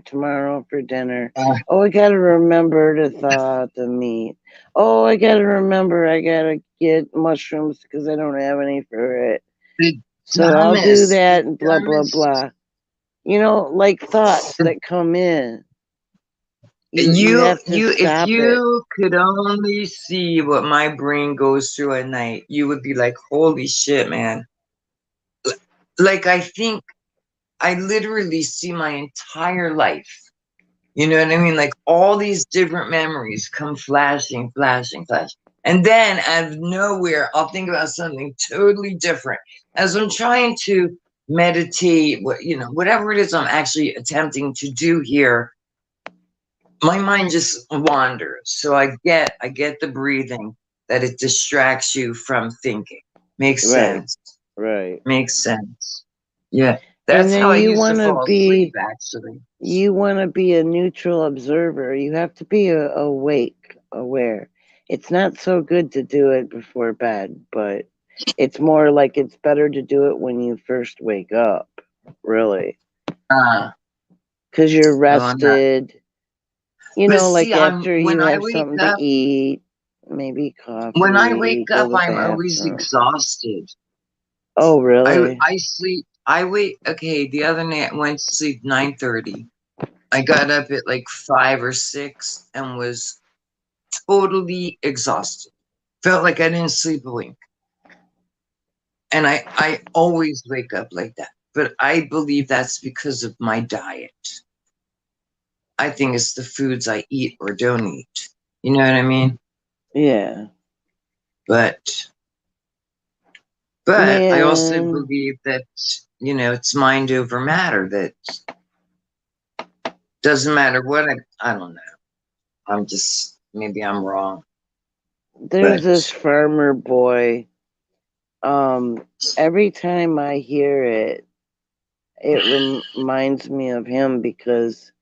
tomorrow for dinner. Uh, Oh, I gotta remember to thaw the meat. Oh, I gotta remember I gotta get mushrooms because I don't have any for it. the So I'll do the that and blah blah dumbest. blah. You know, like thoughts that come in. You have to If stop it. you could only see what my brain goes through at night, you would be like, holy shit, man. Like, I think I literally see my entire life. You know what I mean? Like, all these different memories come flashing, flashing, flashing. And then out of nowhere, I'll think about something totally different. As I'm trying to meditate, whatever it is I'm actually attempting to do here, my mind just wanders. So I get the breathing that it distracts you from thinking. Makes Right, sense. right. Makes sense. Yeah. And That's then how I used to fall asleep, actually. you want to be a neutral observer. You have to be awake, aware. It's not so good to do it before bed, but it's more like it's better to do it when you first wake up, really, Uh, because you're well, I'm not. rested. You But know, see, like I'm after you have something to eat, maybe when I coffee, wake go up, to the I'm always bathroom. exhausted. Oh, I really? I sleep. I wait. Okay, the other night I went to sleep 9:30. I got up at like 5 or 6 and was totally exhausted. Felt like I didn't sleep a wink. And I always wake up like that. But I believe that's because of my diet. I think it's the foods I eat or don't eat. You know what I mean? Yeah. But But I also Man, believe that, it's mind over matter, that doesn't matter what I don't know. Maybe I'm wrong, there's but this farmer boy. Every time I hear it, it reminds me of him because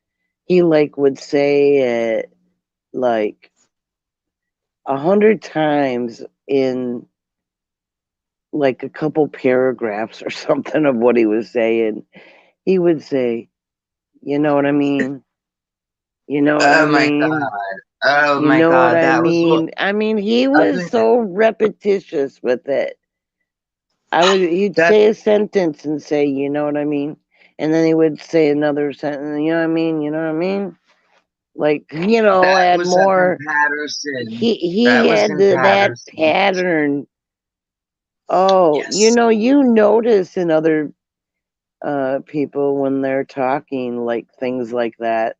he like would say it like 100 times in like a couple paragraphs or something of what he was saying. He would say, "You know what I mean? You know what I oh my mean? God. Oh You my know what God. I That was what mean?" I mean, he I was think so repetitious with it. He'd that say a sentence and say, "You know what I mean?" And then he would say another sentence, "You know what I mean? You know what I mean?" Like, that add was up in more. Patterson. He That was had in that Patterson. pattern Oh, Yes. you notice in other people when they're talking like things like that.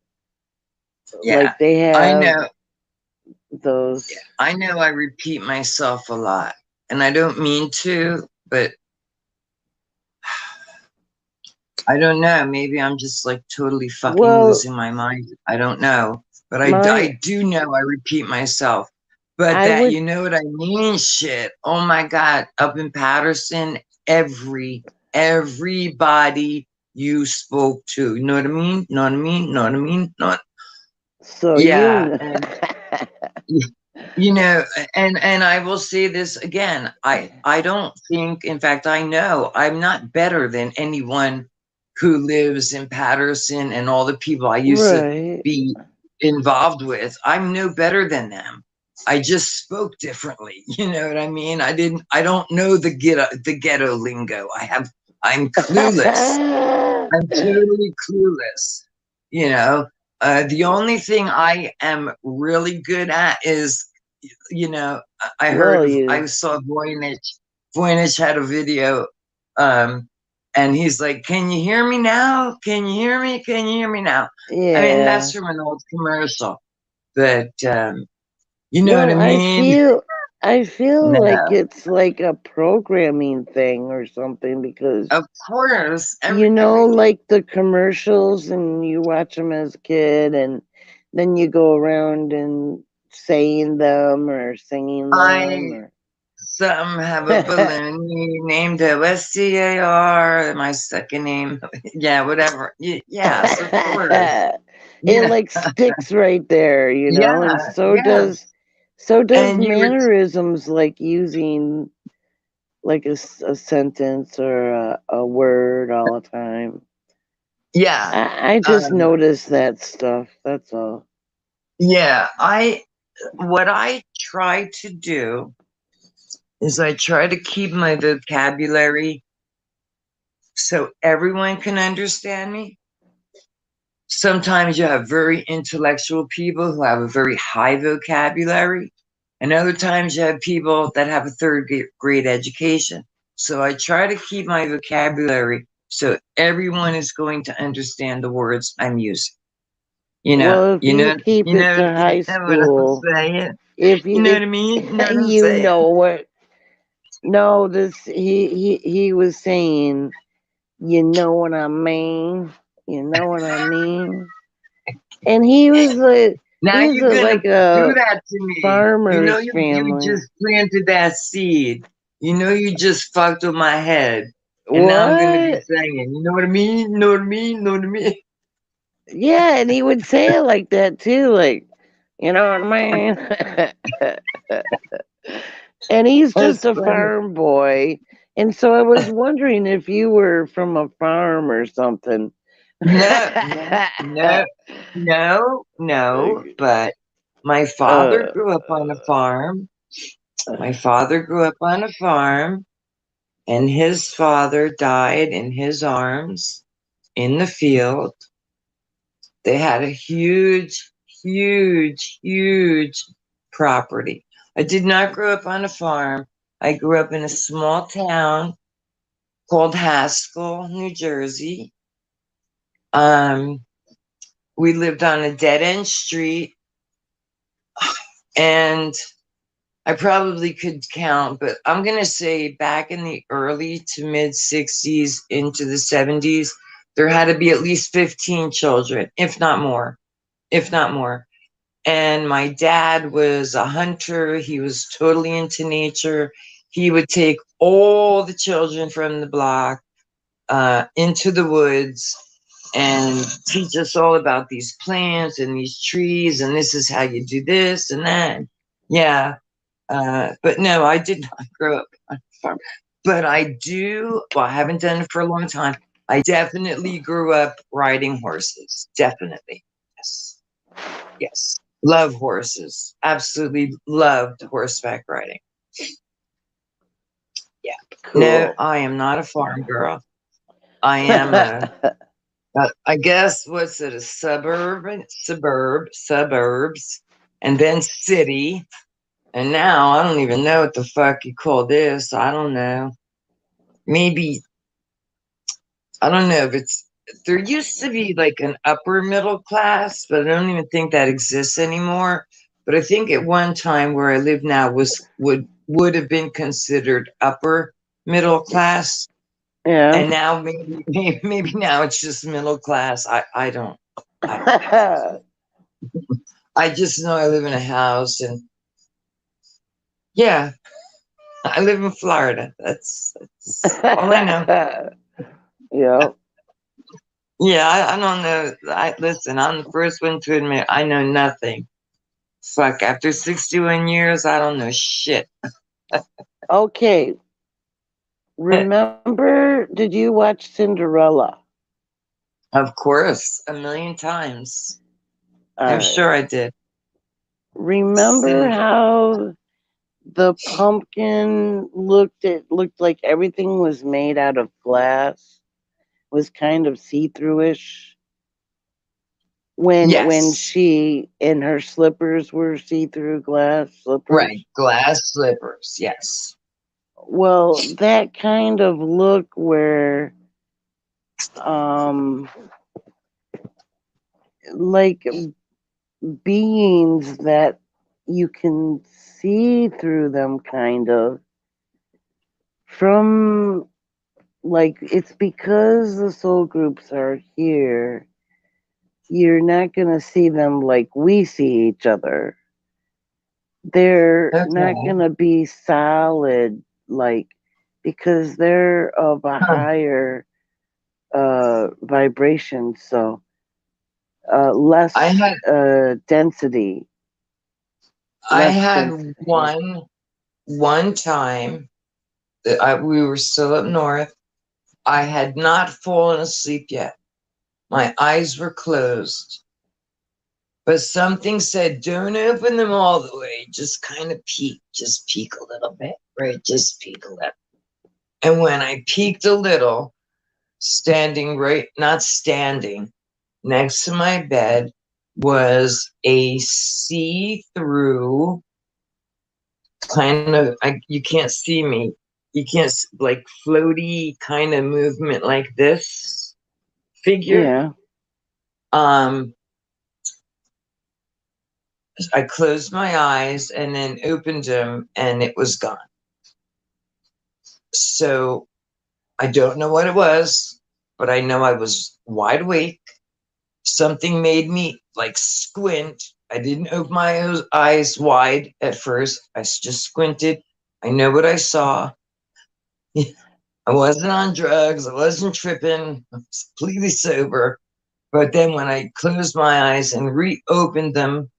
Yeah. Like they I have know. those. Yeah. I know I repeat myself a lot. And I don't mean to, but I don't know. Maybe I'm just like totally fucking Well, losing my mind. I don't know. But my I do know I repeat myself. But I that, would you know what I mean? Shit. Oh my God. Up in Patterson, everybody you spoke to. You know what I mean? Know what I mean? Know what I mean? Know what, so yeah. you And you know, and I will say this again. I don't think, in fact, I know I'm not better than anyone who lives in Patterson and all the people I used to right. be involved with. I'm no better than them. I just spoke differently. You know what I mean? I don't know the ghetto lingo. I'm clueless. I'm totally clueless. You know, the only thing I am really good at is, you know, Well, I you saw Voynich. Voynich had a video, um, and he's like, "Can you hear me now? Can you hear me? Can you hear me now?" I mean, that's yeah. from an old commercial, but you know what I Well, mean? I feel like No, it's like a programming thing or something because of course, everything. like the commercials and you watch them as a kid and then you go around and saying them or singing them I or some have a balloon named OSCAR. My second name, yeah, whatever. Yes, of course. it Yeah, like sticks right there, and yeah, yes. so does And you were, mannerisms like using like a sentence or a word all the time. yeah, I just um, noticed that stuff. That's all. yeah. What I try to do is I try to keep my vocabulary so everyone can understand me. Sometimes you have very intellectual people who have a very high vocabulary, and other times you have people that have a grade education. So I try to keep my vocabulary so everyone is going to understand the words I'm using. Well, if you keep it to You high know what I'm school, saying? if You you know if what I mean? You know what I'm you saying? know what, no, this he was saying, you know what I mean, you know what I mean, and Now he was you're gonna like do a that to me. You know farmer's you family. just planted that seed. You know you just fucked with my head. And now I'm gonna be What? singing. You know what I mean? You know what I mean? You know what I mean? Yeah, and he would say it like that too, like, you know what I mean? And he's just That's a funny. farm boy. And so I was wondering if you were from a farm or something. No, no, no, no, no. But my father uh, grew up on a farm. My father grew up on a farm, and his father died in his arms in the field. They had a huge, huge, huge property. I did not grow up on a farm. I grew up in a small town called Haskell, New Jersey. Um, we lived on a dead end street, and I probably could count, but I'm going to say back in the early to mid 60s into the 70s, there had to be at least 15 children, if not more, if not more. And my dad was a hunter. He was totally into nature. He would take all the children from the block into the woods and teach us all about these plants and these trees, and this is how you do this and that. Yeah. But no, I did not grow up on a farm. But I do, well, I haven't done it for a long time. I definitely grew up riding horses. Definitely. Yes. Yes. Love horses. Absolutely loved horseback riding. Yeah. No, cool. I am not a farm girl. I am I guess, what's it, suburbs, and then city. And now I don't even know what the fuck you call this. I don't know. Maybe, I don't know if it's, there used to be like an upper middle class, but I don't even think that exists anymore. But I think at one time where I live now would have been considered upper middle class. Yeah. And now maybe now it's just middle class. I don't know. I just know I live in a house and yeah, I live in Florida. That's all I know. Yeah. Yeah, I don't know. Listen, I'm the first one to admit I know nothing. Fuck, after 61 years, I don't know shit. Okay. Remember, did you watch Cinderella? Of course, a million times. All I'm right. sure I did. Remember how the pumpkin looked? It looked like everything was made out of glass. Was kind of see-through-ish. When Yes, she and her slippers were see-through glass right. slippers. Glass slippers. Yes. Well, that kind of look where um like beings that you can see through them kind of from, like, it's because the soul groups are here, you're not going to see them like we see each other. They're not Okay. going to be solid, like, because they're of a Huh. higher vibration, so I less had density, I less had density. one time that we were still up north. I had not fallen asleep yet. My eyes were closed, but something said, "Don't open them all the way. Just kind of peek. Just peek a little bit, right? Just peek a little." And when I peeked a little, standing right, not standing, next to my bed was a see-through kind of, you can't see me. You can't, like floaty kind of movement like this figure. Yeah. Um, I closed my eyes and then opened them and it was gone. So I don't know what it was, but I know I was wide awake. Something made me like squint. I didn't open my eyes wide at first. I just squinted. I know what I saw. I wasn't on drugs. I wasn't tripping. I was completely sober. But then when I closed my eyes and reopened them,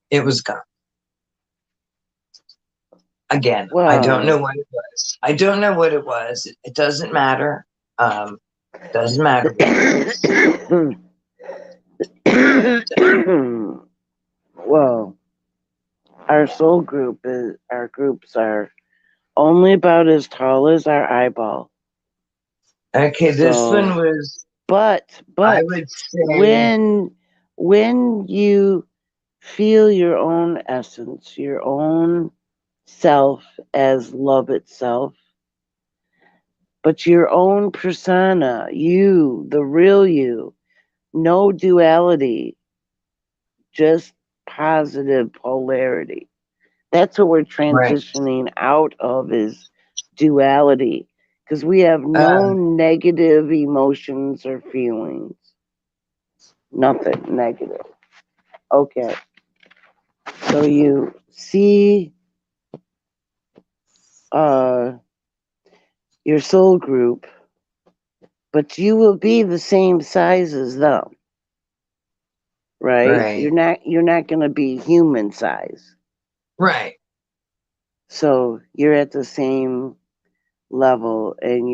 it was gone. Again, I don't know Well, what it was. I don't know what it was. It doesn't matter. Doesn't matter what it was. well, our soul group is, our groups are only about as tall as our eyeball. Okay, this one So, was, but I but would say, when you feel your own essence, your own self as love itself, but your own persona, you, the real you, no duality, just positive polarity. That's what we're right. transitioning out of, is duality, because we have no negative emotions or feelings. Nothing negative. Okay. So you see uh your soul group, but you will be the same size as them, right? Right. You're not going to be human size. Right. So you're at the same level, and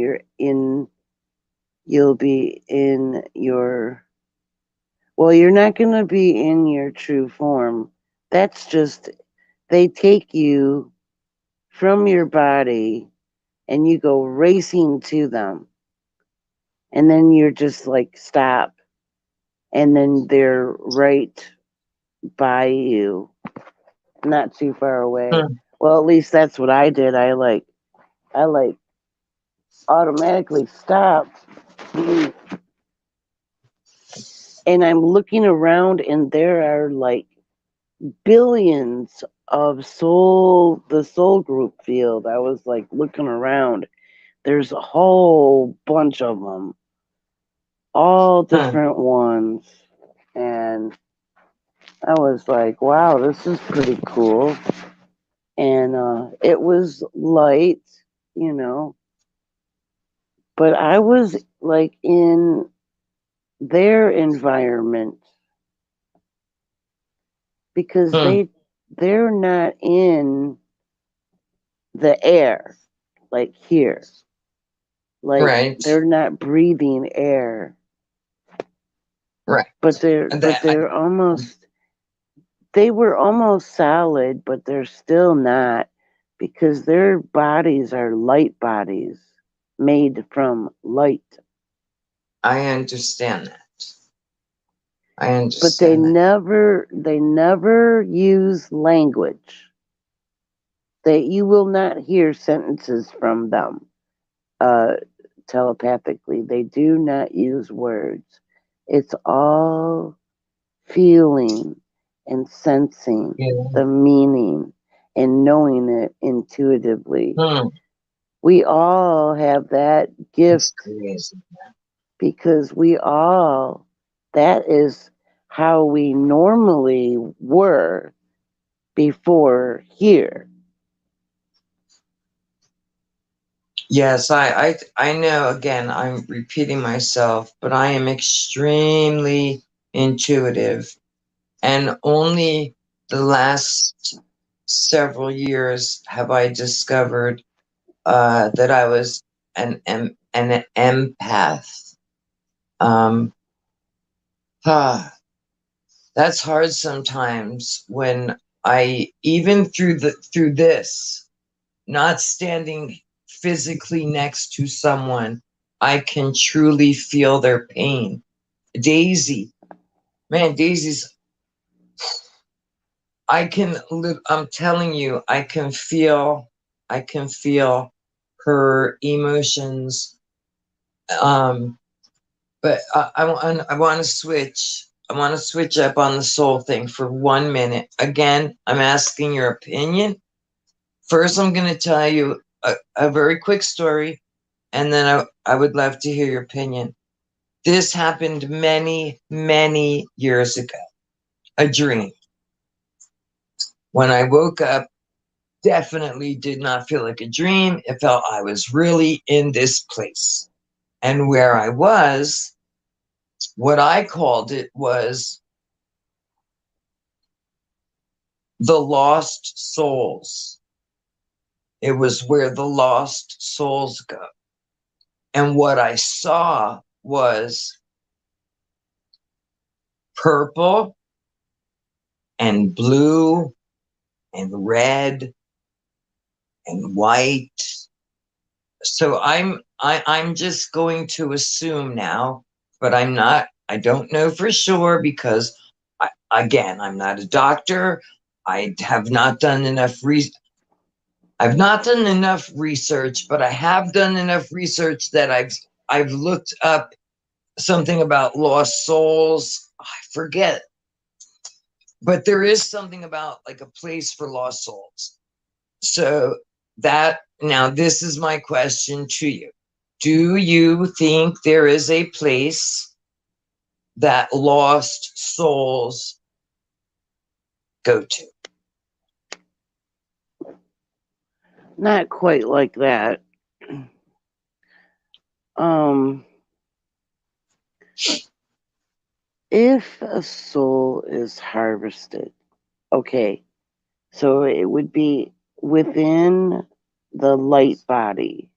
you'll be in your, well, you're not going to be in your true form. That's just, they take you from your body and you go racing to them. And then you're just like, stop. And then they're right by you. not too far away. Hmm. Well, at least that's what I did. I like automatically stopped, and I'm looking around, and there are like billions of the soul group field. I was like looking around. There's a whole bunch of them, all Hmm. different ones, and I was like, wow, this is pretty cool. And it was light, you know, but I was like in their environment because Hmm. they're not in the air like here. Like Right. they're not breathing air, Right. And but that I, they're almost they were almost solid, but they're still not because their bodies are light bodies made from light. I understand that. I But understand that. they never use language. That you will not hear sentences from them uh, telepathically. They do not use words. It's all feeling and sensing Yeah. the meaning and knowing it intuitively. Hmm. We all have that It's gift crazy. because that is how we normally were before here. Yes, I know, again, I'm repeating myself, but I am extremely intuitive. And only the last several years have I discovered that I was an empath. Um, ah, that's hard sometimes when even through this, not standing physically next to someone, I can truly feel their pain. Daisy, man, Daisy's, I'm telling you, I can feel her emotions. Um, but I want to switch up on the soul thing for 1 minute. Again, I'm asking your opinion. First, I'm going to tell you a very quick story, and then I would love to hear your opinion. This happened many, many years ago. A dream. When I woke up, definitely did not feel like a dream. It felt I was really in this place. And where I was, what I called it was the lost souls. It was where the lost souls go. And what I saw was purple and blue and red and white. So I'm just going to assume now, but I don't know for sure because again, I'm not a doctor. I have not done enough I've not done enough research, but I have done enough research that I've looked up something about lost souls. I forget, but there is something about like a place for lost souls. So this is my question to you. Do you think there is a place that lost souls go to? Not quite like that. Um, if a soul is harvested, okay, so it would be within the light body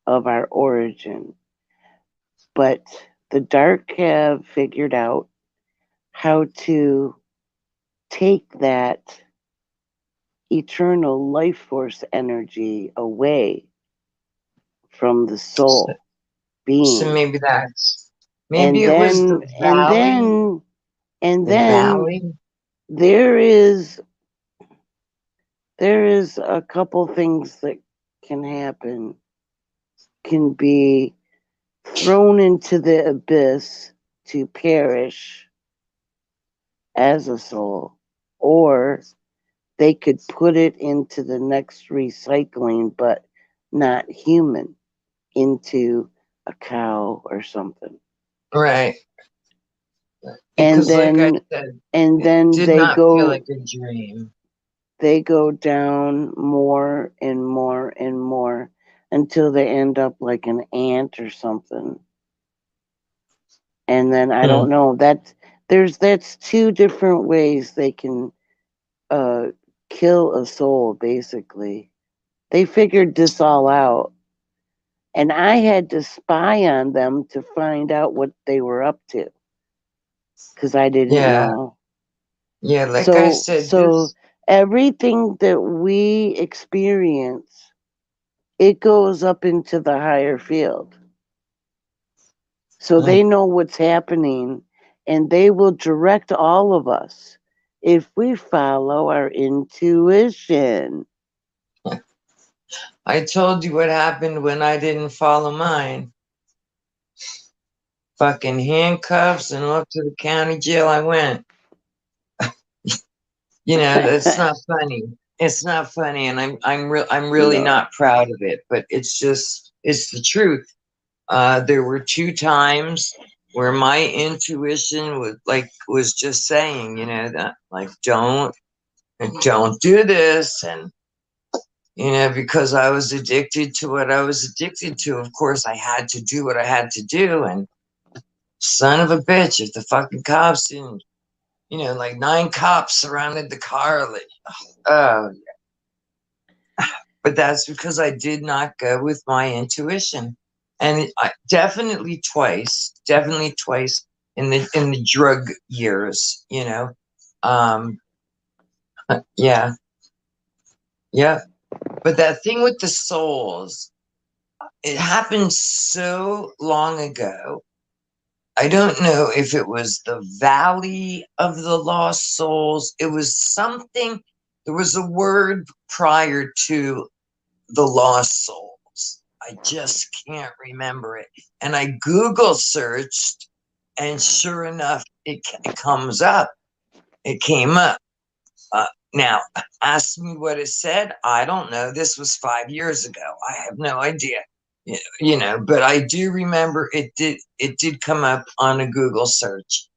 of our origin. But the dark have figured out how to take that eternal life force energy away from the So, soul so being. maybe And it was the then and valley, then and the then valley. there is there is a couple things that can happen. Can be thrown into the abyss to perish as a soul, or they could put it into the next recycling, but not human, into a cow or something. Right. And Because, like I then said, and it then did not feel like a dream. they go down more and more and more until they end up like an ant or something. And then I don't know, that's two different ways they can uh kill a soul, basically. They figured this all out, and I had to spy on them to find out what they were up to, because I didn't Yeah. know. Yeah, like I So said, this. everything that we experience, it goes up into the higher field. So they know what's happening, and they will direct all of us if we follow our intuition. I told you what happened when I didn't follow mine. Fucking handcuffs and up to the county jail I went. You know, that's not funny. It's not funny, and I'm really No. not proud of it. But it's the truth. There were 2 times where my intuition was just saying, you know, that like don't do this, and you know, because I was addicted to what I was addicted to. Of course, I had to do what I had to do, and son of a bitch, if the fucking cops didn't, you know, like 9 cops surrounded the car, like, oh, but that's because I did not go with my intuition, and definitely twice in the drug years, you know, um, yeah, yeah. But that thing with the souls, it happened so long ago. I don't know if it was the Valley of the Lost Souls. It was something, there was a word prior to the Lost Souls. I just can't remember it. And I Google searched, and sure enough, it comes up. It came up. Now, ask me what it said. I don't know. This was 5 years ago. I have no idea. You know, but I do remember it did come up on a Google search.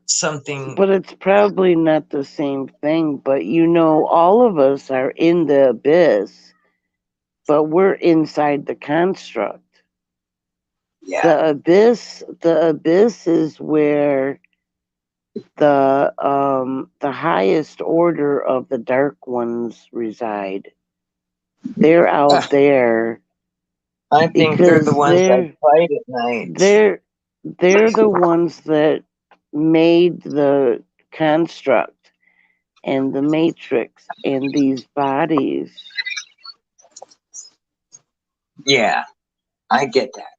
Something. But it's probably not the same thing. But you know, all of us are in the abyss, but we're inside the construct. Yeah. The abyss is where the highest order of the dark ones reside. They're out there I think they're the because ones that fight at night. they're the ones that made the construct and the matrix and these bodies. Yeah, I get that.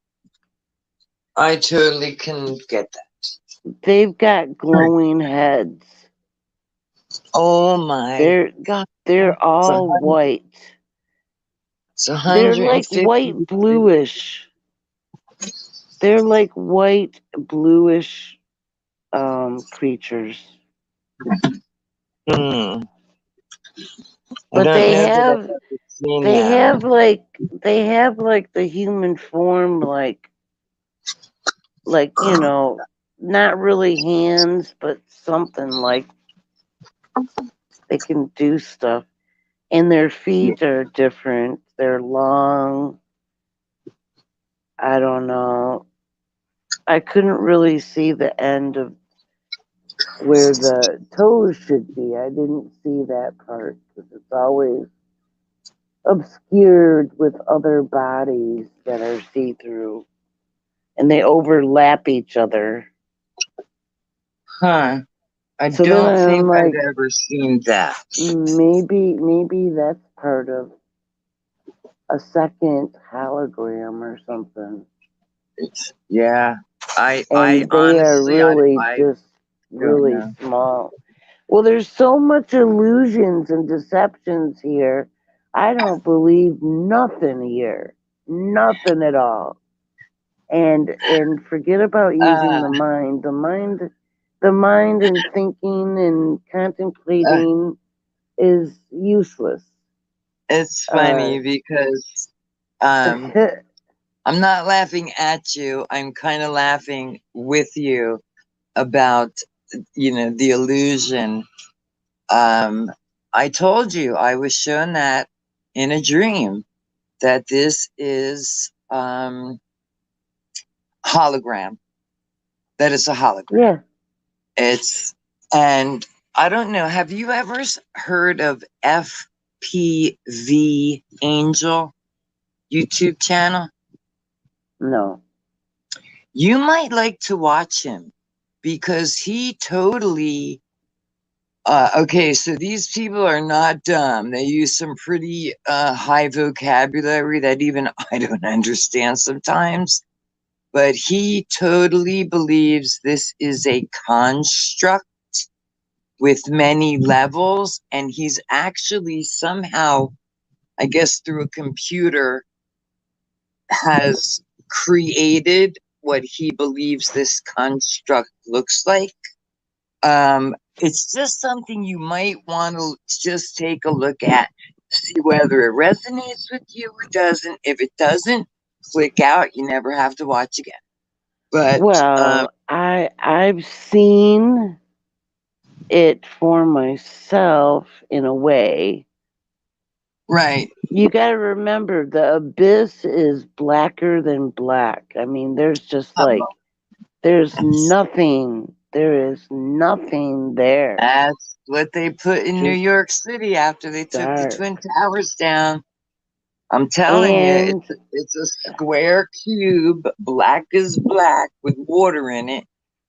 I totally can get that. They've got glowing heads. Oh my God. They're all white. It's They're like 150 white bluish. They're like white bluish creatures. Hmm. I But don't know that I've ever seen they them. have like the human form, like you know, not really hands, but something like they can do stuff. And their feet are different. They're long. I don't know. I couldn't really see the end of where the toes should be. I didn't see that part because it's always obscured with other bodies that are see through and they overlap each other. Huh. I So then don't I'm think like, I've ever seen that. maybe that's part of a second hologram or something. Yeah. I And they are honestly, really I just don't really know. small. Well, there's so much illusions and deceptions here. I don't believe nothing here. Nothing at all. And forget about using Uh, the mind. The mind and thinking and uh, contemplating is useless. it's Uh, funny because um, I'm not laughing at you. I'm kind of laughing with you about, the illusion. Um, I told you I was shown that in a dream that this is hologram. That it's a hologram. yeah, It's and I don't know. Have you ever heard of FPV Angel YouTube channel? no. You might like to watch him because he totally okay, so these people are not dumb. They use some pretty high vocabulary that even I don't understand sometimes. But he totally believes this is a construct with many levels, and he's actually somehow, I guess, through a computer, has created what he believes this construct looks like. It's just something you might want to just take a look at, see whether it resonates with you or doesn't. If it doesn't, click out. You never have to watch again. But Well, I've seen it for myself in a way. right, You got to remember the abyss is blacker than black. I mean, there's just like there's nothing. There is nothing there. that's what they put in New Just York City after they took the dark. Twin Towers down. I'm telling you, And it's a square cube, black as black, with water in it,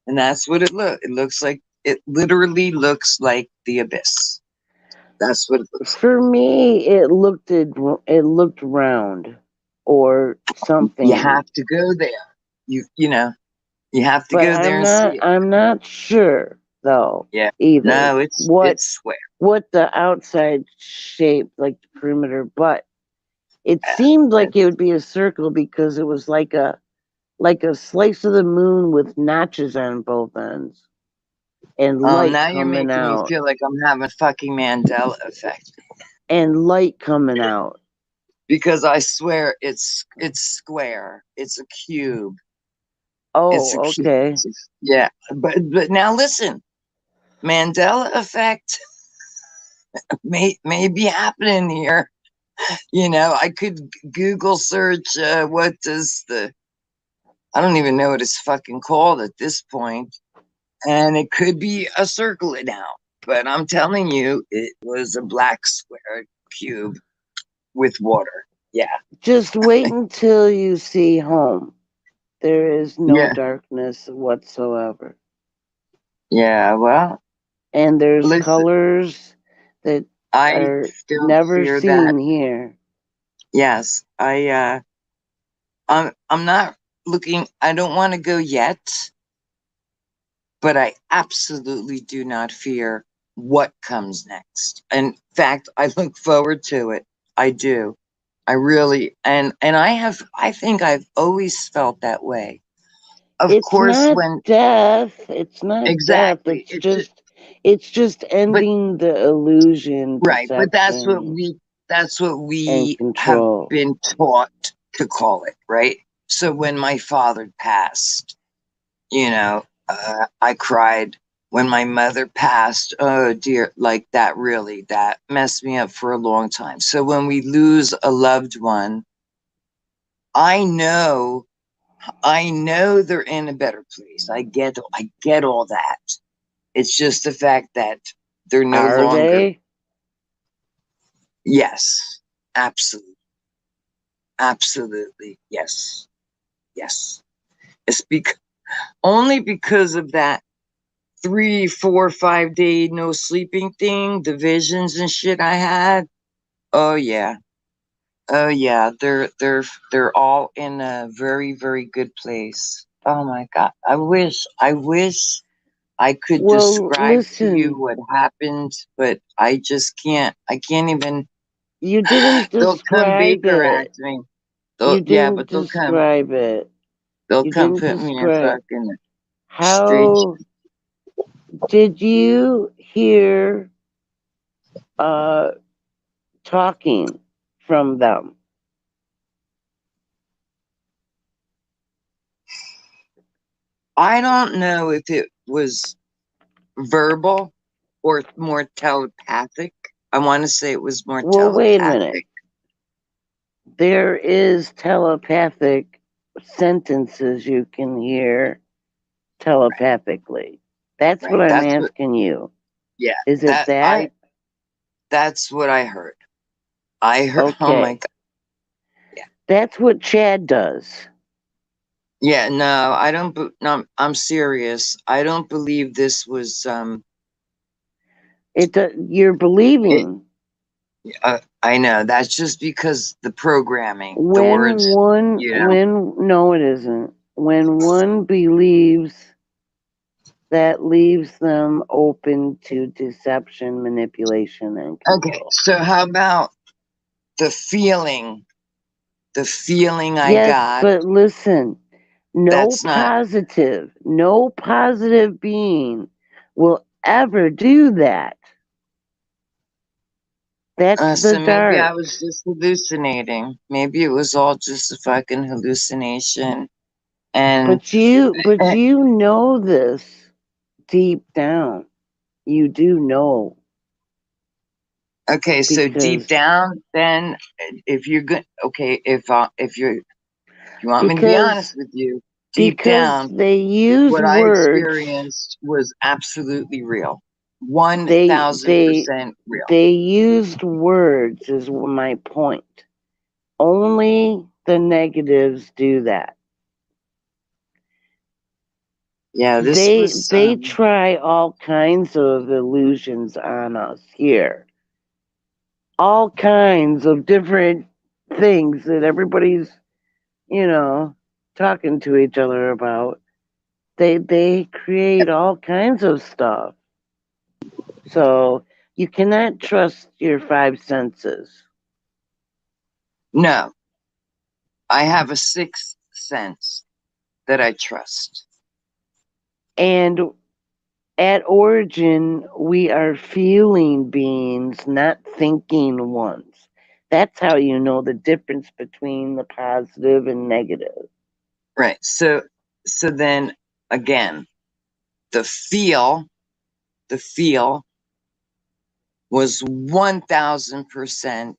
and that's what it looks. It looks like it literally looks like the abyss. That's what it looks like. for me, it looked round or You something. have to go there. You you have to But go there I'm and see not it. I'm not sure though Yeah. either No, what it's square. what the outside shape like the perimeter, but it Uh, seemed like it it's- would be a circle because it was like a slice of the moon with notches on both ends and light now you're coming making me out feel like I'm having a fucking Mandela effect and light coming out. because I swear it's square. It's a cube. It's a Oh, cube. okay. Yeah, but now listen, Mandela effect may be happening here. I could Google search what does the I don't even know what it's fucking called at this point, and it could be a circle now. But I'm telling you, it was a black square cube with water. Yeah, Just wait until you see home. There is no yeah, darkness whatsoever. yeah. Well, And there's listen, colors that I are still never fear that. seen here. Yes, I'm not looking. I don't want to go yet, but I absolutely do not fear what comes next. In fact, I look forward to it. I do. I really and I think I've always felt that way. Of It's course, not when death. It's not death. exactly It's just but ending the illusion, right, but deception, that's what and we have control. been taught to call it, right? So when my father passed, I cried when my mother passed. Oh dear, like that really, that messed me up for a long time. So when we lose a loved one, I know, I know they're in a better place. I get all that. It's just the fact that they're no Are longer, they? yes, absolutely, absolutely, yes, yes. It's only because of that 3, 4, 5 day no sleeping thing, the visions and shit I had. Oh yeah. Oh yeah. They're all in a very, very good place. Oh my God. I wish I could Well, describe to you listen, what happened, but I just can't. I can't even. you didn't They'll come describe Baker it. act me. You Yeah, didn't but they'll come. describe it. They'll You come didn't put me in describe fucking straight. how did you hear uh talking from them? I don't know if it was verbal or more telepathic. I want to say it was more Well, wait a minute. telepathic. There is telepathic sentences you can hear telepathically. That's what Right. I'm That's what. asking you. Yeah. Is it that? That's what I heard. I heard. Oh my Okay. god. Yeah. That's what Chad does. Yeah. No, I don't. No, I'm serious. I don't believe this was. You're It. believing. I know. That's just because the programming, the When words. one, You know. when, no, it isn't. When one believes, that leaves them open to deception, manipulation, and Okay. control. So how about the feeling? The feeling I Yes, got. but listen, That's not. no positive being will ever do that. That's the So maybe I dark. was just hallucinating. Maybe it was all just a fucking hallucination. And But eh, you know this deep down. You do know okay, so deep because down, then if you're good, okay, if you want me to be honest because with you, deep because down, they use what I words. experienced was absolutely real, They 1000% real. they used words is my point. Only the negatives do that. Yeah, this was They try all kinds of illusions on us here. All kinds of different things that everybody's, you know, talking to each other about. They create all kinds of stuff. So you cannot trust your five senses. no. I have a sixth sense that I trust. And at origin, we are feeling beings, not thinking ones. That's how you know the difference between the positive and negative. Right. So then again, the feel, the feel was 1000%,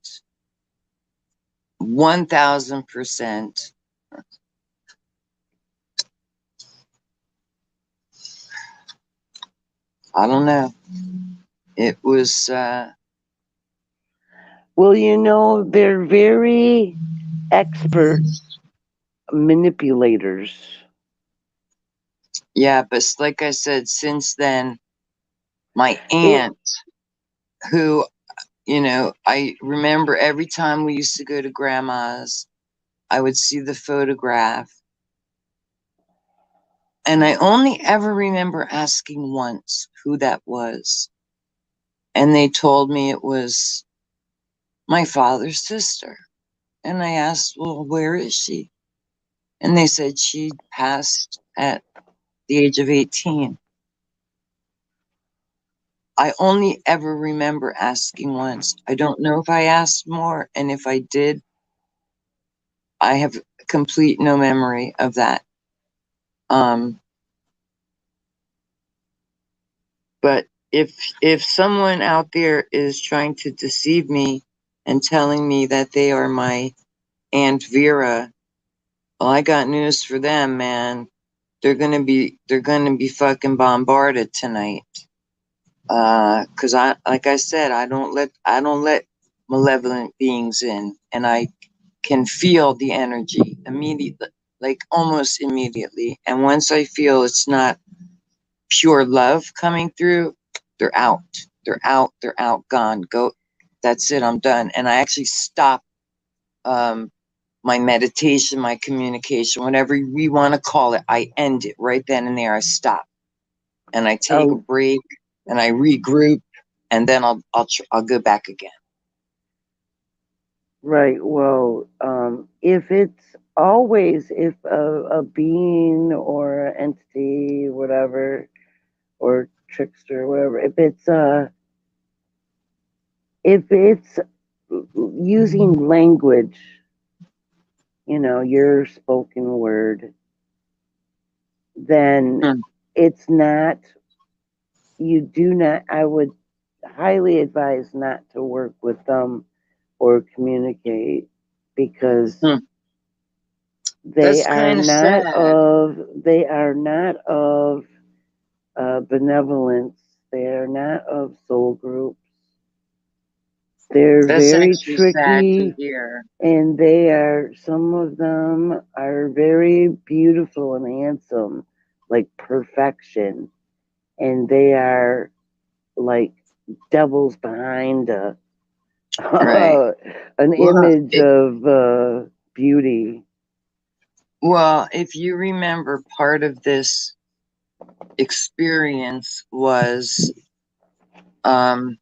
1000%. I don't know. It was, Well, you know, they're very expert manipulators. yeah, but like I said, since then, my It aunt, who, I remember every time we used to go to grandma's, I would see the photograph. And I only ever remember asking once who that was. And they told me it was my father's sister. And I asked, well, where is she? And they said she passed at the age of 18. I only ever remember asking once. I don't know if I asked more. And if I did, I have complete no memory of that. Um, but if someone out there is trying to deceive me and telling me that they are my Aunt Vera, well, I got news for them, man. They're gonna be fucking bombarded tonight. Cause like I said, I don't let malevolent beings in, and I can feel the energy immediately, like almost immediately. And once I feel it's not pure love coming through, they're out. They're out. They're out. Gone. Go. That's it. I'm done. And I actually stop um, my meditation, my communication, whatever we want to call it. I end it right then and there. I stop. and I take a Oh, break and I regroup, and then I'll go back again. right. Well, if it's always if a being or entity, whatever, or trickster, whatever, if it's using language, your spoken word, then Mm, it's not. You do not. I would highly advise not to work with them or communicate because mm. they That's are kind of not sad. of they are not of benevolence. They are not of soul groups. They're That's very actually sad to tricky, hear. and some of them are very beautiful and handsome, like perfection, and they are like devils behind Right. an Well, image of beauty. if you remember, part of this experience was um,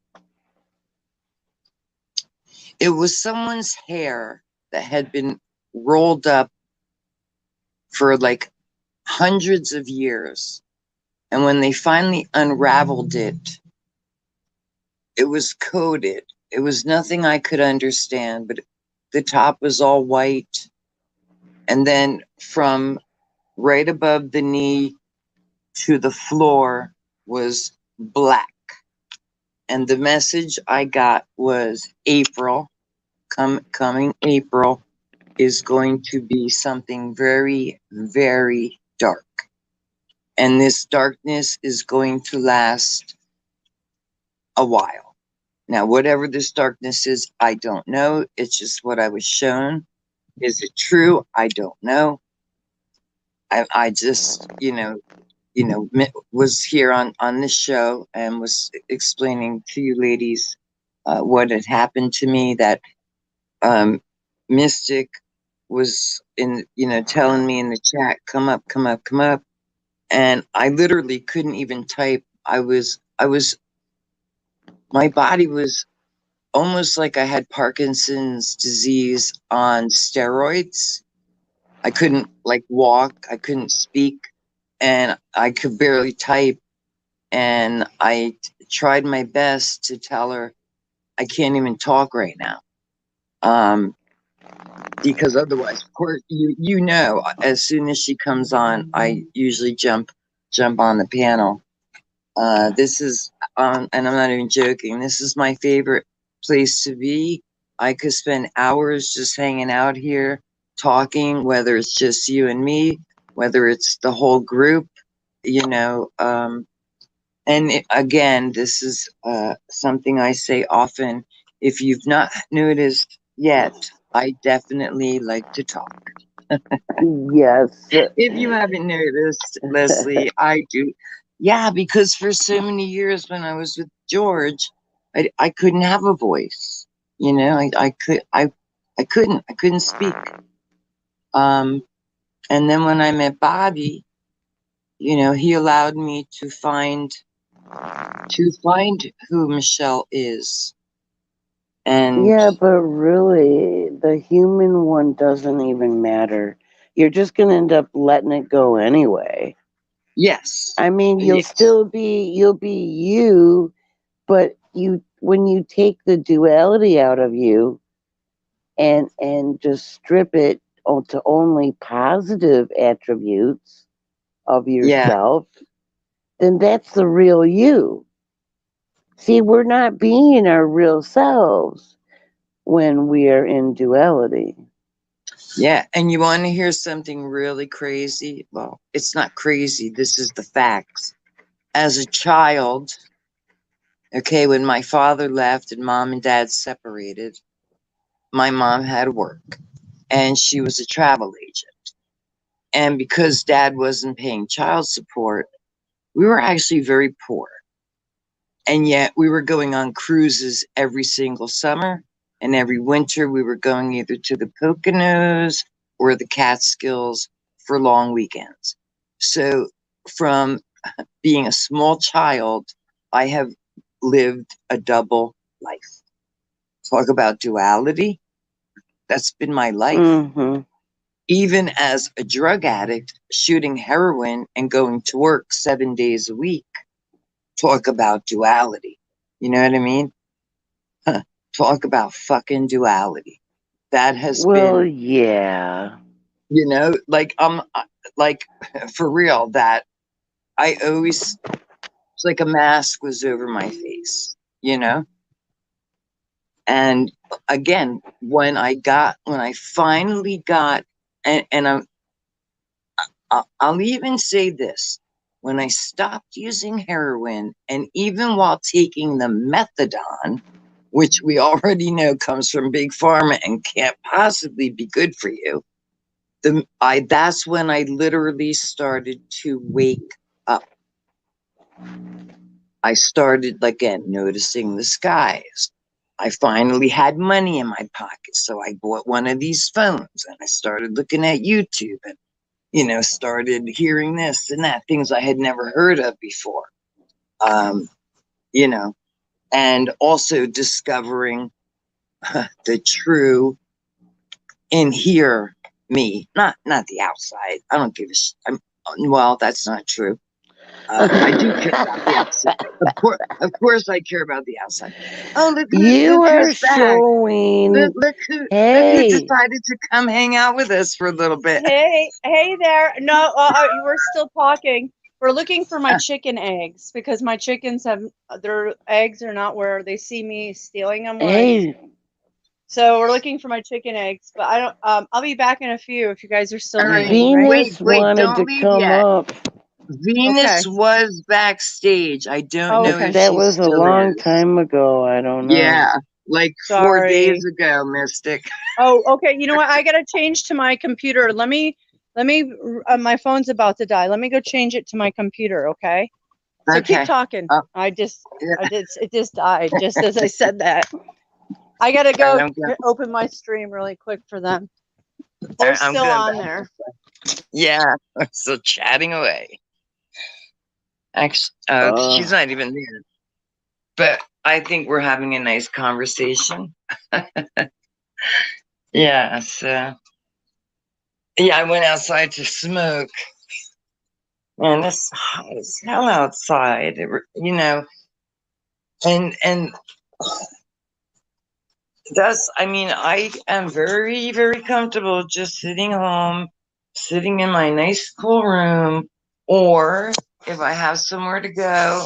it was someone's hair that had been rolled up for like hundreds of years. And when they finally unraveled it, it was coated. It was nothing I could understand, but the top was all white. And then from right above the knee to the floor was black. And the message I got was April, coming April is going to be something very, very dark. And this darkness is going to last a while. Now, whatever this darkness is, I don't know. It's just what I was shown. Is it true? I don't know. I just, was here on this show and was explaining to you ladies what had happened to me. That um, Mystic was telling me in the chat, come up, come up, come up, and I literally couldn't even type. My body was almost like I had Parkinson's disease on steroids. I couldn't like walk, I couldn't speak, and I could barely type. And I tried my best to tell her I can't even talk right now. Because otherwise, of course, as soon as she comes on, I usually jump on the panel. This is, and I'm not even joking. This is my favorite place to be. I could spend hours just hanging out here, talking, whether it's just you and me, whether it's the whole group, you know. Again, this is something I say often. If you've not noticed yet, I definitely like to talk. Yes. If you haven't noticed, Leslie, I do. Yeah, because for so many years when I was with George, I couldn't have a voice. I couldn't speak. Um, and then when I met Bobby, he allowed me to find who Michelle is. And Yeah, but really, the human one doesn't even matter. You're just going to end up letting it go anyway. yes, I mean, yes, you'll be you, but when you take the duality out of you and just strip it to only positive attributes of yeah, yourself, then that's the real you. See, we're not being our real selves when we are in duality. yeah. And you want to hear something really crazy? Well, it's not crazy. This is the facts. As a child, okay, when my father left and mom and dad separated, my mom had work and she was a travel agent. And because dad wasn't paying child support, we were actually very poor. And yet we were going on cruises every single summer. And every winter we were going either to the Poconos or the Catskills for long weekends. So from being a small child, I have lived a double life. Talk about duality. That's been my life. Mm-hmm. Even as a drug addict, shooting heroin and going to work 7 days a week. Talk about duality. You know what I mean? Huh. Talk about fucking duality. That has Well, been, yeah. you know, like for real, that I always, it's like a mask was over my face, you know? And again, when I finally got, and I'll even say this, when I stopped using heroin, and even while taking the methadone, which we already know comes from big pharma and can't possibly be good for you, that's when I literally started to wake up. I started again noticing the skies. I finally had money in my pocket, so I bought one of these phones and I started looking at YouTube and, you know, started hearing this and that, things I had never heard of before. You know, and also discovering the true in here me, not the outside. I don't give a shit. Well, that's not true. I do care about the outside. Of course, I care about the outside. Oh, You look are who's back. showing. Look who Hey, decided to come hang out with us for a little bit. Hey there. No, we're still talking. We're looking for my chicken eggs because my chickens have their eggs are not where they see me stealing them. hey, So we're looking for my chicken eggs, but I don't. I'll be back in a few if you guys are still All right, hanging, right? wait, Venus wanted don't to leave come yet. up. Venus Okay. was backstage. I don't Oh, know okay. if That she was a still long is. time ago. I don't know. Yeah, like 4 days Sorry. ago, Mystic. Oh, okay. You know what? I gotta change to my computer. Let me. My phone's about to die. Let me go change it to my computer. Okay. So keep Okay. talking. Uh, I yeah, did. It just died just as I said that. I gotta all right, go I'm going. open my stream really quick for them. All They're right, I'm still going on back. there. Yeah, I'm still chatting away. Actually, she's not even there. But I think we're having a nice conversation. Yeah, so yeah, I went outside to smoke. Man, it's hot as hell outside. You know, and that's, I mean, I am very, very comfortable just sitting home, sitting in my nice cool room, or if I have somewhere to go,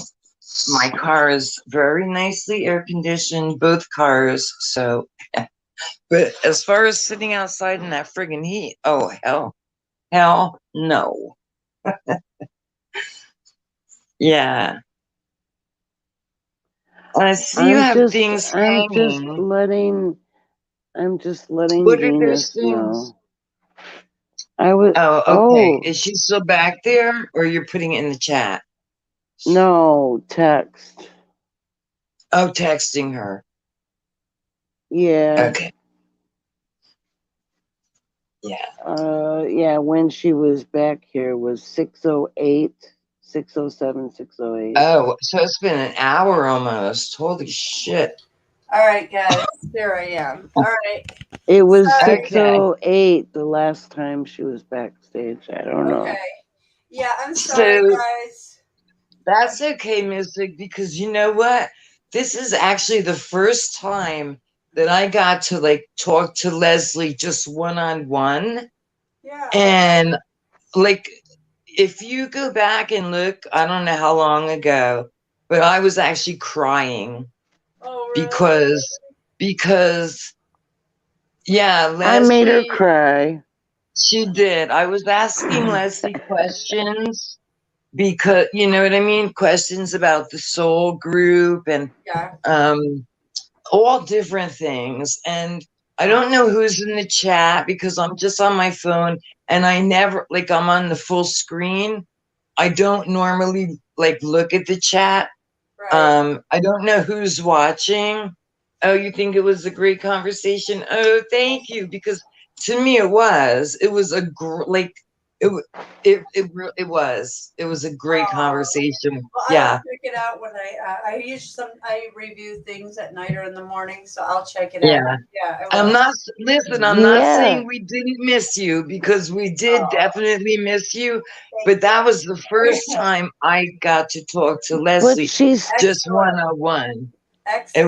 my car is very nicely air conditioned, both cars. So, but as far as sitting outside in that friggin' heat, oh, hell no. Yeah. I see you have things I'm just hanging. letting, What are those Venus things? know. I was, Oh, okay. oh, Is she still back there, or you're putting it in the chat? no, text. Oh, texting her. Yeah. Okay. Yeah. Yeah, when she was back here was 6:08, 6:07, 6:08. Oh, so it's been an hour almost. Holy shit. All right, guys. Here I am. All right. It was Okay. 6:08 the last time she was backstage. I don't know. Yeah, I'm sorry, So guys. that's okay, Mystic, because you know what? This is actually the first time that I got to like talk to Leslie just one on one. Yeah. And like, if you go back and look, I don't know how long ago, but I was actually crying Oh, really? because yeah, I made her Leslie, cry. she did. I was asking Leslie questions because you know what I mean, questions about the soul group and Yeah. um all different things. And I don't know who's in the chat because I'm just on my phone and I never, like, I'm on the full screen. I don't normally like look at the chat. Right. I don't know who's watching. Oh, you think it was a great conversation? Oh, thank you. Because to me, it was It was a great conversation. Well, I will Yeah, check it out when I review things at night or in the morning, so I'll check it out. yeah. Yeah, I I'm will. not, listen, I'm not Yeah. saying we didn't miss you, because we did Oh, definitely miss you, thank but you. that was the first time I got to talk to But Leslie she's just Excellent. 101. Excellent.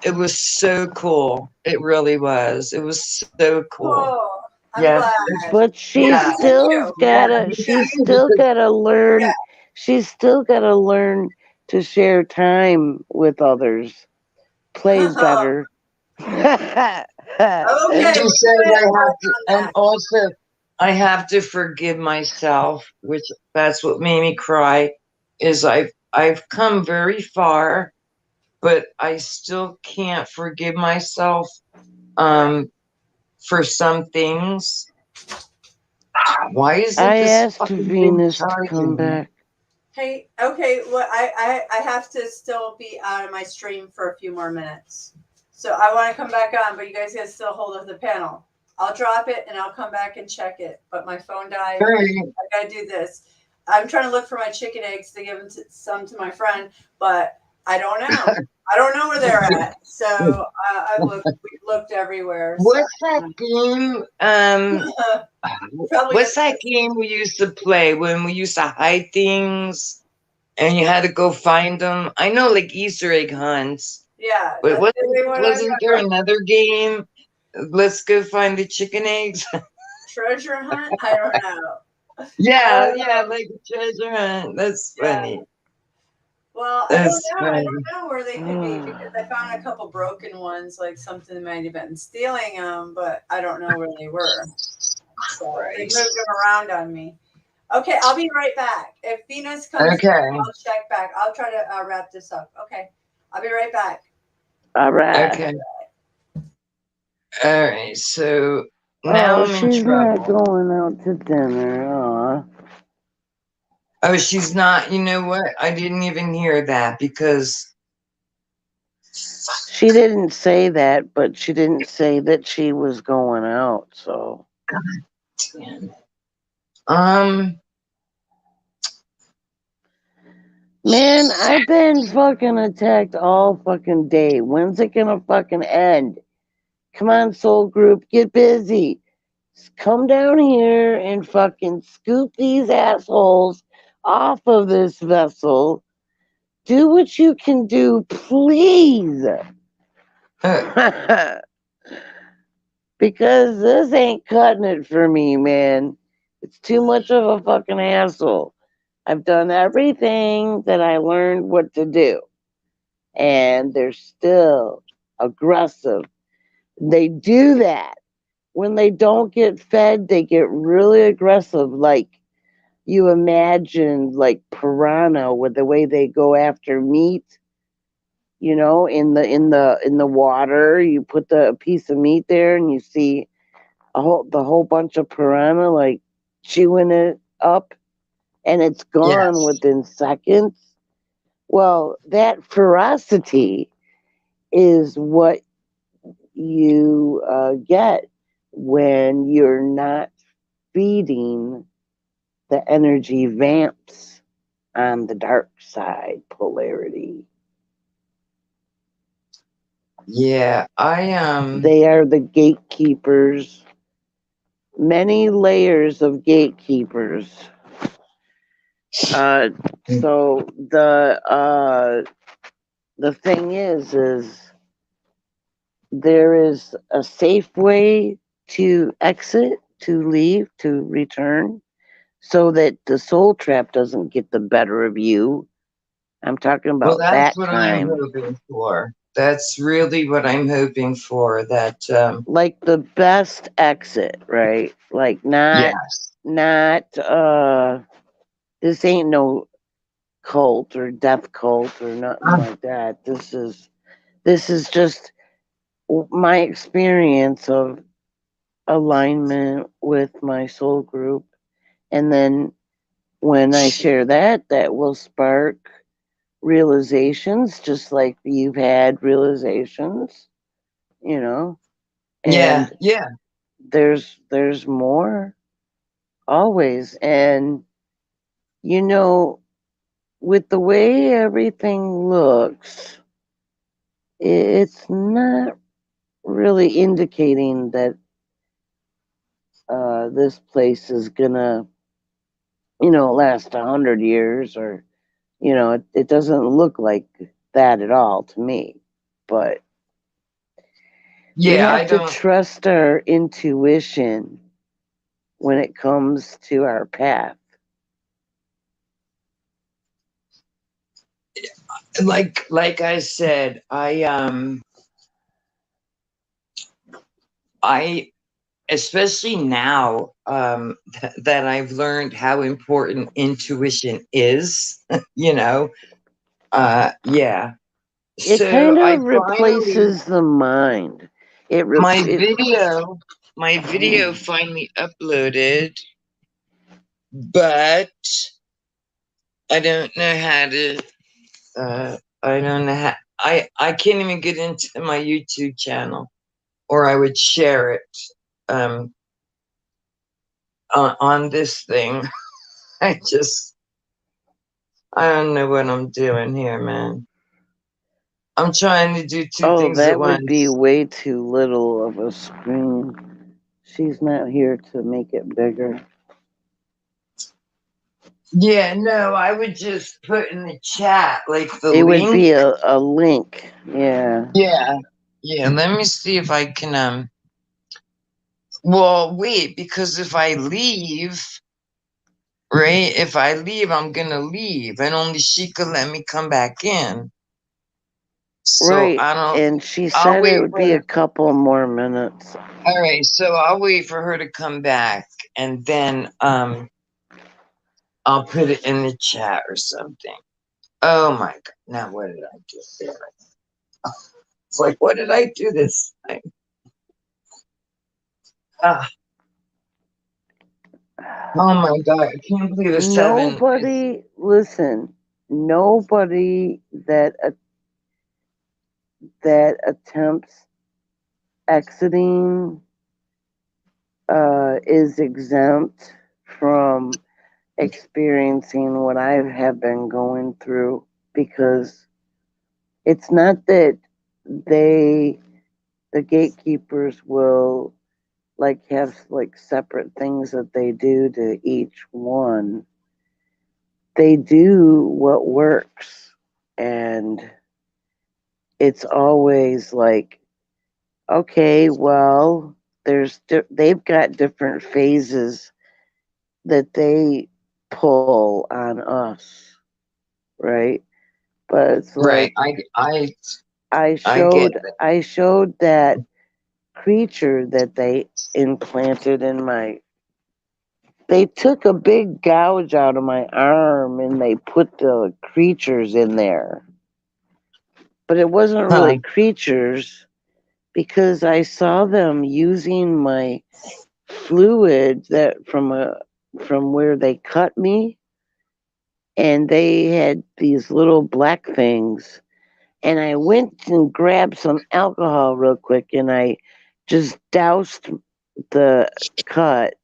It was so cool. It really was. It was so cool. Oh, I'm Yeah. glad. but Well, she's Yeah. thank still you. Yeah. gotta Me she's too, still because gotta Yeah. learn she's still gotta learn to share time with others. Play better. Okay, she we're said gonna I have work to, on and that. also I have to forgive myself, which that's what made me cry, is I've come very far, but I still can't forgive myself um for some things. Why isn't I this asked fucking thing Venus to come charging? back. Hey, okay, well, I have to still be out of my stream for a few more minutes. So I want to come back on, but you guys gotta still hold up the panel. I'll drop it and I'll come back and check it. But my phone died. All And right. I gotta do this. I'm trying to look for my chicken eggs to give them some to my friend, but I don't know. I don't know where they're at. So we've looked everywhere. So What's that game? probably What's that game we used to play when we used to hide things and you had to go find them? I know, like Easter egg hunts, yeah. but That's the only one I wasn't there remember. another game? Let's go find the chicken eggs. Treasure hunt? I don't know. Yeah, yeah, Um, like a treasure hunt. That's yeah. funny. Well, I don't That's know. I funny. don't know where they could be because I found a couple broken ones, like something might have been stealing them, but I don't know where they were. So they moved Christ. them around on me. Okay, I'll be right back. If Venus comes in, Okay, I'll check back. I'll try to wrap this up. Okay, I'll be right back. All right. okay. All right, so now Oh, I'm in she's not trouble. going out to dinner. Aw. Oh, she's not. You know what? I didn't even hear that because. She didn't say that, but she didn't say that she was going out, so. Damn. Um. Man, I've been fucking attacked all fucking day. When's it gonna fucking end? Come on, soul group, get busy. Come down here and fucking scoop these assholes off of this vessel. Do what you can do, please. Because this ain't cutting it for me, man. It's too much of a fucking hassle. I've done everything that I learned what to do, and they're still aggressive. They do that. When they don't get fed, they get really aggressive. Like you imagine, like piranha, with the way they go after meat. You know, in the water, you put the piece of meat there, and you see the whole bunch of piranha like chewing it up, and it's gone Yes. within seconds. Well, that ferocity is what you get when you're not feeding the energy vamps on the dark side polarity. Yeah. They are the gatekeepers, many layers of gatekeepers. Uh, so the thing is there is a safe way to exit, to leave, to return, so that the soul trap doesn't get the better of you. I'm talking Well, about that's that what I'm time. hoping for. That's really what I'm hoping for. That. Like the best exit, right? Like Yes. not this ain't no cult or death cult or nothing like that. This is just my experience of alignment with my soul group. And then when I share that, that will spark realizations, just like you've had realizations, you know. Yeah. And Yeah. there's more. always. And, you know, with the way everything looks, it's not really indicating that this place is gonna, last 100 years, or it doesn't look like that at all to me. But we Yeah, I have to don't trust our intuition when it comes to our path. like I said, I especially now that I've learned how important intuition is, you know. Yeah. It So kind I of finally replaces the mind. It, my it video my video finally uploaded, but I don't know how to I don't know how I can't even get into my YouTube channel, or I would share it um on this thing. I don't know what I'm doing here, man. I'm trying to do two oh, things at that would be once. way too little of a screen. She's not here to make it bigger. Yeah, no, I would just put in the chat like the It would link. be a link. Yeah. Yeah. Yeah, let me see if I can well, wait, because if I leave, right? If I leave, I'm gonna leave, and only she could let me come back in. So Right. I don't. And she I'll said it wait would for be a her. couple more minutes. All right, so I'll wait for her to come back, and then I'll put it in the chat or something. Oh my god! Now what did I do there? It's like, what did I do this time? Ah, oh my god! I can't believe it's seven. Nobody, listen, nobody that attempts exiting is exempt from experiencing what I have been going through, because it's not that they, the gatekeepers, will like have like separate things that they do to each one. They do what works, and it's always like, okay, well, they've got different phases that they pull on us, right? But it's Right. like I get it. I showed that creature that they implanted in my, they took a big gouge out of my arm and they put the creatures in there. But it wasn't really Huh. creatures, because I saw them using my fluid that from where they cut me, and they had these little black things, and I went and grabbed some alcohol real quick and I just doused the cut.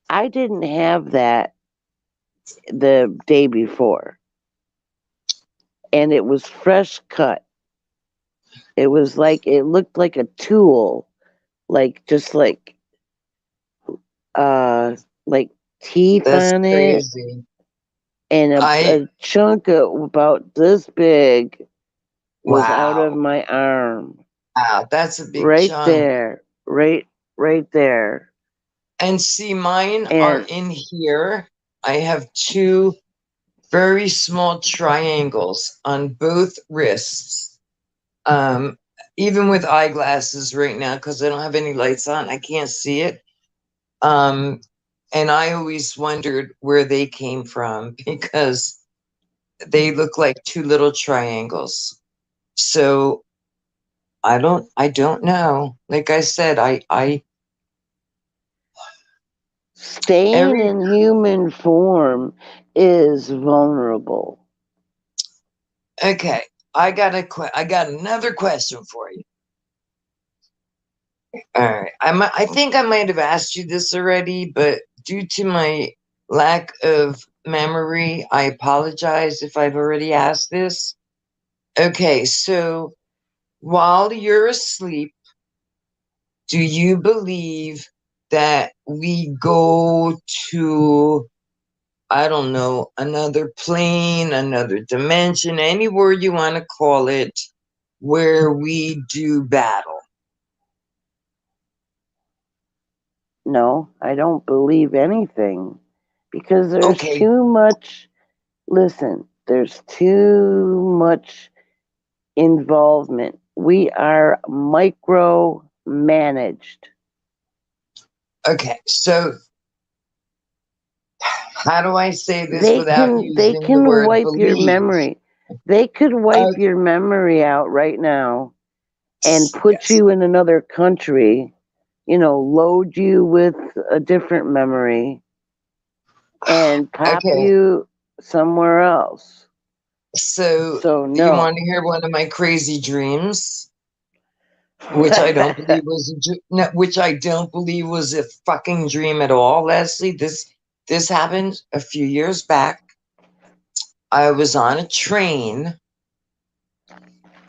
I didn't have that the day before, and it was fresh cut. It was like, it looked like a tool, like just uh like teeth That's on it, crazy. and I a chunk of about this big was out of wow. my arm. Wow, that's a big Right chunk. there. Right there. And see, mine are And in here. I have two very small triangles on both wrists. Um, Even with eyeglasses right now, because I don't have any lights on, I can't see it. Um, and I always wondered where they came from because they look like two little triangles. So I don't know. Like I said, I staying every in human form is vulnerable. okay. I got another question for you. All right. I think I might have asked you this already, but due to my lack of memory, I apologize if I've already asked this. Okay, so while you're asleep, do you believe that we go to, I don't know, another plane, another dimension, any word you want to call it, where we do battle? No, I don't believe anything because there's Okay, too much. Listen, there's too much involvement. We are micro managed. okay. So how do I say this They without can they using the can word wipe your believe? memory. They could Uh, wipe your memory out right now and put yes. you in another country, load you with a different memory and pop Okay. you somewhere else. So So you want no. to hear one of my crazy dreams, which I don't believe was no, which I don't believe was a fucking dream at all, Leslie. This happened a few years back. I was on a train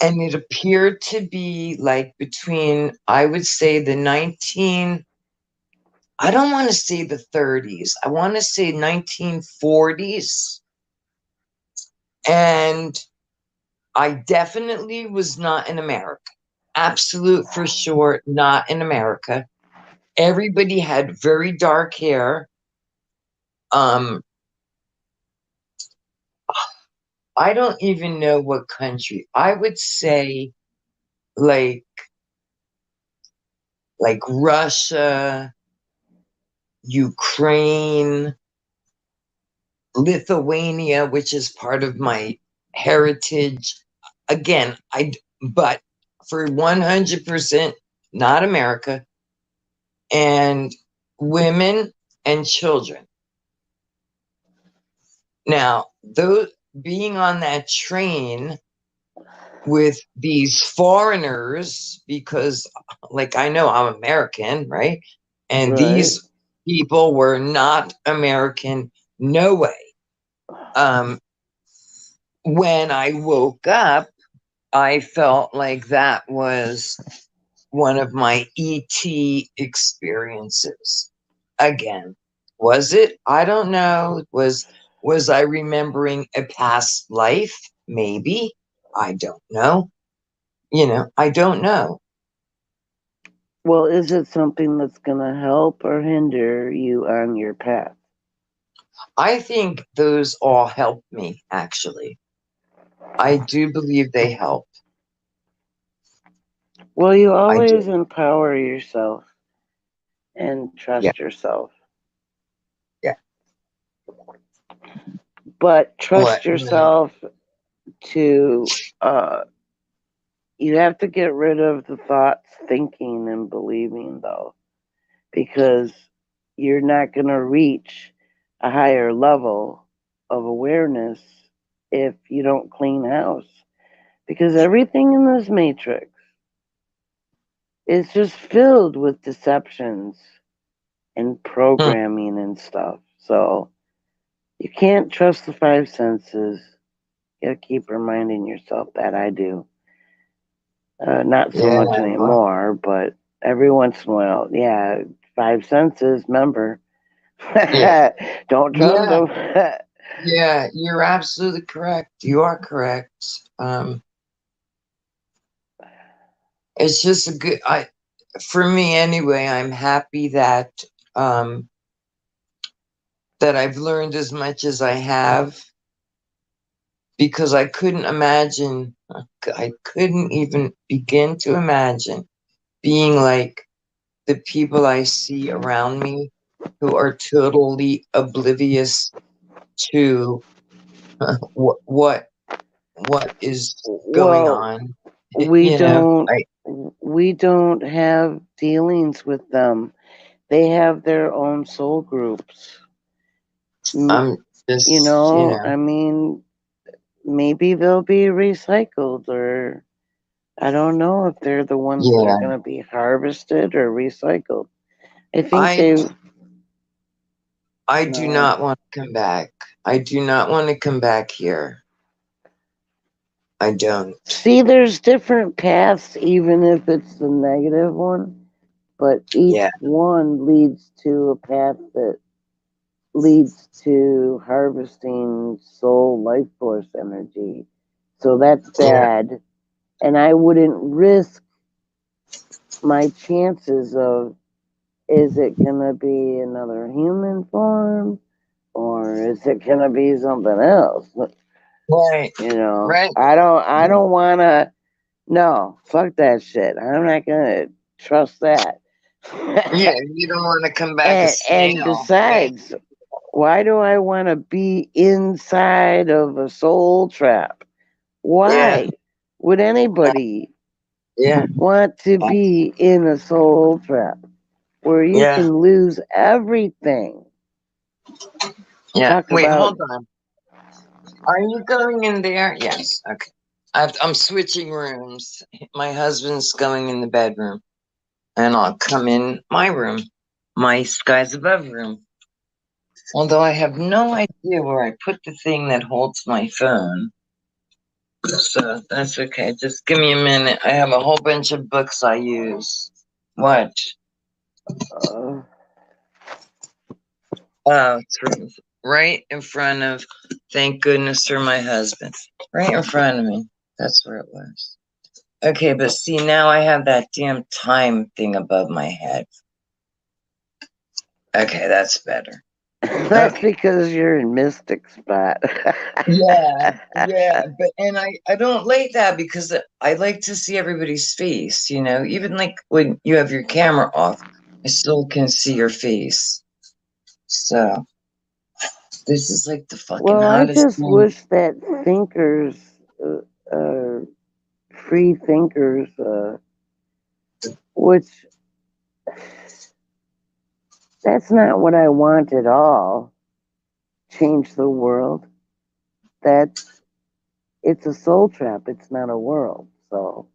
and it appeared to be like between, I would say, I don't want to say the 30s. I want to say 1940s. And I definitely was not in America. Absolute for sure, not in America. Everybody had very dark hair. Um, I don't even know what country. I would say like Russia, Ukraine, Lithuania, which is part of my heritage. Again, but for 100% not America, and women and children. Now, those being on that train with these foreigners, because like I know I'm American, right? And Right. these people were not American, no way. Um, when I woke up, I felt like that was one of my ET experiences. Again, was it? I don't know. Was I remembering a past life? Maybe. I don't know. I don't know. Well, is it something that's going to help or hinder you on your path? I think those all helped me, actually. I do believe they help. Well, you I always do. empower yourself and Yeah. trust yourself. Yeah. But What? trust yourself to, you have to get rid of the thoughts, thinking, and believing, though, because you're not going to reach a higher level of awareness if you don't clean house. Because everything in this matrix is just filled with deceptions and Hmm. programming and stuff. So you can't trust the five senses. You gotta keep reminding yourself that. I do. Not so Yeah. much anymore, but every once in a while, yeah, five senses, remember. Yeah. Don't trust Yeah. them. Yeah. You're absolutely correct. You are correct. It's just a good. For me anyway. I'm happy um, that I've learned as much as I have, because I couldn't imagine. I couldn't even begin to imagine being like the people I see around me who are totally oblivious to what is going Well, on. we You know, don't we don't have dealings with them. They have their own soul groups. I'm just, I mean, maybe they'll be recycled, or I don't know if they're the ones that are yeah. going to be harvested or recycled. I think I they I do No. not want to come back. I do not want to come back here. I don't. See, there's different paths, even if it's the negative one, but each Yeah. one leads to a path that leads to harvesting soul life force energy. So that's Yeah. bad. And I wouldn't risk my chances of, is it going to be another human form or is it going to be something else? Right. You know, Right. I don't want to, no, fuck that shit. I'm not going to trust that. Yeah, you don't want to come back a and snail. besides, why do I want to be inside of a soul trap? Why would anybody Yeah. want to be in a soul trap where you Yeah. can lose everything? Yeah. Talk Wait, about, hold on. Are you going in there? Yes. Okay. I'm switching rooms. My husband's going in the bedroom, and I'll come in my room, my skies above room. Although I have no idea where I put the thing that holds my phone. So that's okay. Just give me a minute. I have a whole bunch of books I use. What? uh, Oh, it's right in front of, thank goodness for my husband. Right in front of me. That's where it was. Okay, but see, now I have that damn time thing above my head. Okay, that's better. that's because you're in mystic spot. Yeah, but and I don't like that because I like to see everybody's face, you know, even like when you have your camera off, I still can see your face. So this is like the fucking Well, I hottest just thing. wish that thinkers, free thinkers, which that's not what I want at all. Change the world. It's a soul trap. It's not a world. So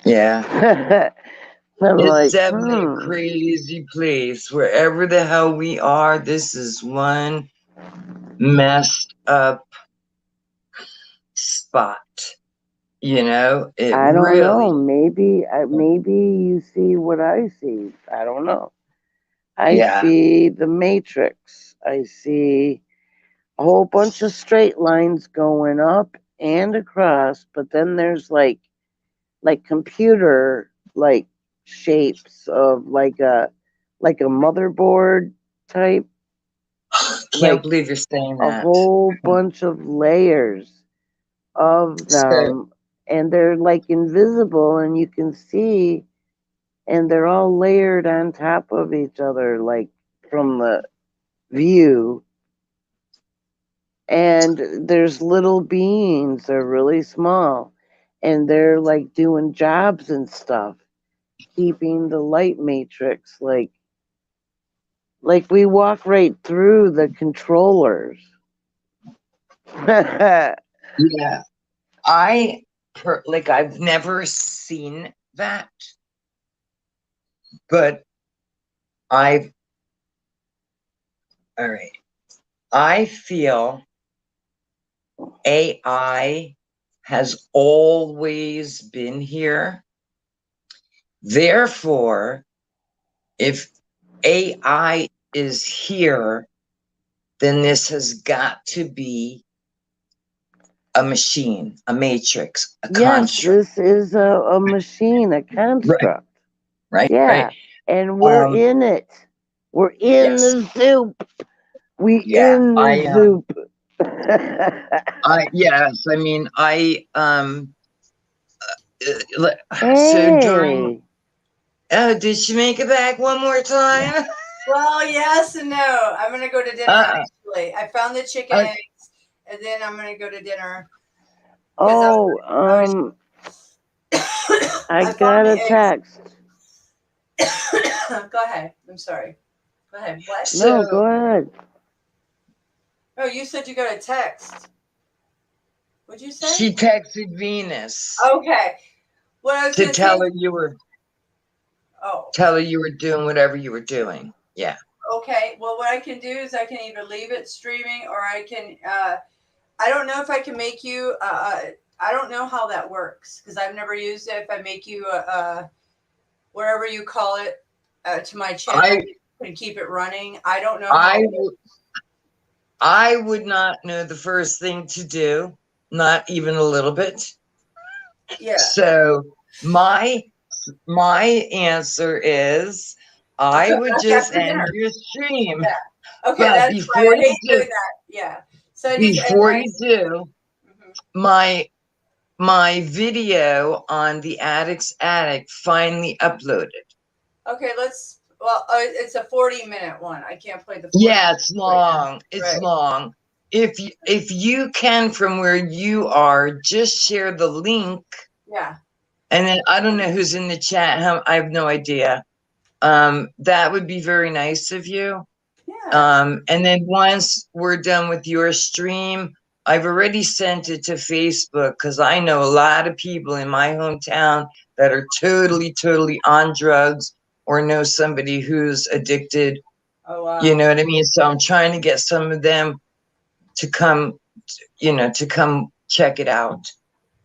Yeah. I'm It's like, definitely a crazy place. Wherever the hell we are, this is one messed up spot. You know, it I don't know. really, Maybe you see what I see. I don't know. I yeah. see the matrix. I see a whole bunch of straight lines going up and across, but then there's like computer like shapes of like a motherboard type, Can't like believe you're saying a that. whole bunch of layers of So, them, and they're like invisible and you can see, and they're all layered on top of each other like from the view. And there's little beings, they're really small, and they're like doing jobs and stuff, keeping the light matrix like we walk right through the controllers. yeah, like I've never seen that, but I've, all right. I feel AI has always been here. Therefore, if AI is here, then this has got to be a machine, a matrix, a Yes, construct. this is a machine, a Right, construct. right, Yeah, right. and we're in it. We're in Yes, the soup. We yeah. in the soup. Yes. I mean, so during. Hey, Oh, did she make it back one more time? Well, yes and no. I'm gonna go to dinner Uh, actually. I found the chicken uh, eggs, and then I'm gonna go to dinner because oh, I was I I found got the a eggs. text. Go ahead. I'm sorry. Go ahead. What? No, so go ahead. Oh, you said you got a text. What'd you say? she texted Venus Okay. What I was to gonna say. Oh, tell her you were doing whatever you were doing. Yeah. Okay. Well, what I can do is I can either leave it streaming or I can. I don't know if I can make you. I don't know how that works because I've never used it. If I make you whatever you call it to my channel I and keep it running, I don't know how. I I would not know the first thing to do, not even a little bit. Yeah. So my my answer is I'll I come would back just after end dinner. your stream. Yeah. Okay, But that's fine. before I you hate do, doing that. Yeah. So I need to end before my. you do, Mhm. my video on the Addict's Attic finally uploaded. Okay, let's. Well, it's a 40-minute one. I can't play the 40 Yeah, it's right now. long. It's Right. long. If you can from where you are, just share the link. Yeah. And then I don't know who's in the chat. I have no idea. That would be very nice of you. Yeah. And then once we're done with your stream, I've already sent it to Facebook because I know a lot of people in my hometown that are totally, totally on drugs or know somebody who's addicted. Oh wow. You know what I mean? So I'm trying to get some of them to come, to come check it out.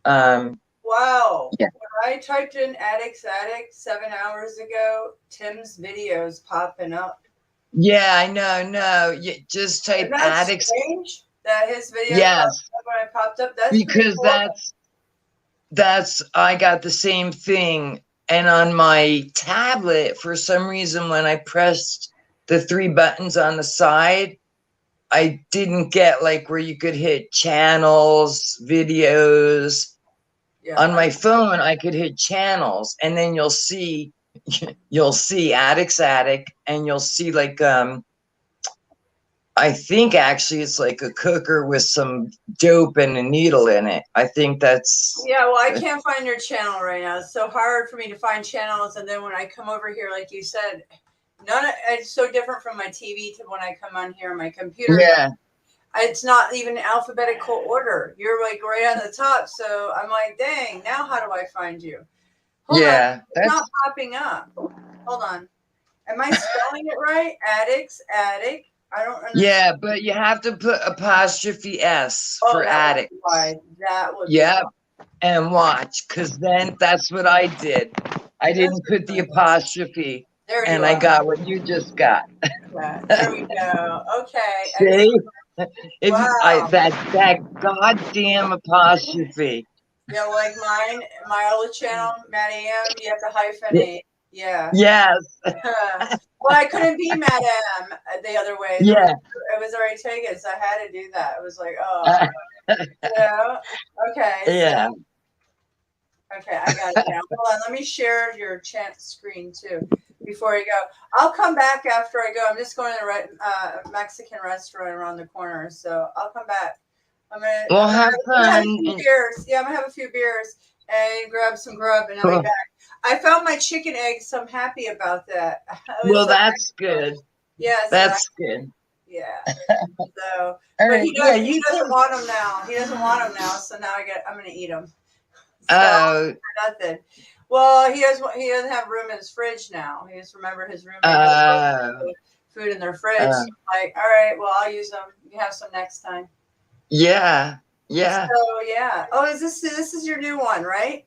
Wow. Yeah. When I typed in Addict's Attic 7 hours ago, Tim's videos popping up. Yeah, I know. No, just type Isn't that addicts. strange that his videos Yes, popped up when I popped up? That's pretty because cool. I got the same thing. And on my tablet, for some reason, when I pressed the 3 buttons on the side, I didn't get like where you could hit channels, videos. Yeah. On my phone, I could hit channels, and then you'll see Addict's Attic, and you'll see like I think actually it's like a cooker with some dope and a needle in it. I think that's Yeah, well, I can't find your channel right now. It's so hard for me to find channels, and then when I come over here, like you said, it's so different from my TV to when I come on here on my computer. yeah. It's not even alphabetical order. You're like right on the top, so I'm like, dang. Now how do I find you? Hold on, Yeah, it's not popping up. Hold on. Am I spelling it right? Addicts, attic. I don't understand. yeah, but you have to put apostrophe S Oh, for that would addict. be why. That would be Yep, and watch, because then that's what I did. I didn't put the apostrophe, There you and I are. got what you just got. Yeah, there we go. Okay. See, if Wow. that goddamn apostrophe. Yeah, like mine, my other channel, Maddie M, you have to hyphenate. Yeah. Yes. Well, I couldn't be Madame the other way. Yeah. It was already taken, so I had to do that. It was like, oh, yeah. Okay. Yeah. So, okay, I got it now. Hold on, let me share your chat screen too before you go. I'll come back after I go. I'm just going to the Mexican restaurant around the corner, so I'll come back. Well, have have a fun. few beers. Yeah, I'm gonna have a few beers and grab some grub, and I'll be back. I found my chicken eggs, so I'm happy about that. Well, that's good. Yes, That's good. Yeah. So, All but right. he doesn't want them now. He doesn't want them now. So now I'm gonna eat them. So, Oh. nothing. Well, he doesn't have room in his fridge now. He just remember his roommate food in their fridge. So like, all right, well, I'll use them. You can have some next time. Yeah. Yeah. So yeah. Oh, this is your new one, right?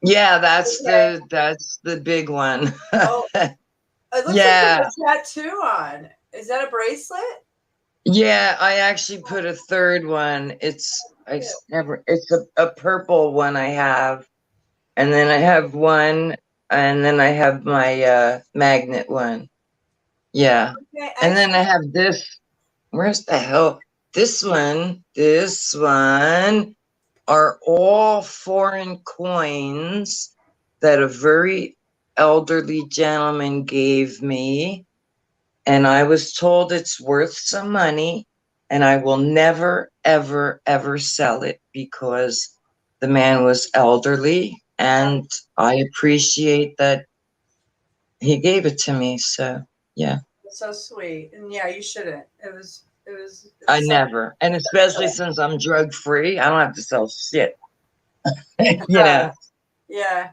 Yeah, that's the big one. Oh, it looks like there's a tattoo on. Is that a bracelet? Yeah, I actually put a third one. It's a purple one I have. And then I have one, and then I have my magnet one. Yeah. Okay, and then I have this. Where's the hell? This one are all foreign coins that a very elderly gentleman gave me. And I was told it's worth some money, and I will never, ever, ever sell it because the man was elderly, and I appreciate that he gave it to me. So, yeah. It's so sweet. And yeah, you shouldn't. It was I never. And especially since I'm drug free, I don't have to sell shit. Yeah. Yeah.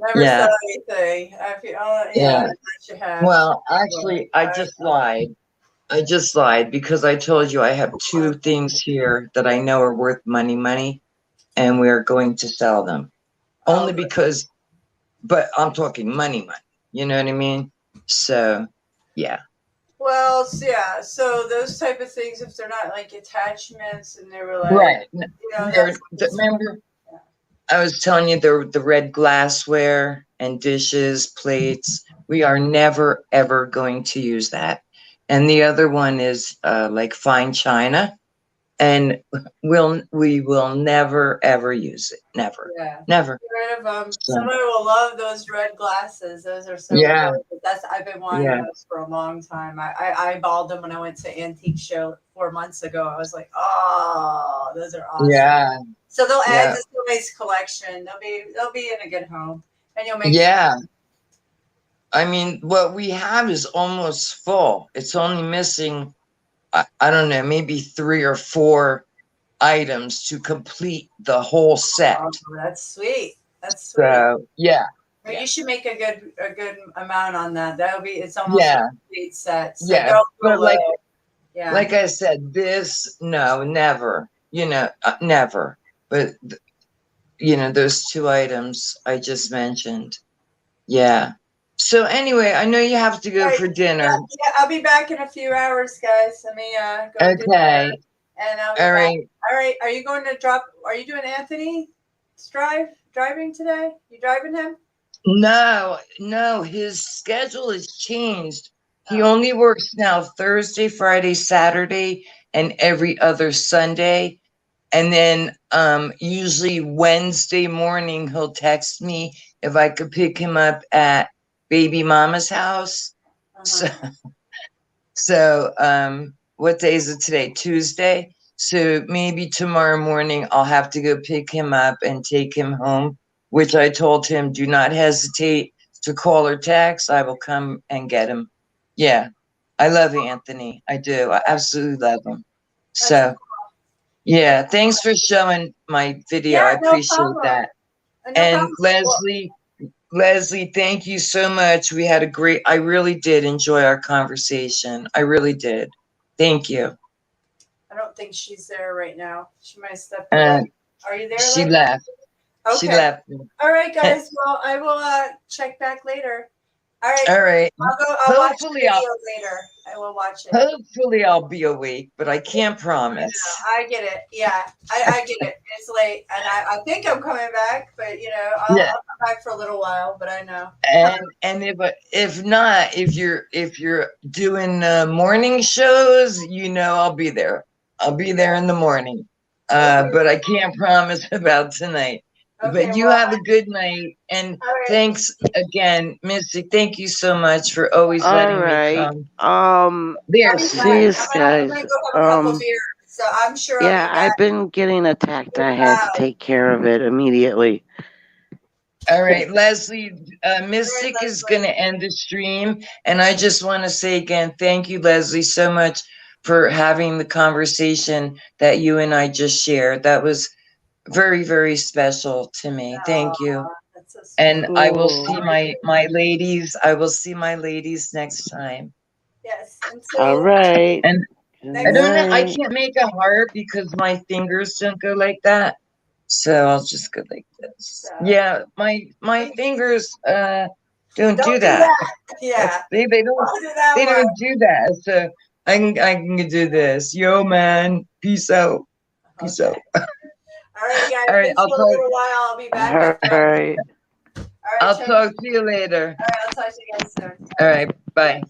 Never Yeah. said anything. I feel, Yeah. that you have. Well, actually, I just lied. I just lied because I told you I have two things here that I know are worth money, and we are going to sell them. Only because, but I'm talking money. You know what I mean? So, yeah. Well, yeah. So those type of things, if they're not like attachments, and they were like, Right. that's Remember, I was telling you the red glassware and dishes, plates. We are never ever going to use that. And the other one is like fine china, and we will never ever use it. Never, never. Get rid of them. So, Somebody will love those red glasses. Those are so yeah, good. I've been wanting yeah, those for a long time. I eyeballed them when I went to Antique Show 4 months ago. I was like, oh, those are awesome. yeah, So they'll add yeah, to somebody's collection. They'll be in a good home, and you'll make. yeah. I mean, what we have is almost full. It's only missing, I don't know, maybe 3 or 4 items to complete the whole set. Oh, that's sweet. That's sweet. So, yeah. Well, you should make a good amount on that. It's almost Yeah. a complete set. So Yeah. don't go But low. Yeah. like I said, no, never, never. But, those 2 items I just mentioned. Yeah. So anyway, I know you have to go Right. for dinner. Yeah, I'll be back in a few hours, guys. Let me go do Okay. dinner, and I'll be All back. right. All right. Are you going to drop? Are you doing Anthony's driving today? You driving him? No, his schedule has changed. He only works now Thursday, Friday, Saturday, and every other Sunday. And then usually Wednesday morning, he'll text me if I could pick him up at baby mama's house. So what day is it today? Tuesday. So maybe tomorrow morning I'll have to go pick him up and take him home, which I told him, do not hesitate to call or text. I will come and get him. Yeah. I love Anthony. I do. I absolutely love him. So yeah, thanks for showing my video. I appreciate that. And Leslie, thank you so much. We had I really did enjoy our conversation. I really did. Thank you. I don't think she's there right now. She might step away. Are you there? She left. Okay. She left. All right, guys. Well, I will check back later. All right. All right. I'll watch the video later. I will watch it. Hopefully I'll be awake, but I can't promise. I get it. Yeah, I get it. It's late, and I think I'm coming back, but I'll come back for a little while. But I know. And if not, if you're doing morning shows, I'll be there. I'll be there in the morning. But I can't promise about tonight. Okay, but you have a good night, and thanks again, Missy. Thank you so much for always letting me come. There, please, guys. I'm gonna go have a couple beers, so I'm sure. Yeah, I've been getting attacked. I had to take care of it immediately. All right, Leslie, Mystic is going to end the stream, and I just want to say again, thank you, Leslie, so much for having the conversation that you and I just shared. That was very, very special to me. Thank you. That's so sweet. And I will see my ladies. I will see my ladies next time. Yes. All right. And I don't know. I can't make a heart because my fingers don't go like that. So I'll just go like this. Yeah, my fingers don't do that. Yeah. They don't do that. So I can do this. Yo, man. Peace out. Peace out. All right, guys. All right, for a little while. I'll be back. All right. I'll talk to you later. All right, I'll talk to you guys soon. All right, bye.